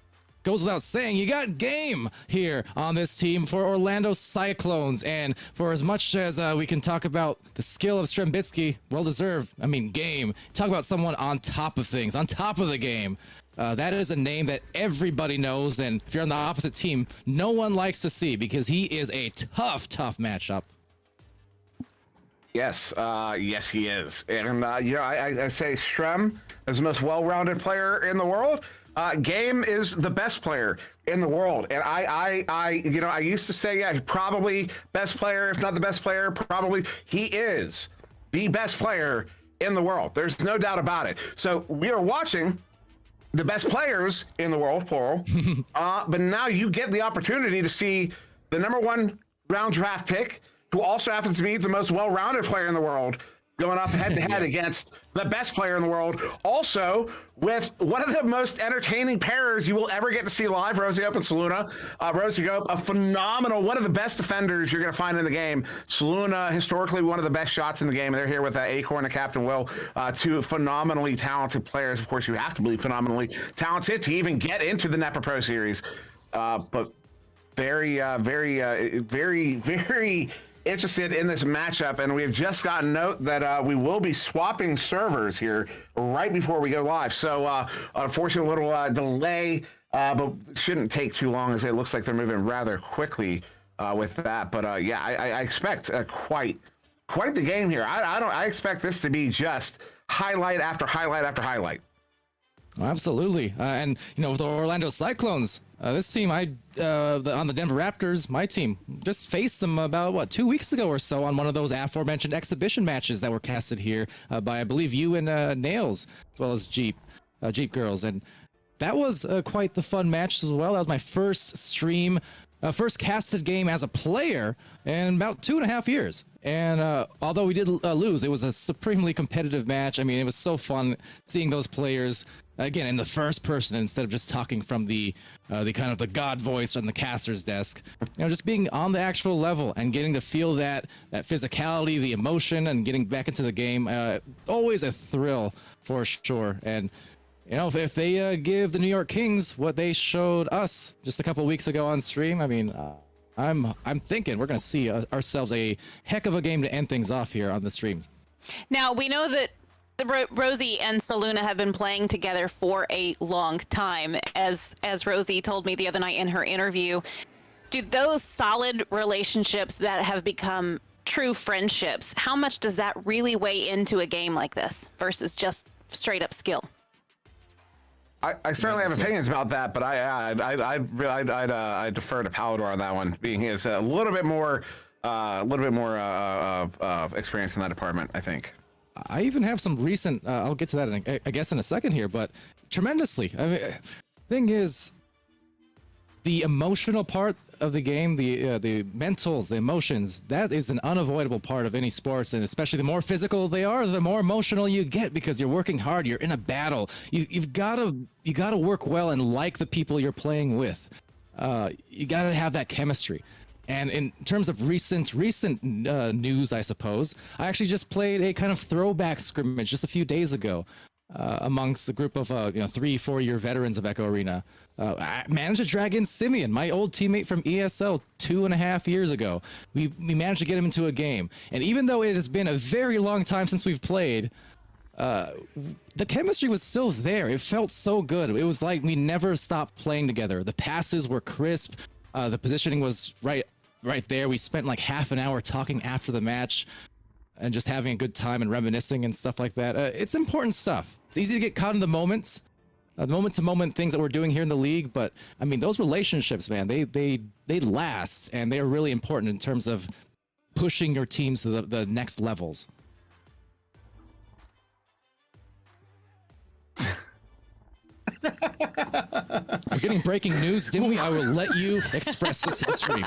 goes without saying, you got game here on this team for Orlando Cyclones. And for as much as we can talk about the skill of Strembitsky, well deserved, I mean, game. Talk about someone on top of things, on top of the game. That is a name that everybody knows, and if you're on the opposite team, no one likes to see, because he is a tough matchup. Yes, yes, he is. And, I say Strem is the most well-rounded player in the world. Game is the best player in the world. And I used to say, yeah, probably best player, if not the best player, probably. He is the best player in the world. There's no doubt about it. So we are watching the best players in the world, plural. But now you get the opportunity to see the #1 round draft pick, who also happens to be the most well-rounded player in the world, going up head-to-head against the best player in the world. Also, with one of the most entertaining pairs you will ever get to see live, Rosie Ope and Saluna. Rosie Ope, a phenomenal, one of the best defenders you're going to find in the game. Saluna, historically one of the best shots in the game. They're here with Acorn and Captain Will, two phenomenally talented players. Of course, you have to be phenomenally talented to even get into the NEPA Pro Series. But very interested in this matchup, and we have just gotten note that we will be swapping servers here right before we go live. So unfortunately, a little delay, but shouldn't take too long, as it looks like they're moving rather quickly with that. But yeah, I expect quite the game here. I expect this to be just highlight after highlight after highlight. Absolutely, and with the Orlando Cyclones, this team, on the Denver Raptors, my team just faced them about 2 weeks ago or so on one of those aforementioned exhibition matches that were casted here by, I believe, you and Nails, as well as Jeep Girls, and that was quite the fun match as well. That was my first stream, first casted game as a player in about 2.5 years. And although we did lose, it was a supremely competitive match. I mean, it was so fun seeing those players again in the first person instead of just talking from the kind of the God voice on the caster's desk. Just being on the actual level and getting to feel that physicality, the emotion, and getting back into the game. Always a thrill for sure. And if they give the New York Kings what they showed us just a couple weeks ago on stream, I mean, I'm thinking we're going to see ourselves a heck of a game to end things off here on the stream. Now, we know that Rosie and Saluna have been playing together for a long time, as Rosie told me the other night in her interview. Do those solid relationships that have become true friendships, how much does that really weigh into a game like this versus just straight up skill? I certainly have opinions about that, but I'd defer to Palador on that one, being he has a little bit more experience in that department, I think. I even have some recent. I'll get to that, I guess, in a second here. But tremendously. I mean, thing is, the emotional part of the game, the mentals, the emotions, that is an unavoidable part of any sports, and especially the more physical they are, the more emotional you get because you're working hard. You're in a battle. You've got to work well and like the people you're playing with. You got to have that chemistry. And in terms of recent news, I suppose, I actually just played a kind of throwback scrimmage just a few days ago amongst a group of 3-4 year veterans of Echo Arena. I managed to drag in Simeon, my old teammate from ESL 2.5 years ago. We managed to get him into a game. And even though it has been a very long time since we've played, the chemistry was still there. It felt so good. It was like we never stopped playing together. The passes were crisp. The positioning was right there. We spent like half an hour talking after the match and just having a good time and reminiscing and stuff like that. It's important stuff. It's easy to get caught in the moments, the moment-to-moment things that we're doing here in the league. But I mean, those relationships, man, they last, and they are really important in terms of pushing your teams to the next levels. We're getting breaking news, didn't we? I will let you express this to the stream.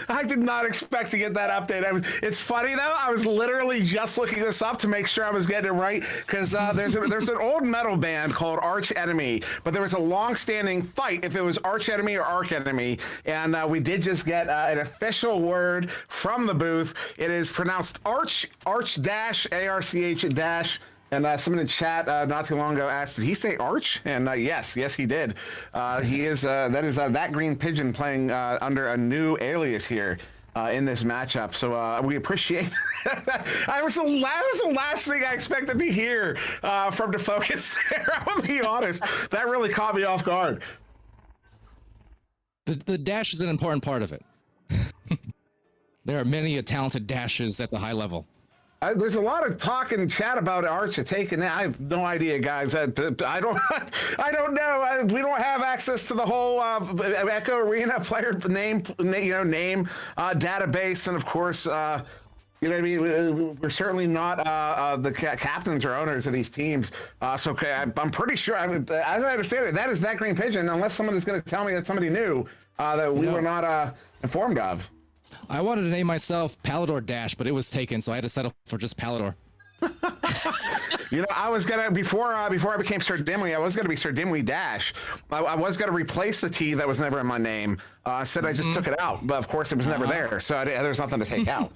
I did not expect to get that update. It's funny though. I was literally just looking this up to make sure I was getting it right, because there's an old metal band called Arch Enemy, but there was a long-standing fight if it was Arch Enemy or Arch Enemy, and we did just get an official word from the booth. It is pronounced Arch dash ARCH dash. And someone in chat not too long ago asked, did he say Arch? And yes, he did. He is that green pigeon playing under a new alias here in this matchup. So we appreciate that. That was the last thing I expected to hear from Defocus there. I'm gonna be honest. That really caught me off guard. The dash is an important part of it. There are many talented dashes at the high level. There's a lot of talk in chat about Arch taking that. I have no idea, guys. I don't know. We don't have access to the whole Echo Arena player name database, and of course, you know what I mean. We're certainly not the captains or owners of these teams. So okay, I'm pretty sure. As I understand it, that is that green pigeon, unless someone is going to tell me that somebody knew that we were not informed of. I wanted to name myself Palador Dash, but it was taken, so I had to settle for just Palador. You know, I was gonna before I became Sir Dimwee, I was gonna be Sir Dimwee Dash. I was gonna replace the T that was never in my name. I said I just took it out, but of course it was never there, so there's nothing to take out.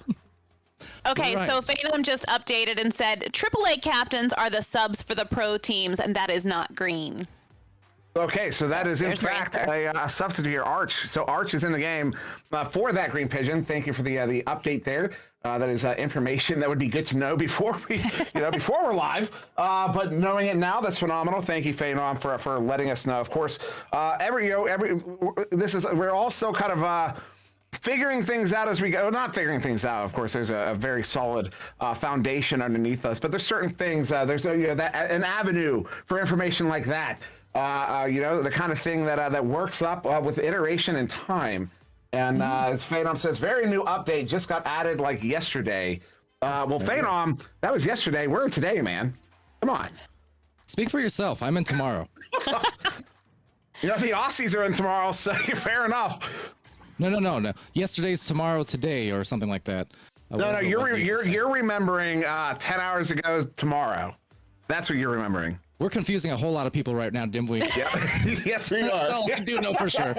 Okay, Right. so Phantom just updated and said AAA captains are the subs for the pro teams, and that is not green. Okay, so that is in There's your fact answer. a substitute here, Arch. So Arch is in the game for that green pigeon. Thank you for the update there. That is information that would be good to know before before we're live. But knowing it now, that's phenomenal. Thank you, Phenom, for letting us know. Of course, we're all still kind of figuring things out as we go. Not figuring things out, of course. There's a very solid foundation underneath us, but there's certain things. There's an avenue for information like that. The kind of thing that works up with iteration and time. And as Phenom says, very new update just got added like yesterday. Phenom, that was yesterday. We're in today, man. Come on. Speak for yourself. I'm in tomorrow. The Aussies are in tomorrow, so fair enough. No. Yesterday's tomorrow today or something like that. No, you're remembering 10 hours ago tomorrow. That's what you're remembering. We're confusing a whole lot of people right now, Dimwee. Yeah. Yes, we are. That's all I do know for sure.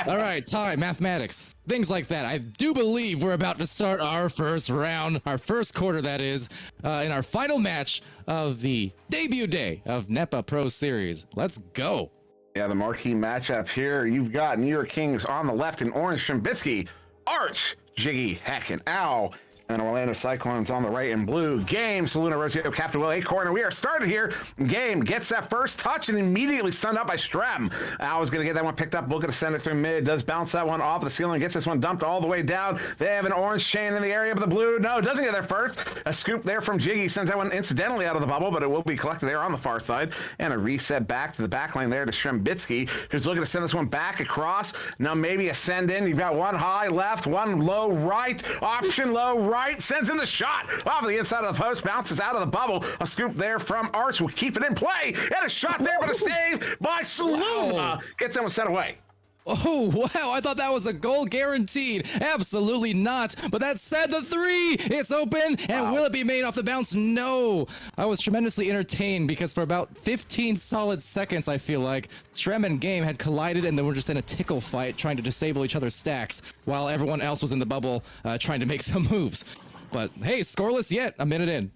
All right, time, mathematics, things like that. I do believe we're about to start our first round, our first quarter, that is, in our final match of the debut day of NEPA Pro Series. Let's go. Yeah, the marquee matchup here. You've got New York Kings on the left in orange, Shimbitsky, Arch, Jiggy, Heck, and Owl. And Orlando Cyclones on the right in blue. Game, Saluna Rosio, Captain Will, A-Corner. We are started here. Game gets that first touch and immediately stunned up by Strem. Al is going to get that one picked up. Looking to send it through mid. Does bounce that one off the ceiling. Gets this one dumped all the way down. They have an orange chain in the area, but the blue, no, doesn't get there first. A scoop there from Jiggy. Sends that one incidentally out of the bubble, but it will be collected there on the far side. And a reset back to the back lane there to Strembitsky, who's looking to send this one back across. Now maybe a send in. You've got one high left, one low right. Option low right. Sends in the shot off the inside of the post. Bounces out of the bubble. A scoop there from Arch. Will keep it in play. And a shot there, but a save by Saluna. Wow. Gets that one set away. Oh, wow, I thought that was a goal guaranteed. Absolutely not. But that said, the three, it's open, and will it be made off the bounce? No. I was tremendously entertained because for about 15 solid seconds, I feel like, Strem and Game had collided and they were just in a tickle fight trying to disable each other's stacks while everyone else was in the bubble trying to make some moves. But hey, scoreless yet, a minute in.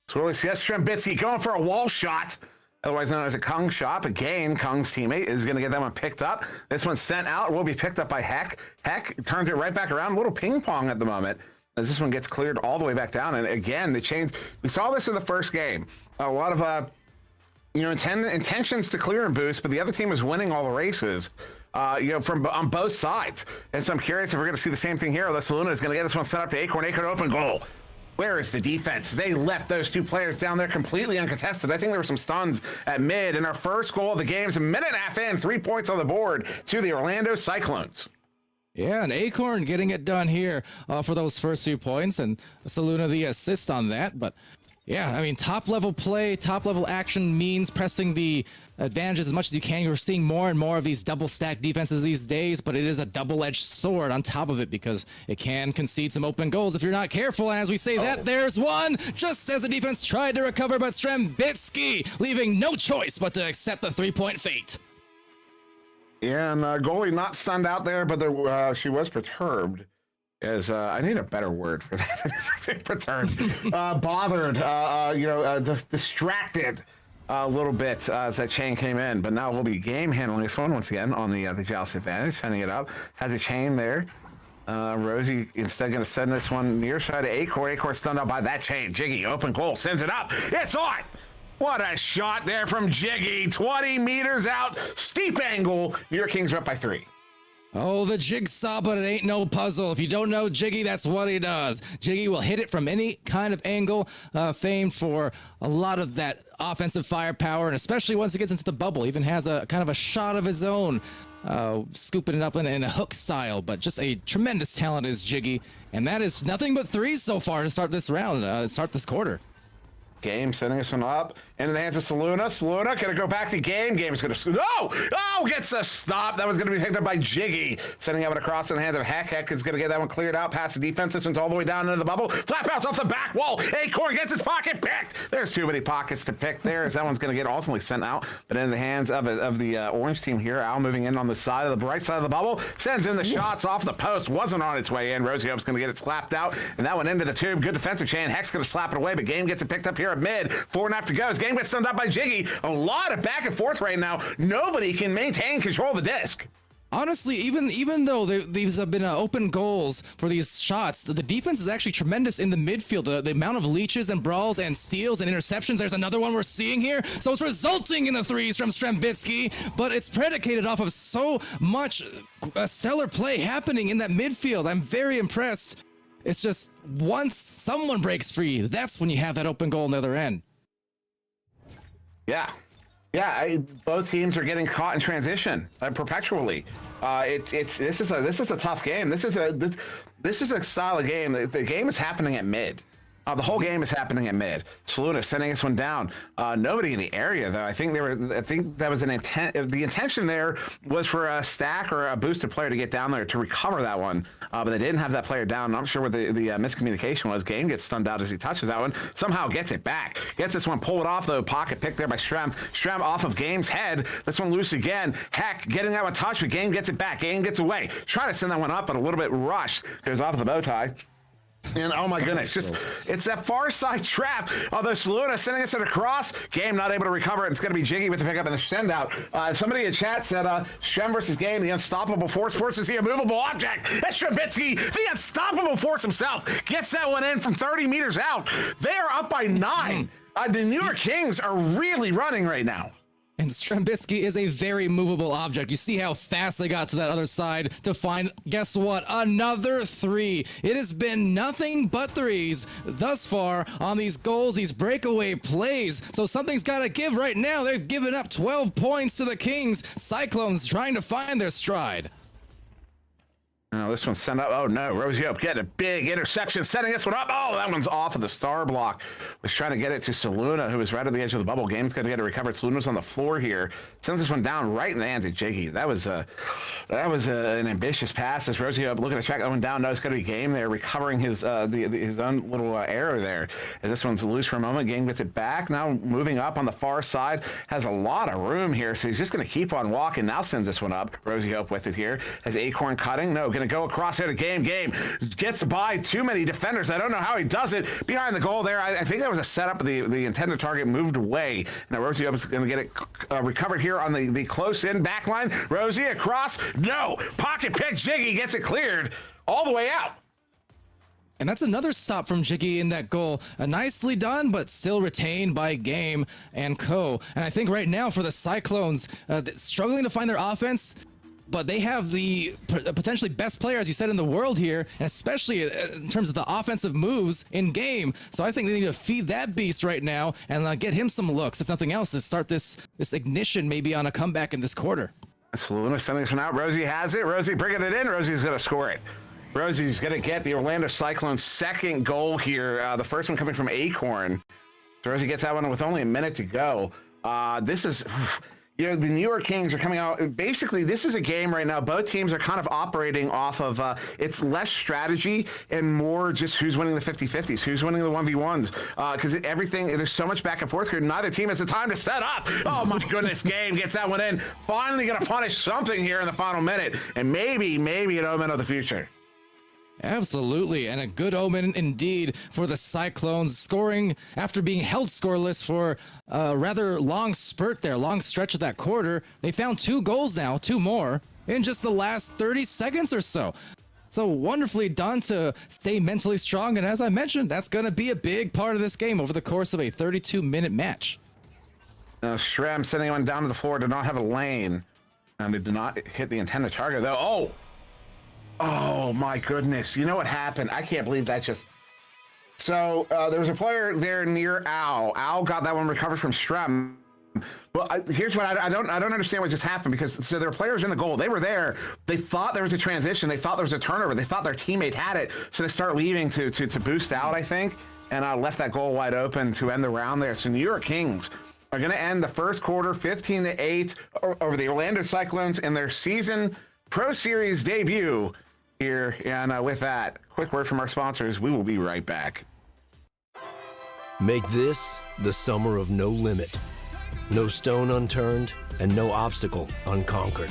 Scoreless, yes, Strembitsky going for a wall shot. Otherwise known as a Kung shot. Again, Kung's teammate is going to get that one picked up. This one sent out. Will be picked up by Heck. Heck turns it right back around. A little ping pong at the moment as this one gets cleared all the way back down. And again, the chains. We saw this in the first game. A lot of intentions to clear and boost, but the other team was winning all the races. From on both sides. And so I'm curious if we're going to see the same thing here. Although Saluna is going to get this one set up to Acorn. Acorn open goal. Where is the defense? They left those two players down there completely uncontested. I think there were some stuns at mid. And our first goal of the game is a minute and a half in, 3 points on the board to the Orlando Cyclones. Yeah, and Acorn getting it done here for those first 2 points, and Saluna the assist on that. But yeah, I mean, top level play, top level action means pressing the advantages as much as you can. You're seeing more and more of these double stack defenses these days, but it is a double-edged sword on top of it because it can concede some open goals if you're not careful. And as we say that, there's one, just as the defense tried to recover, but Strembitsky leaving no choice but to accept the 3-point fate. Yeah, and goalie not stunned out there, but she was perturbed. I need a better word for that. Perturbed, bothered, distracted a little bit as that chain came in. But now we'll be game handling this one once again on the Joust advantage, sending it up. Has a chain there. Rosie instead going to send this one near side to Acorn. Acorn stunned up by that chain. Jiggy open goal, sends it up. It's on. What a shot there from Jiggy. 20 meters out, steep angle. New York Kings are up by 3. Oh, the jigsaw, but it ain't no puzzle. If you don't know Jiggy, that's what he does. Jiggy will hit it from any kind of angle, famed for a lot of that offensive firepower, and especially once it gets into the bubble, even has a kind of a shot of his own, scooping it up in a hook style, but just a tremendous talent is Jiggy, and that is nothing but threes so far to start this round, start this quarter. Game sending this one up into the hands of Saluna. Saluna gonna go back to Game. Game is gonna gets a stop. That was gonna be picked up by Jiggy. Sending it across in the hands of Heck. Heck is gonna get that one cleared out past the defense. This one's all the way down into the bubble. Flat bounce off the back wall. Acorn gets his pocket picked. There's too many pockets to pick there as that one's gonna get ultimately sent out. But in the hands of the orange team here. Al moving in on the side of the right side of the bubble. Sends in the shots off the post. Wasn't on its way in. Rosie Hope's gonna get it slapped out. And that one into the tube. Good defensive chain. Heck's gonna slap it away, but Game gets it picked up here at mid. 4.5 to go. As Game gets stunned up by Jiggy. A lot of back and forth right now. Nobody can maintain control of the disc. Honestly, even though these have been open goals for these shots, the defense is actually tremendous in the midfield. The amount of leeches and brawls and steals and interceptions, there's another one we're seeing here. So it's resulting in the threes from Strembitsky, but it's predicated off of so much stellar play happening in that midfield. I'm very impressed. It's just once someone breaks free, that's when you have that open goal on the other end. Yeah. Both teams are getting caught in transition perpetually. This is a tough game. This is a style of game. The game is happening at mid. The whole game is happening at mid. Saluna sending this one down. Nobody in the area though. I think that was an intent. The intention there was for a stack or a boosted player to get down there to recover that one, but they didn't have that player down. I'm not sure what the miscommunication was. Game gets stunned out as he touches that one. Somehow gets it back. Gets this one pulled off though. Pocket pick there by Strem. Strem off of Game's head. This one loose again. Heck getting that one touched, but Game gets it back. Game gets away. Trying to send that one up, but a little bit rushed. Goes off the bow tie. And oh my goodness, it's that far side trap. Although Saluna sending us it across, Game not able to recover it. It's going to be Jiggy with the pickup and the send out. Somebody in chat said, Shrem versus Game, the unstoppable force versus the immovable object. That's Shrembitsky, the unstoppable force himself, gets that one in from 30 meters out. They are up by 9. The New York Kings are really running right now. And Strembitsky is a very movable object. You see how fast they got to that other side to find, guess what? Another 3. It has been nothing but 3s thus far on these goals, these breakaway plays. So something's got to give right now. They've given up 12 points to the Kings. Cyclones trying to find their stride. Oh, this one's sent up. Oh no, Rosie Hope getting a big interception, setting this one up. Oh, that one's off of the star block. Was trying to get it to Saluna, who was right at the edge of the bubble. Game's going to get it recovered. Saluna's on the floor here. Sends this one down right in the hands of Jiggy. That was an ambitious pass. As Rosie Hope looking to track that one down. No, it's going to be Game there, recovering his his own little error there. As this one's loose for a moment, Game gets it back. Now moving up on the far side, has a lot of room here, so he's just going to keep on walking. Now sends this one up. Rosie Hope with it here. Has Acorn cutting. No, going to go across here to Game. Game gets by too many defenders. I don't know how he does it. Behind the goal there, I think that was a setup. The intended target moved away. Now Rosie Hope is going to get it recovered here on the close-in back line. Rosie across. No. Pocket pick. Jiggy gets it cleared all the way out. And that's another stop from Jiggy in that goal. Nicely done, but still retained by Game and Co. And I think right now for the Cyclones, struggling to find their offense, but they have the potentially best player, as you said, in the world here, and especially in terms of the offensive moves in Game. So I think they need to feed that beast right now and get him some looks, if nothing else, to start this ignition maybe on a comeback in this quarter. Saluna sending this one out. Rosie has it. Rosie bringing it in. Rosie's going to score it. Rosie's going to get the Orlando Cyclones' second goal here. The first one coming from Acorn. So Rosie gets that one with only a minute to go. This is... You know, the New York Kings are coming out. Basically, this is a game right now. Both teams are kind of operating off of it's less strategy and more just who's winning the 50-50s, who's winning the 1v1s. Because there's so much back and forth here. Neither team has the time to set up. Oh, my goodness. Game gets that one in. Finally going to punish something here in the final minute. And maybe an omen of the future. Absolutely, and a good omen indeed for the Cyclones, scoring after being held scoreless for a rather long spurt there, long stretch of that quarter. They found 2 goals now, 2 more, in just the last 30 seconds or so. So wonderfully done to stay mentally strong, and as I mentioned, that's going to be a big part of this game over the course of a 32-minute match. Shrem sending one down to the floor, did not have a lane, and it did not hit the intended target, though. Oh my goodness. You know what happened? I can't believe that just... So there was a player there near Al. Al got that one recovered from Shrem. Well, here's what I don't understand what just happened, because so there were players in the goal. They were there. They thought there was a transition. They thought there was a turnover. They thought their teammate had it. So they start leaving to boost out, I think, and left that goal wide open to end the round there. So New York Kings are going to end the first quarter 15-8 over the Orlando Cyclones in their season Pro Series debut here. And with that, quick word from our sponsors. We will be right back. Make this the summer of no limit. No stone unturned and no obstacle unconquered.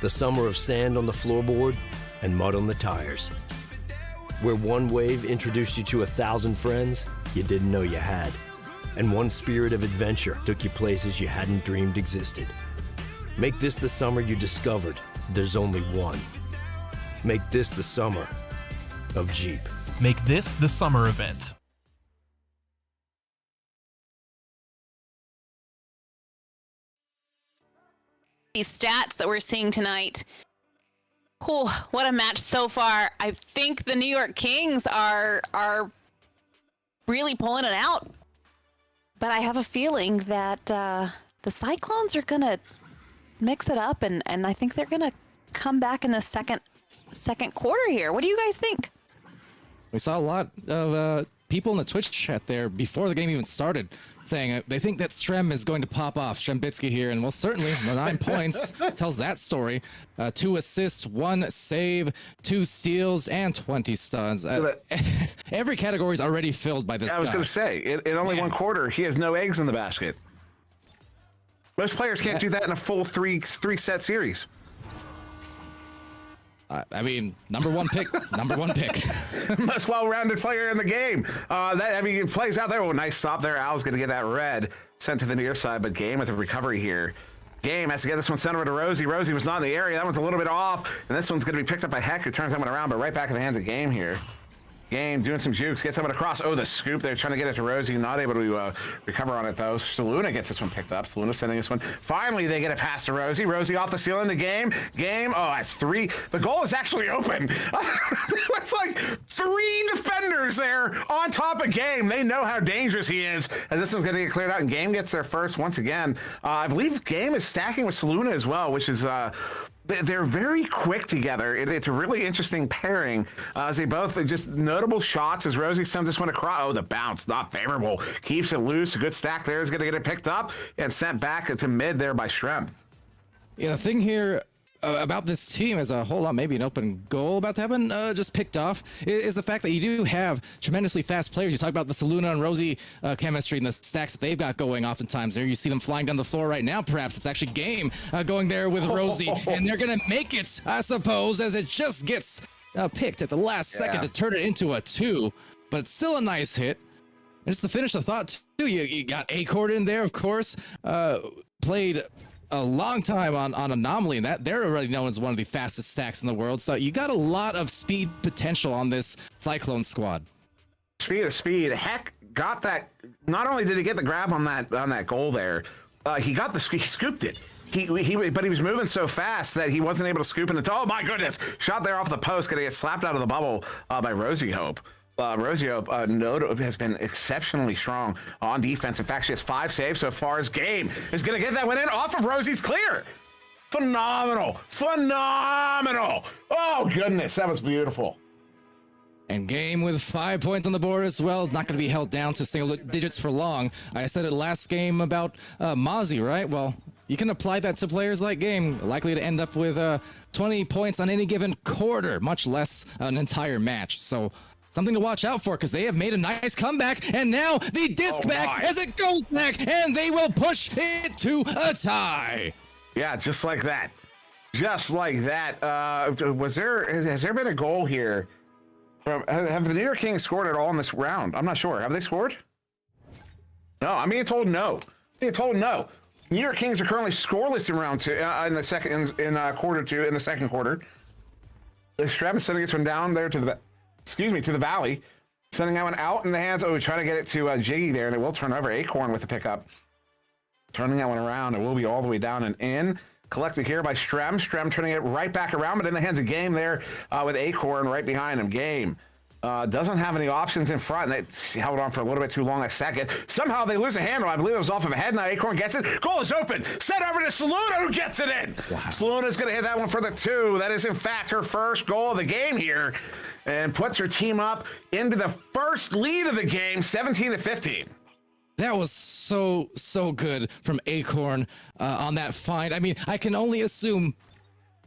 The summer of sand on the floorboard and mud on the tires. Where one wave introduced you to 1,000 friends you didn't know you had. And one spirit of adventure took you places you hadn't dreamed existed. Make this the summer you discovered there's only one. Make this the summer of Jeep. Make this the summer event. These stats that we're seeing tonight. Oh, what a match so far. I think the New York Kings are really pulling it out. But I have a feeling that the Cyclones are going to mix it up, and I think they're going to come back in the second quarter here. What do you guys think? We saw a lot of people in the Twitch chat there before the game even started saying they think that Strem is going to pop off, Strembitsky here, and well, certainly the 9 points tells that story. 2 assists, 1 save, 2 steals, and 20 stuns. Every category is already filled by this guy. I was going to say, in only one quarter, he has no eggs in the basket. Most players can't do that in a full three set series. I mean, number one pick. Most well-rounded player in the game. It plays out there. Oh, nice stop there. Al's going to get that red sent to the near side, but Game with a recovery here. Game has to get this one sent over to Rosie. Rosie was not in the area. That one's a little bit off, and this one's going to be picked up by Heck, who turns that one around, but right back in the hands of Game here. Game doing some jukes, gets someone across. Oh, the scoop there, trying to get it to Rosie, not able to recover on it though. Saluna gets this one picked up. Saluna sending this one. Finally, they get it past to Rosie. Rosie off the ceiling to Game. Game, oh, that's 3. The goal is actually open. It's like 3 defenders there on top of Game. They know how dangerous he is, as this one's going to get cleared out, and Game gets there first once again. I believe Game is stacking with Saluna as well, which is they're very quick together. It's a really interesting pairing as they both just notable shots as Rosie sends this one across. Oh, the bounce, not favorable. Keeps it loose. A good stack there is going to get it picked up and sent back to mid there by Shrem. Yeah, the thing here about this team as a whole lot, maybe an open goal about to happen, just picked off, is the fact that you do have tremendously fast players. You talk about the Saluna and Rosie chemistry and the stacks that they've got going oftentimes there. You see them flying down the floor right now. Perhaps it's actually Game going there with Rosie, and they're going to make it, I suppose, as it just gets picked at the last second to turn it into a 2, but still a nice hit. And just to finish the thought, too, you got Acorn in there, of course, played a long time on Anomaly, and that they're already known as one of the fastest stacks in the world. So you got a lot of speed potential on this Cyclone squad. Speed. Heck got that. Not only did he get the grab on that goal there, he scooped it. But he was moving so fast that he wasn't able to scoop it. Oh my goodness! Shot there off the post, gonna get slapped out of the bubble by Rosie Hope. Rosie Hope has been exceptionally strong on defense. In fact, she has 5 saves so far. As Game is going to get that one in off of Rosie's clear. Phenomenal. Oh, goodness. That was beautiful. And Game with 5 points on the board as well. It's not going to be held down to single digits for long. I said it last game about Mozzie, right? Well, you can apply that to players like Game, likely to end up with 20 points on any given quarter, much less an entire match. So something to watch out for, because they have made a nice comeback, and now the disc back as it goes back, and they will push it to a tie. Yeah, just like that. Has there been a goal here? Have the New York Kings scored at all in this round? I'm not sure. Have they scored? No, I'm being told no. New York Kings are currently scoreless in round 2, in the second, in quarter 2, in the second quarter. The Shrem is sending this one down there to the valley, sending that one out in the hands. Oh, trying to get it to Jiggy there, and it will turn over. Acorn with the pickup, turning that one around. It will be all the way down and in. Collected here by Strem. Strem turning it right back around, but in the hands of Game there with Acorn right behind him. Game doesn't have any options in front. They held on for a little bit too long a second. Somehow they lose a handle. I believe it was off of a head. Now Acorn gets it. Goal is open. Sent over to Saluna, who gets it in. Wow. Saluna's going to hit that one for the 2. That is, in fact, her first goal of the game here, and puts her team up into the first lead of the game, 17-15. That was so good from Acorn on that find. I mean, I can only assume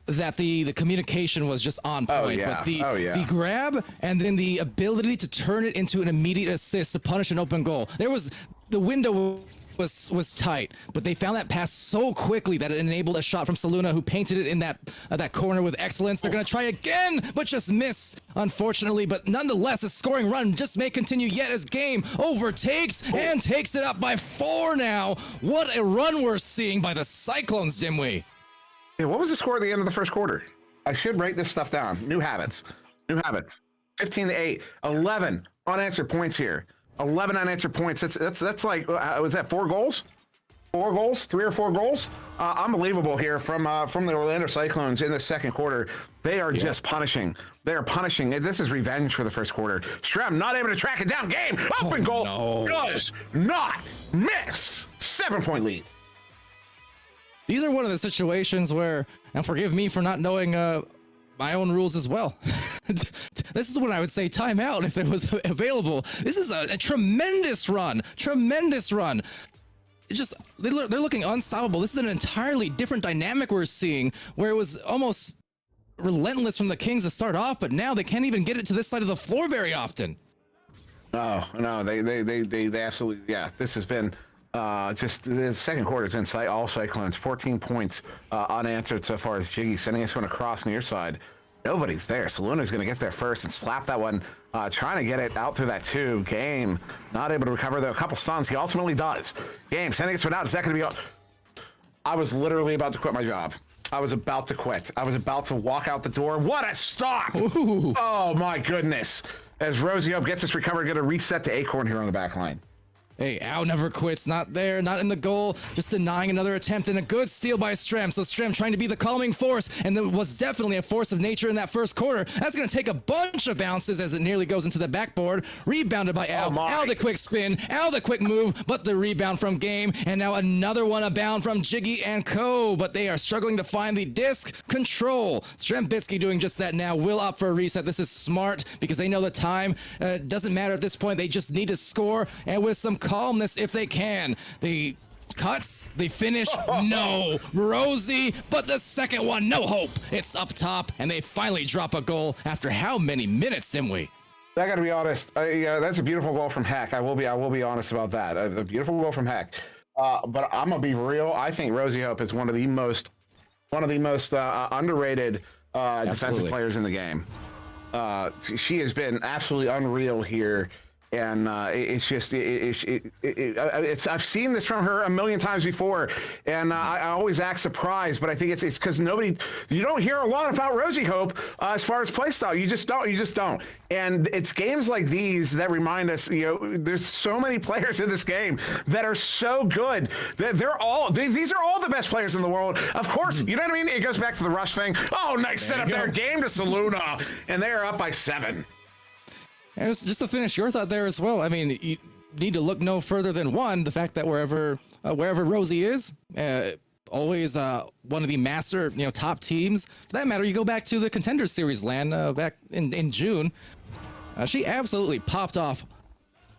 that the communication was just on point, but the grab and then the ability to turn it into an immediate assist to punish an open goal. The window was tight, but they found that pass so quickly that it enabled a shot from Saluna, who painted it in that corner with excellence. They're going to try again, but just miss, unfortunately. But nonetheless, the scoring run just may continue yet as Game overtakes and takes it up by 4 now. What a run we're seeing by the Cyclones, Dimwee. Yeah, what was the score at the end of the first quarter? I should write this stuff down. New habits. 15-8. 11 unanswered points here. 11 unanswered points. That's like, was that 4 goals? 4 goals? 3 or 4 goals? Unbelievable here from the Orlando Cyclones in the second quarter. They are just punishing. They are punishing. This is revenge for the first quarter. Strem not able to track it down. Game open goal does not miss. 7-point lead. These are one of the situations where, and forgive me for not knowing my own rules as well. This is when I would say timeout if it was available. This is a tremendous run. It just, they're looking unstoppable. This is an entirely different dynamic we're seeing, where it was almost relentless from the Kings to start off, but now they can't even get it to this side of the floor very often. No, they absolutely, yeah. This has been just the second quarter has been all Cyclones. 14 points unanswered so far as Jiggy sending this one across near side. Nobody's there. So Luna's going to get there first and slap that one, trying to get it out through that 2. Game not able to recover, though. A couple stuns. He ultimately does. Game sending us one out. Is that going to be... I was literally about to quit my job. I was about to quit. I was about to walk out the door. What a stop! Ooh. Oh, my goodness. As Rosie Hope gets this recovered, going to reset to Acorn here on the back line. Hey, Ow never quits. Not there, not in the goal. Just denying another attempt and a good steal by Strem. So Strem trying to be the calming force, and there was definitely a force of nature in that first quarter. That's going to take a bunch of bounces as it nearly goes into the backboard. Rebounded by Ow. Ow the quick spin. Ow the quick move, but the rebound from Game. And now another one abound from Jiggy and Co. But they are struggling to find the disc control. Strembitsky doing just that now. Will opt for a reset. This is smart because they know the time doesn't matter at this point. They just need to score, and with some calmness if they can. The cuts, the finish, no. Rosie, but the second one, no hope. It's up top, and they finally drop a goal after how many minutes, Dimwee? I got to be honest. Yeah, that's a beautiful goal from Heck. I will be honest about that. A beautiful goal from Heck. But I'm gonna be real. I think Rosie Hope is one of the most underrated defensive players in the game. She has been absolutely unreal here. And it's just, I've seen this from her a million times before, and I always act surprised. But I think it's because you don't hear a lot about Rosie Hope as far as play style. You just don't. And it's games like these that remind us, there's so many players in this game that are so good that these are all the best players in the world. Of course, you know what I mean? It goes back to the rush thing. Oh, nice setup there. Game to Saluna, and they are up by 7. And just to finish your thought there as well, I mean, you need to look no further than the fact that wherever Rosie is, always one of the master, top teams. For that matter, you go back to the Contenders Series land back in June. She absolutely popped off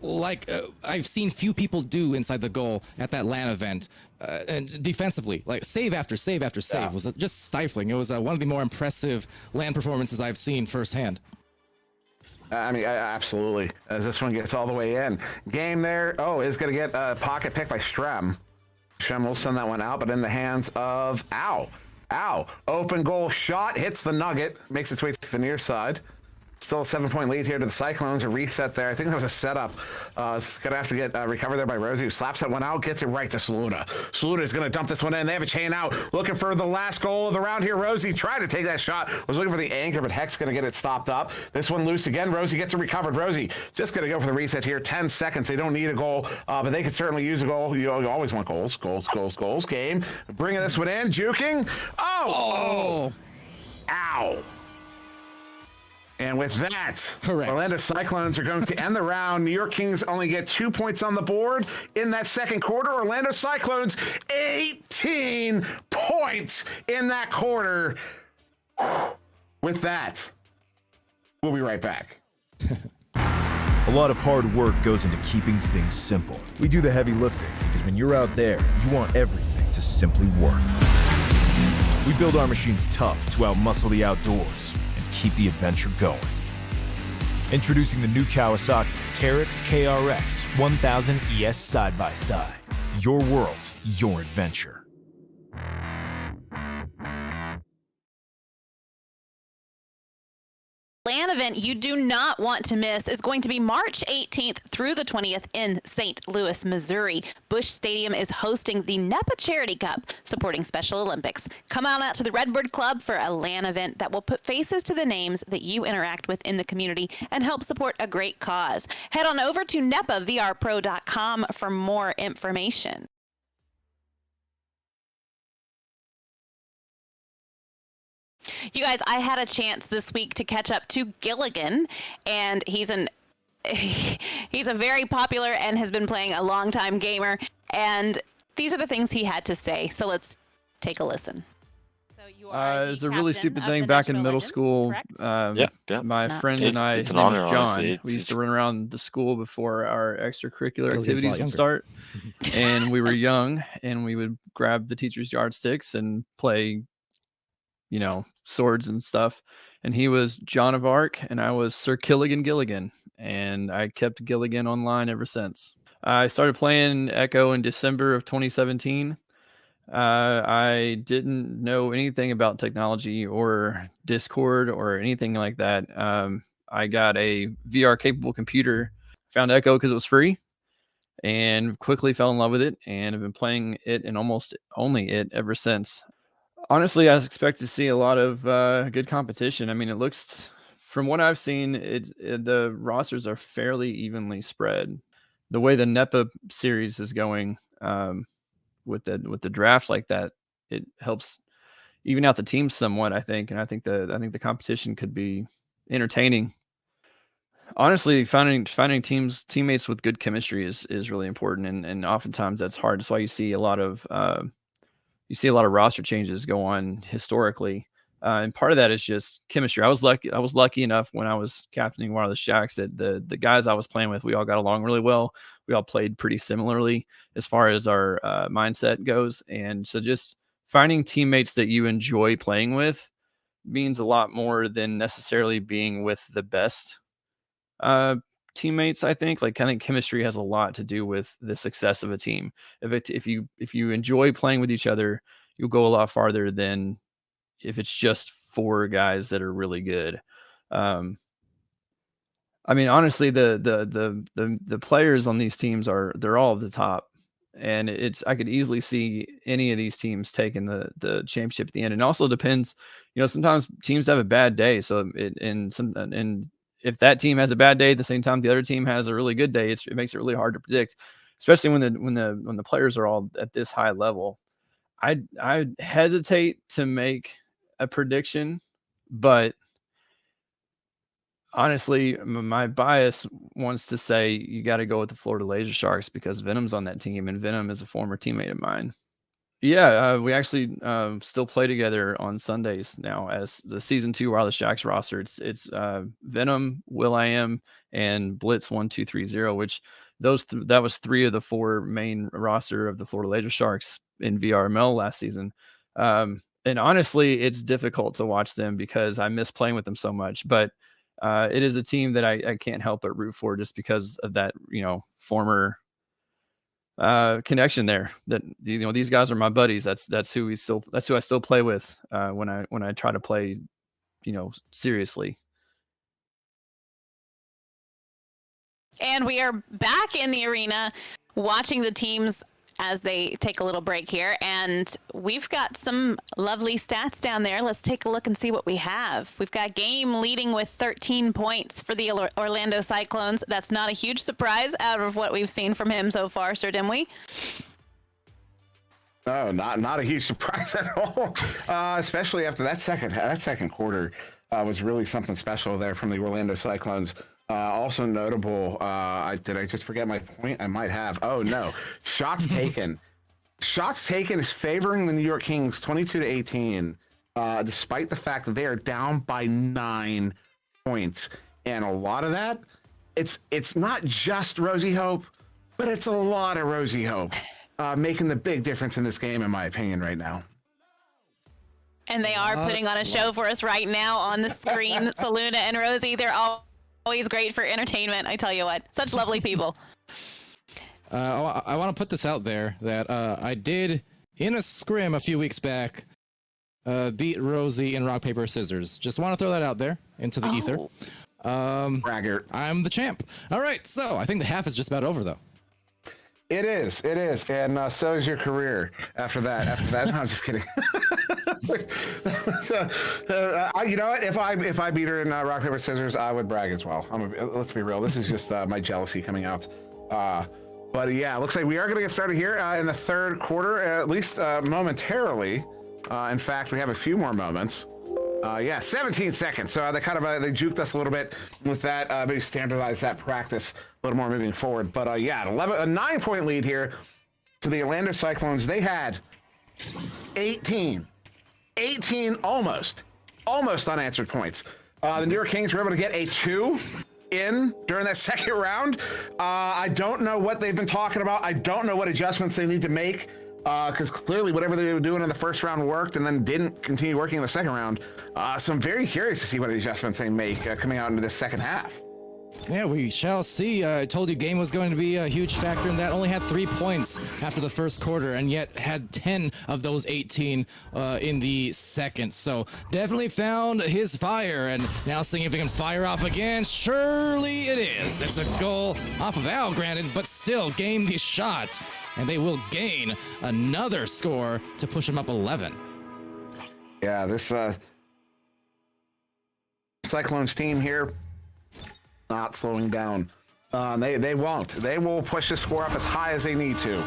like I've seen few people do inside the goal at that LAN event. And defensively, like save after save after save was just stifling. It was one of the more impressive LAN performances I've seen firsthand. I mean, absolutely. As this one gets all the way in. Game there. Oh, is going to get a pocket pick by Strem. Strem will send that one out, but in the hands of Ow. Open goal shot. Hits the nugget. Makes its way to the near side. Still a 7-point lead here to the Cyclones. A reset there. I think that was a setup. It's going to have to get recovered there by Rosie, who slaps that one out, gets it right to Saluna. Saluna is going to dump this one in. They have a chain out, looking for the last goal of the round here. Rosie tried to take that shot, was looking for the anchor, but Heck's going to get it stopped up. This one loose again. Rosie gets it recovered. Rosie just going to go for the reset here. 10 seconds. They don't need a goal, but they could certainly use a goal. You always want goals. Goals. Game. Bringing this one in. Juking. Oh! Ow. And with that, correct. Orlando Cyclones are going to end the round. New York Kings only get 2 points on the board in that second quarter. Orlando Cyclones, 18 points in that quarter. With that, we'll be right back. A lot of hard work goes into keeping things simple. We do the heavy lifting because when you're out there, you want everything to simply work. We build our machines tough to outmuscle the outdoors and keep the adventure going. Introducing the new Kawasaki Teryx KRX 1000 ES side-by-side. Your world, your adventure. LAN event you do not want to miss is going to be March 18th through the 20th in St. Louis, Missouri. Busch Stadium is hosting the NEPA Charity Cup, supporting Special Olympics. Come on out to the Redbird Club for a LAN event that will put faces to the names that you interact with in the community and help support a great cause. Head on over to nepavrpro.com for more information. You guys, I had a chance this week to catch up to Gilligan, and he's a very popular and has been playing a long time gamer, and these are the things he had to say. So let's take a listen. It was a really stupid thing back in middle school. Yeah. My friend and I, his name is John, we used to run around the school before our extracurricular activities would start. And we were young, and we would grab the teacher's yardsticks and play, swords and stuff. And he was John of Arc, and I was Sir Gilligan. And I kept Gilligan online ever since. I started playing Echo in December of 2017. I didn't know anything about technology or Discord or anything like that. I got a VR capable computer, found Echo because it was free, and quickly fell in love with it and have been playing it and almost only it ever since. Honestly, I expect to see a lot of good competition. I mean, it looks, from what I've seen, the rosters are fairly evenly spread. The way the NEPA series is going, with the draft like that, it helps even out the teams somewhat, I think, and I think the competition could be entertaining. Honestly, finding teammates with good chemistry is really important, and oftentimes that's hard. That's why you see a lot of roster changes go on historically, and part of that is just chemistry. I was lucky enough when I was captaining one of the Shacks that the guys I was playing with, we all got along really well. We all played pretty similarly as far as our mindset goes, and so just finding teammates that you enjoy playing with means a lot more than necessarily being with the best teammates. I think chemistry has a lot to do with the success of a team. If you enjoy playing with each other, you'll go a lot farther than if it's just 4 guys that are really good. I mean, honestly, the players on these teams they're all at the top, and I could easily see any of these teams taking the championship at the end. And also depends, sometimes teams have a bad day, so and if that team has a bad day at the same time the other team has a really good day, it makes it really hard to predict, especially when the players are all at this high level. I hesitate to make a prediction, but honestly, my bias wants to say you got to go with the Florida Laser Sharks because Venom's on that team, and Venom is a former teammate of mine. Yeah, we actually still play together on Sundays now as the season 2 Wireless Shacks roster. It's Venom, Will.i.am, and Blitz 1230, which that was 3 of the 4 main roster of the Florida Laser Sharks in VRML last season. And honestly, it's difficult to watch them because I miss playing with them so much. But it is a team that I can't help but root for just because of that, former connection there. That these guys are my buddies. That's who I still play with when I try to play, seriously. And we are back in the arena watching the teams as they take a little break here. And we've got some lovely stats down there. Let's take a look and see what we have. We've got Game leading with 13 points for the Orlando Cyclones. That's not a huge surprise out of what we've seen from him so far, Sir Dimwee. No, not a huge surprise at all. Especially after that second quarter was really something special there from the Orlando Cyclones. Also notable, did I just forget my point? I might have. Oh, no. Shots taken. Shots taken is favoring the New York Kings 22-18, despite the fact that they are down by 9 points. And a lot of that, it's not just Rosy Hope, but it's a lot of Rosy Hope making the big difference in this game, in my opinion, right now. And they are putting on a show for us right now on the screen. Saluna and Rosie, they're always great for entertainment. I tell you what, such lovely people. I want to put this out there that I did, in a scrim a few weeks back, beat Rosie in rock, paper, scissors. Just want to throw that out there into the ether. Braggart. I'm the champ. All right, so I think the half is just about over, though. It is, and so is your career after that. No, I'm just kidding. So, you know what? If I beat her in rock, paper, scissors, I would brag as well. Let's be real. This is just my jealousy coming out. But yeah, it looks like we are going to get started here in the third quarter, at least momentarily. In fact, we have a few more moments. 17 seconds. So they kind of they juked us a little bit with that. Maybe standardize that practice a little more moving forward. But a 9-point lead here to the Orlando Cyclones. They had 18 almost unanswered points. The New York Kings were able to get a 2 in during that second round. I don't know what they've been talking about. I don't know what adjustments they need to make. Because clearly whatever they were doing in the first round worked and then didn't continue working in the second round. So I'm very curious to see what adjustments they make coming out into this second half. Yeah, we shall see. I told you game was going to be a huge factor in that. Only had 3 points after the first quarter, and yet had 10 of those 18 in the second. So definitely found his fire, and now seeing if he can fire off again. Surely it is. It's a goal off of Al, granted, but still gain the shot, and they will gain another score to push them up 11. Yeah, this Cyclones team here, not slowing down. They won't. They will push the score up as high as they need to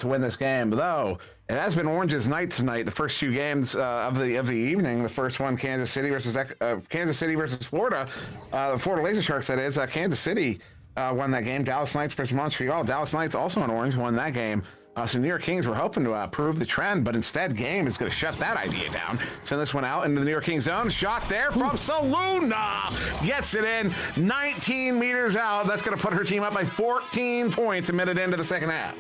win this game. Though it has been Orange's night tonight. The first 2 games of the evening. The first one, Kansas City versus Florida. The Florida Laser Sharks. That is. Kansas City won that game. Dallas Knights versus Montreal. Dallas Knights also in Orange won that game. So New York Kings were hoping to prove the trend, but instead Game is going to shut that idea down. Send this one out into the New York Kings zone. Shot there from Saluna. Gets it in 19 meters out. That's going to put her team up by 14 points a minute into the second half.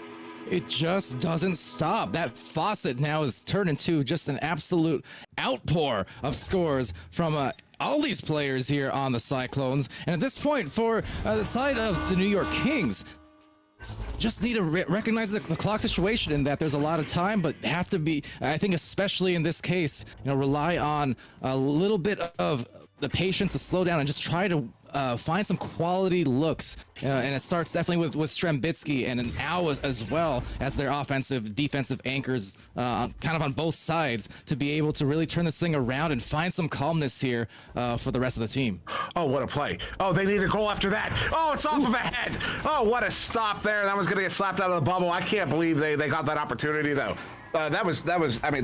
It just doesn't stop. That faucet now is turned into just an absolute outpour of scores from all these players here on the Cyclones. And at this point, for the side of the New York Kings, just need to recognize the clock situation in that there's a lot of time, but have to be, I think especially in this case, rely on a little bit of the patience to slow down and just try to find some quality looks. And it starts definitely with Strembitsky and an Al as well as their offensive, defensive anchors kind of on both sides to be able to really turn this thing around and find some calmness here for the rest of the team. Oh, what a play. Oh, they need a goal after that. Oh, it's off of a head. Oh, what a stop there. That was going to get slapped out of the bubble. I can't believe they got that opportunity, though. That was by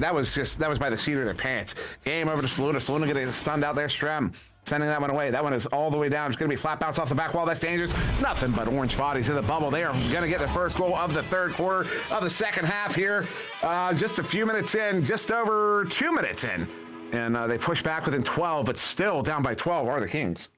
the seat of their pants. Game over to Saluna. Saluna getting stunned out there. Strem sending that one away. That one is all the way down. It's going to be flat bounce off the back wall. That's dangerous. Nothing but orange bodies in the bubble. They are going to get the first goal of the third quarter of the second half here. Just a few minutes in, just over 2 minutes in. And they push back within 12, but still down by 12 are the Kings.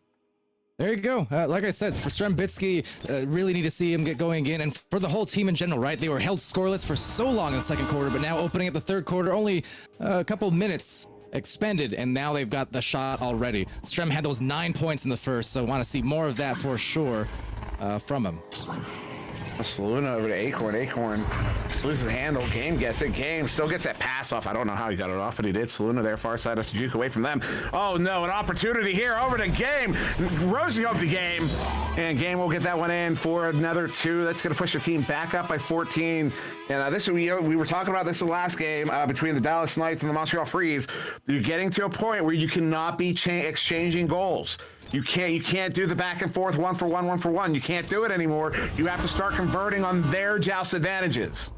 There you go. Like I said, for Strembitsky, really need to see him get going again. And for the whole team in general, right? They were held scoreless for so long in the second quarter, but now opening up the third quarter, only a couple minutes expended, and now they've got the shot already. Strem had those 9 points in the first, so want to see more of that for sure from him. Saluna over to Acorn. Acorn loses handle. Game gets it. Game still gets that pass off. I don't know how he got it off, but he did. Saluna there, far side. That's a juke away from them. Oh no, an opportunity here over to Game. Rosie up the Game, and Game will get that one in for another 2. That's going to push the team back up by 14. And this we were talking about this in the last game between the Dallas Knights and the Montreal Freeze. You're getting to a point where you cannot be exchanging goals. You can't do the back and forth 1 for 1, 1 for 1. You can't do it anymore. You have to start converting on their joust advantages.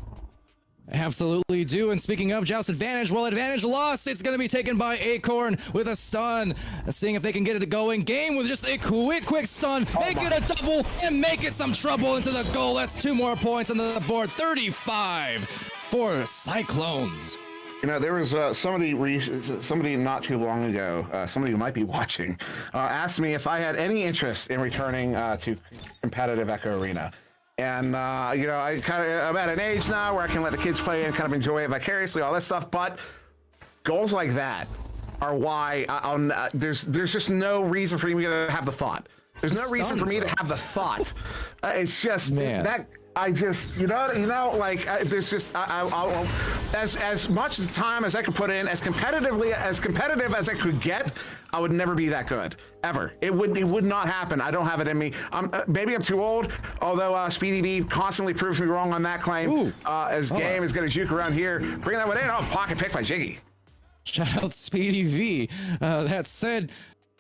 Absolutely do. And speaking of joust advantage, well, advantage lost. It's going to be taken by Acorn with a stun. Seeing if they can get it going. Game with just a quick stun. Make it a double and make it some trouble into the goal. That's 2 more points on the board. 35 for Cyclones. There was somebody not too long ago, somebody who might be watching, asked me if I had any interest in returning to competitive Echo Arena. And, I'm at an age now where I can let the kids play and kind of enjoy it vicariously, all this stuff. But goals like that are why there's just no reason for me to have the thought. There's no reason for me to have the thought. It's just that. I just, there's just, I'll as much time as I could put in, as competitive as I could get, I would never be that good, ever. It would not happen. I don't have it in me. Maybe I'm too old, although Speedy V constantly proves me wrong on that claim. Game is going to juke around here. Bring that one in. Oh, pocket pick by Jiggy. Shout out Speedy V. That said,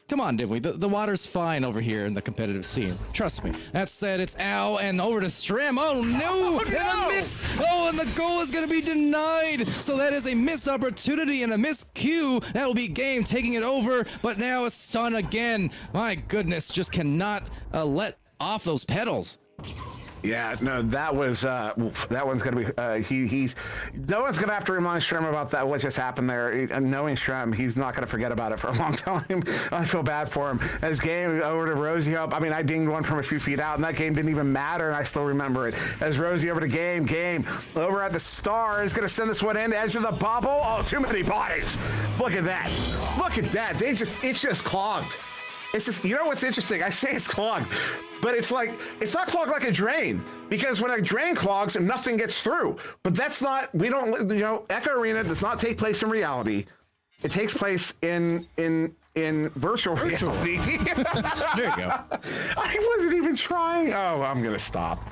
come on, Divwy. The water's fine over here in the competitive scene. Trust me. That said, it's Al and over to Strem. Oh, no! And a miss! Oh, and the goal is going to be denied. So that is a missed opportunity and a missed cue. That will be Game taking it over, but now it's stun again. My goodness, just cannot let off those pedals. Yeah, no, that one's gonna be no one's gonna have to remind Strem about that, what just happened there. Knowing Strem, he's not gonna forget about it for a long time. I feel bad for him. As Game over to Rosie up, I dinged one from a few feet out, and that game didn't even matter, and I still remember it. As Rosie over to Game over at the Star is gonna send this one in, edge of the bubble. Oh, too many bodies. Look at that. It's just clogged. It's just, you know what's interesting? I say it's clogged, but it's not clogged like a drain, because when a drain clogs, nothing gets through. But that's not, we don't, Echo Arena does not take place in reality. It takes place in virtual reality. There you go. I wasn't even trying. Oh, I'm going to stop.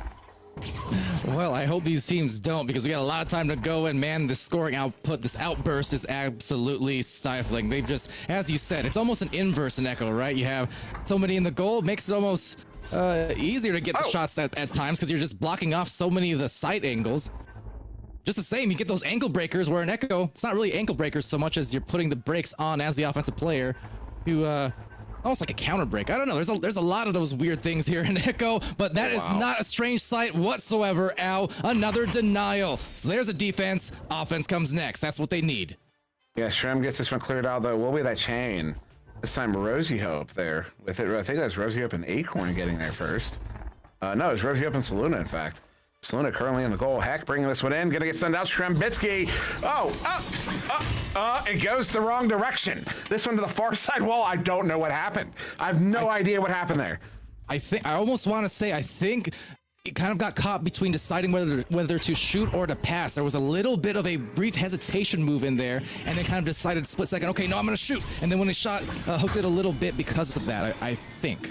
Well, I hope these teams don't, because we got a lot of time to go, and man, the scoring output, this outburst is absolutely stifling. They've just, as you said, it's almost an inverse in Echo, right? You have so many in the goal, it makes it almost easier to get the shots at times, because you're just blocking off so many of the sight angles. Just the same, you get those ankle breakers, where in Echo, it's not really ankle breakers so much as you're putting the brakes on as the offensive player to almost like a counter break. I don't know. There's a lot of those weird things here in Echo, but that is not a strange sight whatsoever. Ow, another denial. So there's a defense. Offense comes next. That's what they need. Yeah, Shrem gets this one cleared out, though. What will be that chain? This time, Rosie Hope there with it. I think that's Rosie Hope and Acorn getting there first. No, it's Rosie Hope and Saluna, in fact. Saluna currently in the goal. Heck bringing this one in. Gonna get sent out. Shrembitsky. It goes the wrong direction. This one to the far side wall. I don't know what happened. I have no idea what happened there. I almost want to say, I think it kind of got caught between deciding whether to shoot or to pass. There was a little bit of a brief hesitation move in there, and then kind of decided split second, okay, no, I'm gonna shoot. And then when he shot, hooked it a little bit because of that, I think.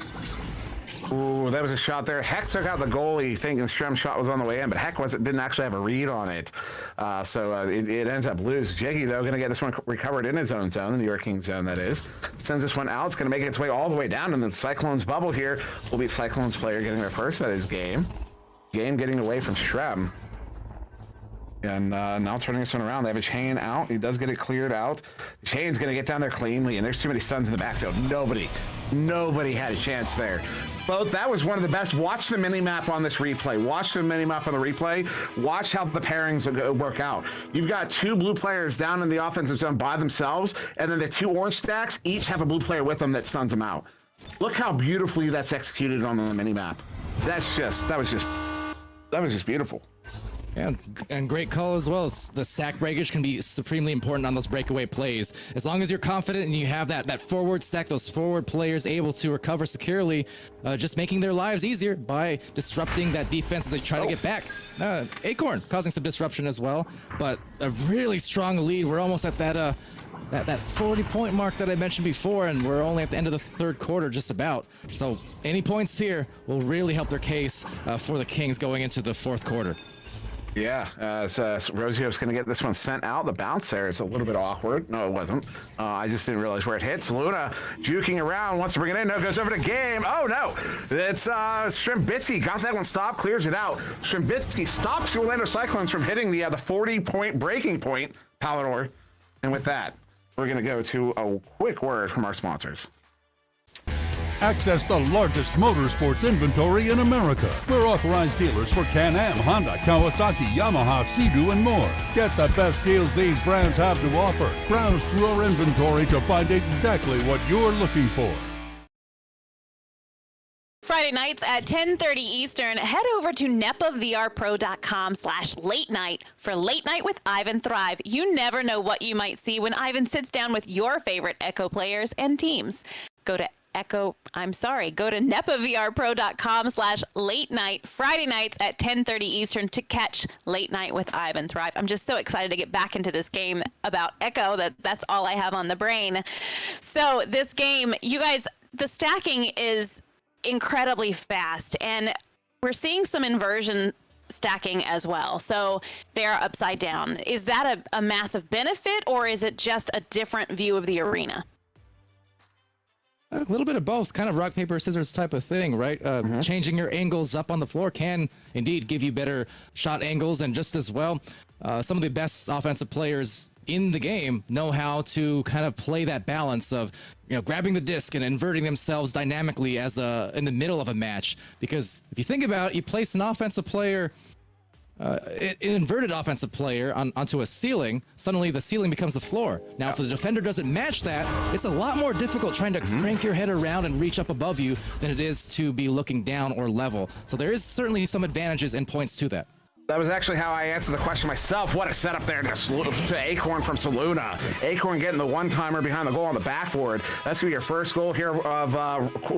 Ooh, that was a shot there. Heck took out the goalie thinking Strem's shot was on the way in, but Heck didn't actually have a read on it. So it ends up loose. Jiggy, though, going to get this one recovered in his own zone, the New York Kings zone, that is. Sends this one out. It's going to make its way all the way down in the Cyclones bubble here. Will be Cyclones player getting there first. That is Game. Game getting away from Strem. And now turning this one around. They have a chain out. He does get it cleared out. The chain's going to get down there cleanly, and there's too many stuns in the backfield. Nobody had a chance there. Both, that was one of the best. Watch the mini-map on this replay. Watch the mini-map on the replay. Watch how the pairings work out. You've got two blue players down in the offensive zone by themselves, and then the two orange stacks each have a blue player with them that stuns them out. Look how beautifully that's executed on the mini-map. That was just beautiful. Yeah, and great call as well. The stack breakage can be supremely important on those breakaway plays. As long as you're confident and you have that forward stack, those forward players able to recover securely, just making their lives easier by disrupting that defense as they try to get back. Acorn causing some disruption as well, but a really strong lead. We're almost at that 40-point mark that I mentioned before, and we're only at the end of the third quarter, just about. So any points here will really help their case for the Kings going into the fourth quarter. Yeah, so Rosie Hope's going to get this one sent out. The bounce there is a little bit awkward. No, it wasn't. I just didn't realize where it hits. Luna juking around, wants to bring it in. No, goes over to Game. Oh, no. It's Shrembitsky. Got that one stopped, clears it out. Shrembitsky stops the Orlando Cyclones from hitting the 40-point breaking point, Palador. And with that, we're going to go to a quick word from our sponsors. Access the largest motorsports inventory in America. We're authorized dealers for Can-Am, Honda, Kawasaki, Yamaha, Sea-Doo, and more. Get the best deals these brands have to offer. Browse through our inventory to find exactly what you're looking for. Friday nights at 10:30 Eastern, head over to nepavrpro.com/late night for Late Night with Ivan Thrive. You never know what you might see when Ivan sits down with your favorite Echo players and teams. Go to nepavrpro.com/late night Friday nights at 10:30 Eastern to catch Late Night with Ivan Thrive. I'm just so excited to get back into this game about Echo that's all I have on the brain. So this game, you guys, the stacking is incredibly fast, and we're seeing some inversion stacking as well. So they're upside down. Is that a massive benefit, or is it just a different view of the arena? A little bit of both, kind of rock, paper, scissors type of thing, right? Changing your angles up on the floor can indeed give you better shot angles, and just as well, some of the best offensive players in the game know how to kind of play that balance of, grabbing the disc and inverting themselves dynamically as in the middle of a match. Because if you think about it, you place an offensive player, an inverted offensive player onto a ceiling, suddenly the ceiling becomes the floor. Now, if the defender doesn't match that, it's a lot more difficult trying to crank your head around and reach up above you than it is to be looking down or level. So there is certainly some advantages and points to that. That was actually how I answered the question myself. What a setup there to Acorn from Saluna. Acorn getting the one-timer behind the goal on the backboard. That's going to be your first goal here of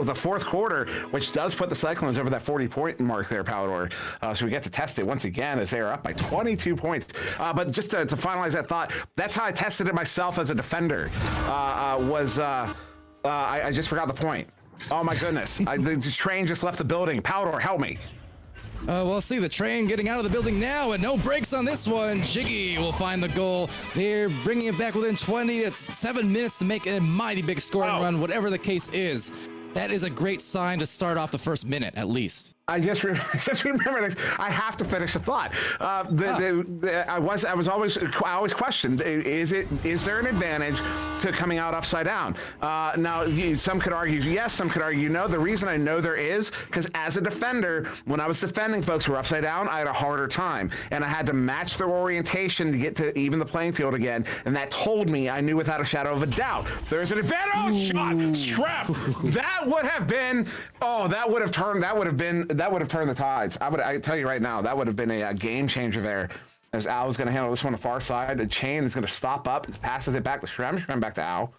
the fourth quarter, which does put the Cyclones over that 40-point mark there, Palador. So we get to test it once again as they are up by 22 points. But just to finalize that thought, that's how I tested it myself as a defender. I just forgot the point. Oh, my goodness. The train just left the building. Palador, help me. We'll see the train getting out of the building now, and no brakes on this one. Jiggy will find the goal. They're bringing it back within 20. It's 7 minutes to make a mighty big scoring run, whatever the case is. That is a great sign to start off the first minute, at least. I just remembered this. I have to finish the thought. I always questioned: is there an advantage to coming out upside down? Now, some could argue yes, some could argue no. The reason I know there is because as a defender, when I was defending folks who were upside down, I had a harder time, and I had to match their orientation to get to even the playing field again. And that told me I knew without a shadow of a doubt there's an advantage. Oh, shot, strap. That would have been. Oh, that would have turned the tides. I tell you right now, that would have been a game changer there. As Al's going to handle this one on the far side, the chain is going to stop up, passes it back to Shrem back to Al.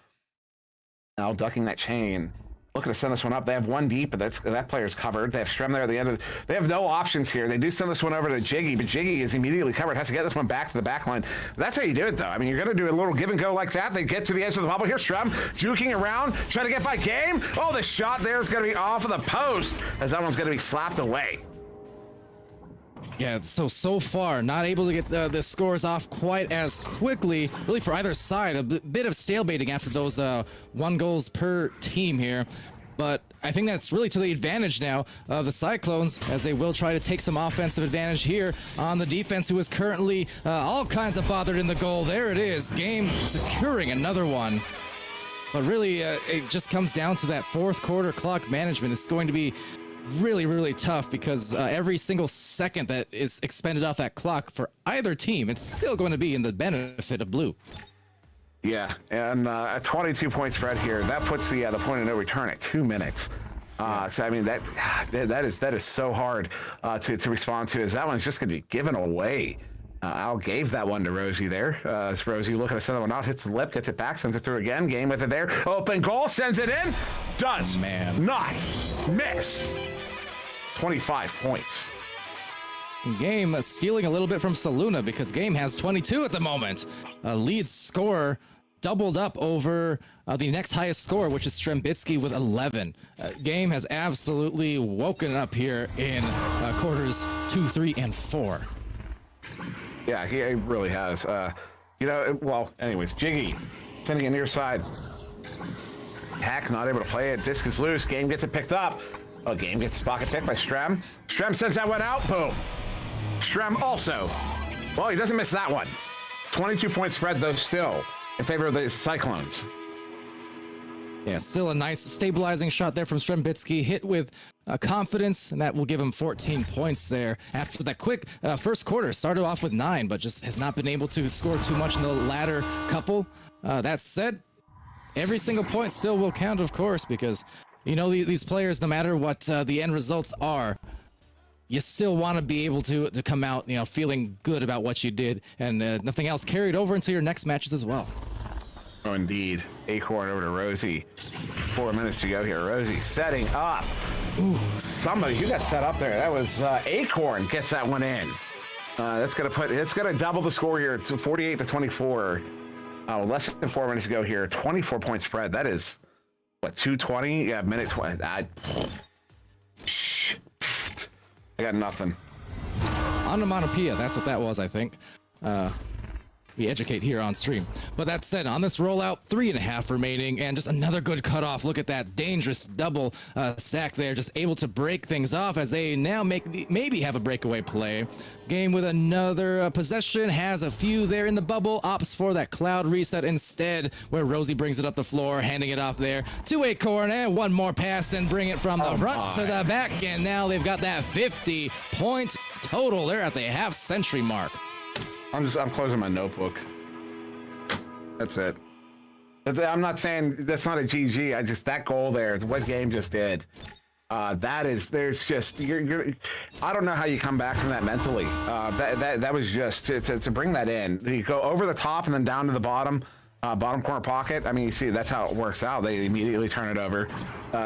Al ducking that chain, looking to send this one up. They have one deep, but that player's covered. They have Shrem there at the end. They have no options here. They do send this one over to Jiggy, but Jiggy is immediately covered. Has to get this one back to the back line. That's how you do it, though. I mean, you're going to do a little give and go like that. They get to the edge of the bubble here. Shrem juking around, trying to get by Game. Oh, the shot there is going to be off of the post as that one's going to be slapped away. Yeah, so far, not able to get the scores off quite as quickly, really for either side. A bit of stalemating after those 1 goals per team here. But I think that's really to the advantage now of the Cyclones, as they will try to take some offensive advantage here on the defense, who is currently all kinds of bothered in the goal. There it is, Game securing another one. But really, it just comes down to that fourth quarter clock management. It's going to be really, really tough because every single second that is expended off that clock for either team, it's still going to be in the benefit of blue. Yeah, and a 22-point spread here, that puts the point of no return at 2 minutes. So I mean that is so hard to respond to, as that one's just going to be given away. Al gave that one to Rosie there. As Rosie looking to send that one out, hits the lip, gets it back, sends it through again. Game with it there. Open goal, sends it in. Does not miss. 25 points. Game stealing a little bit from Saluna because Game has 22 at the moment. Lead scorer doubled up over the next highest score, which is Strembitsky with 11. Game has absolutely woken up here in quarters 2, 3, and 4. Yeah, he really has. Well, anyways, Jiggy sending it near side. Hack not able to play it. Disc is loose. Game gets it picked up. Oh, Game gets his pocket picked by Strem. Strem sends that one out. Boom. Strem also. Well, he doesn't miss that one. 22-point spread, though, still in favor of the Cyclones. Yeah, still a nice stabilizing shot there from Strembitsky, hit with confidence, and that will give him 14 points there. After that quick first quarter, started off with 9, but just has not been able to score too much in the latter couple. That said, every single point still will count, of course, because, you know, these players, no matter what the end results are, you still want to be able to come out, you know, feeling good about what you did, and nothing else carried over into your next matches as well. Oh, indeed. Acorn over to Rosie. 4 minutes to go here. Rosie setting up. Ooh, somebody who got set up there. That was Acorn gets that one in. It's gonna double the score here to 48-24. Less than 4 minutes to go here. 24-point spread. That is what, 2:20? Yeah, minute 20. I got nothing. Onomatopoeia, that's what that was, I think. We educate here on stream. But that said, on this rollout, 3.5 remaining, and just another good cutoff. Look at that dangerous double stack there, just able to break things off as they now maybe have a breakaway play. Game with another possession, has a few there in the bubble, opts for that cloud reset instead, where Rosie brings it up the floor, handing it off there to Acorn, and one more pass, and bring it from the front to the back, and now they've got that 50-point total. They're at the half-century mark. I'm closing my notebook. That's it. I'm not saying that's not a GG. That goal there, what Game just did. There's just I don't know how you come back from that mentally. That was just to bring that in. You go over the top and then down to the bottom corner pocket. I mean, you see that's how it works out. They immediately turn it over.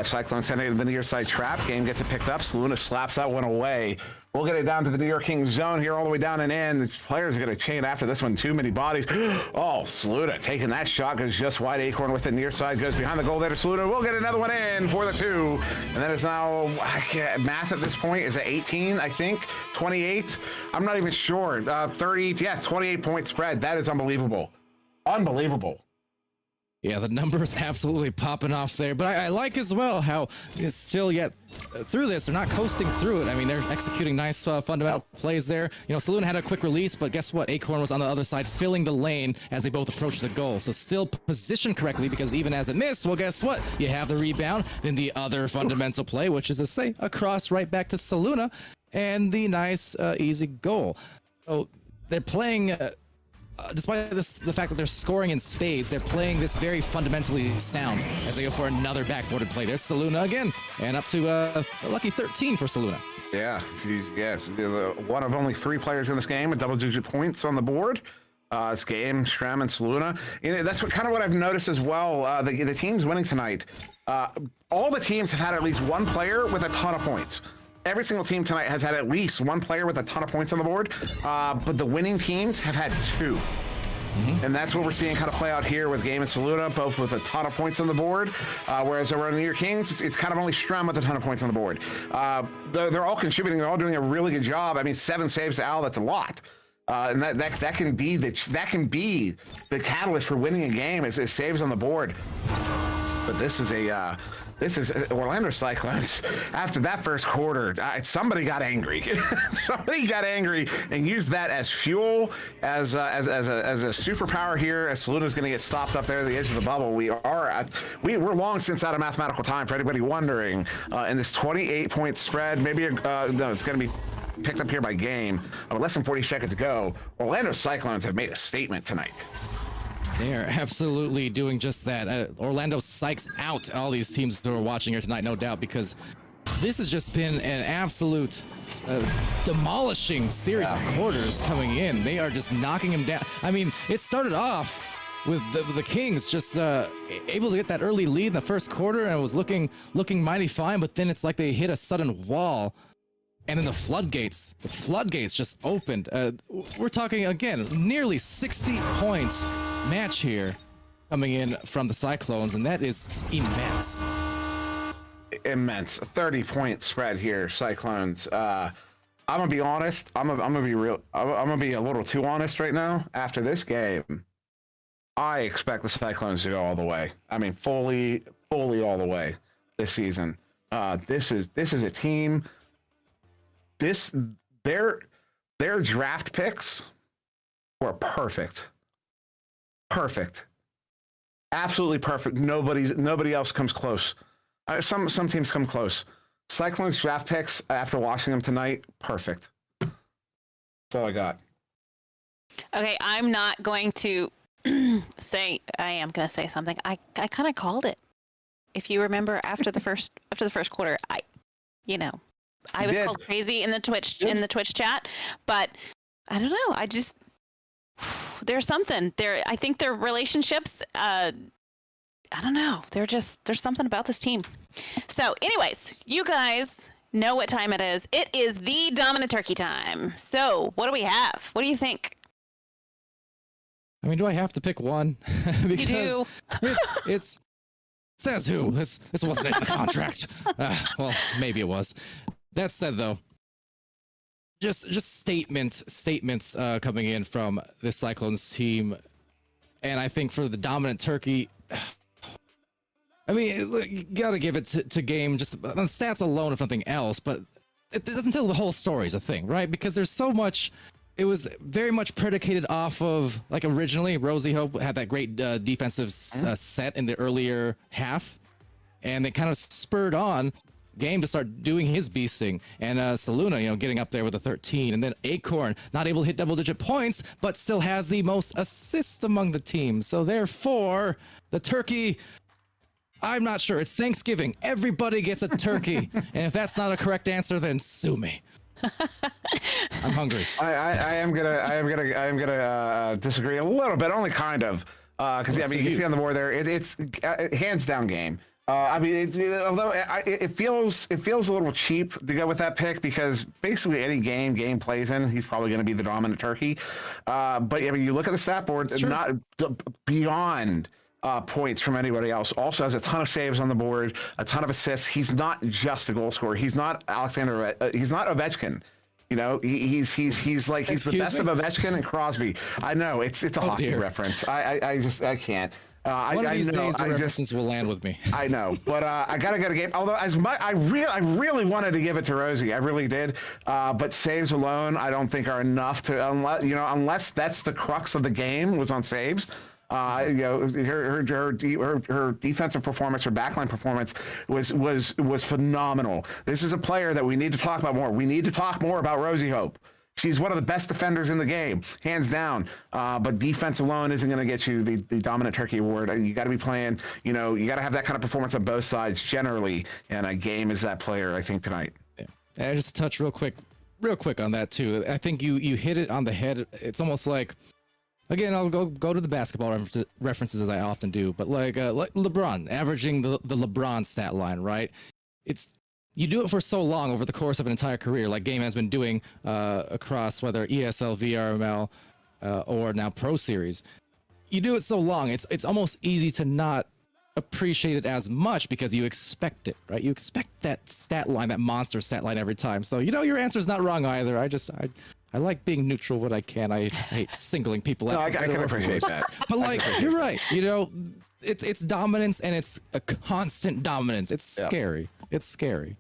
Cyclone sending it to the near side trap. Game gets it picked up. Saluna slaps that one away. We'll get it down to the New York Kings zone here, all the way down and in. The players are going to chain after this one. Too many bodies. Oh, Saluna taking that shot, goes just wide. Acorn with it near side, goes behind the goal there to Saluna. We'll get another one in for the 2. And then it's now, math at this point, is it 18, I think? 28? I'm not even sure. 30, yes, 28-point spread. That is unbelievable. Unbelievable. Yeah, the numbers absolutely popping off there. But I like as well how it's still yet through this. They're not coasting through it. I mean, they're executing nice fundamental plays there. You know, Saluna had a quick release, but guess what? Acorn was on the other side filling the lane as they both approached the goal. So still positioned correctly, because even as it missed, well, guess what? You have the rebound, then the other fundamental play, which is to say a cross right back to Saluna, and the nice, easy goal. So they're playing... despite the fact that they're scoring in spades, they're playing this very fundamentally sound as they go for another backboarded play. There's Saluna again, and up to a lucky 13 for Saluna. Yeah, yes. One of only 3 players in this game with double-digit points on the board. It's Game, Shrem, and Saluna. That's kind of what I've noticed as well. The teams winning tonight, all the teams have had at least one player with a ton of points. Every single team tonight has had at least one player with a ton of points on the board, but the winning teams have had 2. Mm-hmm. And that's what we're seeing kind of play out here with Game and Saluna, both with a ton of points on the board, whereas over on the New York Kings, it's kind of only Strem with a ton of points on the board. They're all contributing. They're all doing a really good job. I mean, 7 saves to Al, that's a lot. And that can be the catalyst for winning a game is saves on the board. But this is Orlando Cyclones. After that first quarter, somebody got angry. Somebody got angry and used that as fuel, as a superpower here. As Saluna's going to get stopped up there at the edge of the bubble. We're long since out of mathematical time for anybody wondering. In this 28-point spread, maybe no, it's going to be picked up here by Game. Less than 40 seconds to go. Orlando Cyclones have made a statement tonight. They are absolutely doing just that. Orlando psychs out all these teams who are watching here tonight, no doubt, because this has just been an absolute demolishing series of quarters coming in. They are just knocking him down. I mean, it started off with the Kings just able to get that early lead in the first quarter, and it was looking mighty fine, but then it's like they hit a sudden wall. And then the floodgates just opened. We're talking, again, nearly 60 points match here coming in from the Cyclones, and that is immense. Immense. 30-point spread here, Cyclones. I'm gonna be honest. I'm gonna be real. I'm gonna be a little too honest right now. After this game, I expect the Cyclones to go all the way. I mean, fully all the way this season. This is a team. Their draft picks were perfect, absolutely perfect. Nobody else comes close. Some teams come close. Cyclones draft picks after watching them tonight, perfect. That's all I got. Okay, I'm not going to say. I am going to say something. I kind of called it. If you remember, after the first quarter, I was called crazy in the Twitch chat, but I don't know. I just there's something there. I think their relationships. I don't know. There's something about this team. So, anyways, you guys know what time it is. It is the Dominant Turkey time. So, what do we have? What do you think? I mean, do I have to pick one? Because you do. It's says who. This wasn't in the contract. Well, maybe it was. That said, though, just statements coming in from the Cyclones team, and I think for the Dominant Turkey, I mean, look, you gotta give it to Game just on stats alone, if nothing else. But it doesn't tell the whole story is a thing, right? Because there's so much. It was very much predicated off of, like, originally Rosie Hope had that great defensive set in the earlier half, and it kind of spurred on Game to start doing his beasting, and Saluna, getting up there with a 13, and then Acorn not able to hit double-digit points, but still has the most assists among the teams. So therefore, the Turkey I'm not sure. It's Thanksgiving. Everybody gets a turkey. And if that's not a correct answer, then sue me. I'm hungry. I am gonna disagree a little bit, only kind of, because you can see on the board there, it's hands down game. Although it feels a little cheap to go with that pick, because basically any game plays in, he's probably going to be the dominant turkey. But you look at the stat board, it's not beyond points from anybody else. Also has a ton of saves on the board, a ton of assists. He's not just a goal scorer. He's not he's not Ovechkin. He's the best of Ovechkin and Crosby. I know it's a hockey reference. I can't. One of these days, the references will land with me. I know, but I gotta go to game. Although I really wanted to give it to Rosie. I really did. But saves alone, I don't think are enough to unless that's the crux of the game was on saves. Her defensive performance, her backline performance was phenomenal. This is a player that we need to talk about more. We need to talk more about Rosie Hope. She's one of the best defenders in the game, hands down. But defense alone isn't going to get you the dominant turkey award. You got to be playing. You got to have that kind of performance on both sides generally. And a game is that player, I think, tonight. Yeah. And just to touch real quick on that too. I think you hit it on the head. It's almost like, again, I'll go to the basketball references as I often do, but like LeBron averaging the LeBron stat line, right? You do it for so long over the course of an entire career, like Game has been doing across whether ESL, VRML, or now Pro Series. You do it so long, it's almost easy to not appreciate it as much because you expect it, right? You expect that stat line, that monster stat line every time. So your answer's not wrong either. I like being neutral when I can. I hate singling people out. No, I can appreciate that. But you're right. It's dominance, and it's a constant dominance. It's scary. It's scary.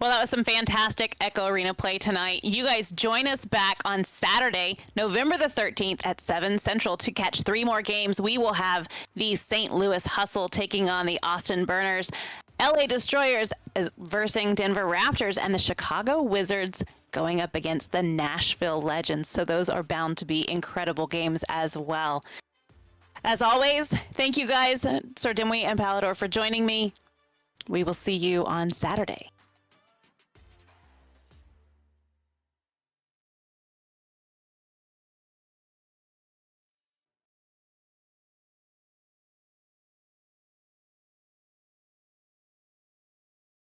Well, that was some fantastic Echo Arena play tonight. You guys join us back on Saturday, November the 13th at 7 Central to catch 3 more games. We will have the St. Louis Hustle taking on the Austin Burners, LA Destroyers versus Denver Raptors, and the Chicago Wizards going up against the Nashville Legends. So those are bound to be incredible games as well. As always, thank you guys, Sir Dimwee and Palador, for joining me. We will see you on Saturday.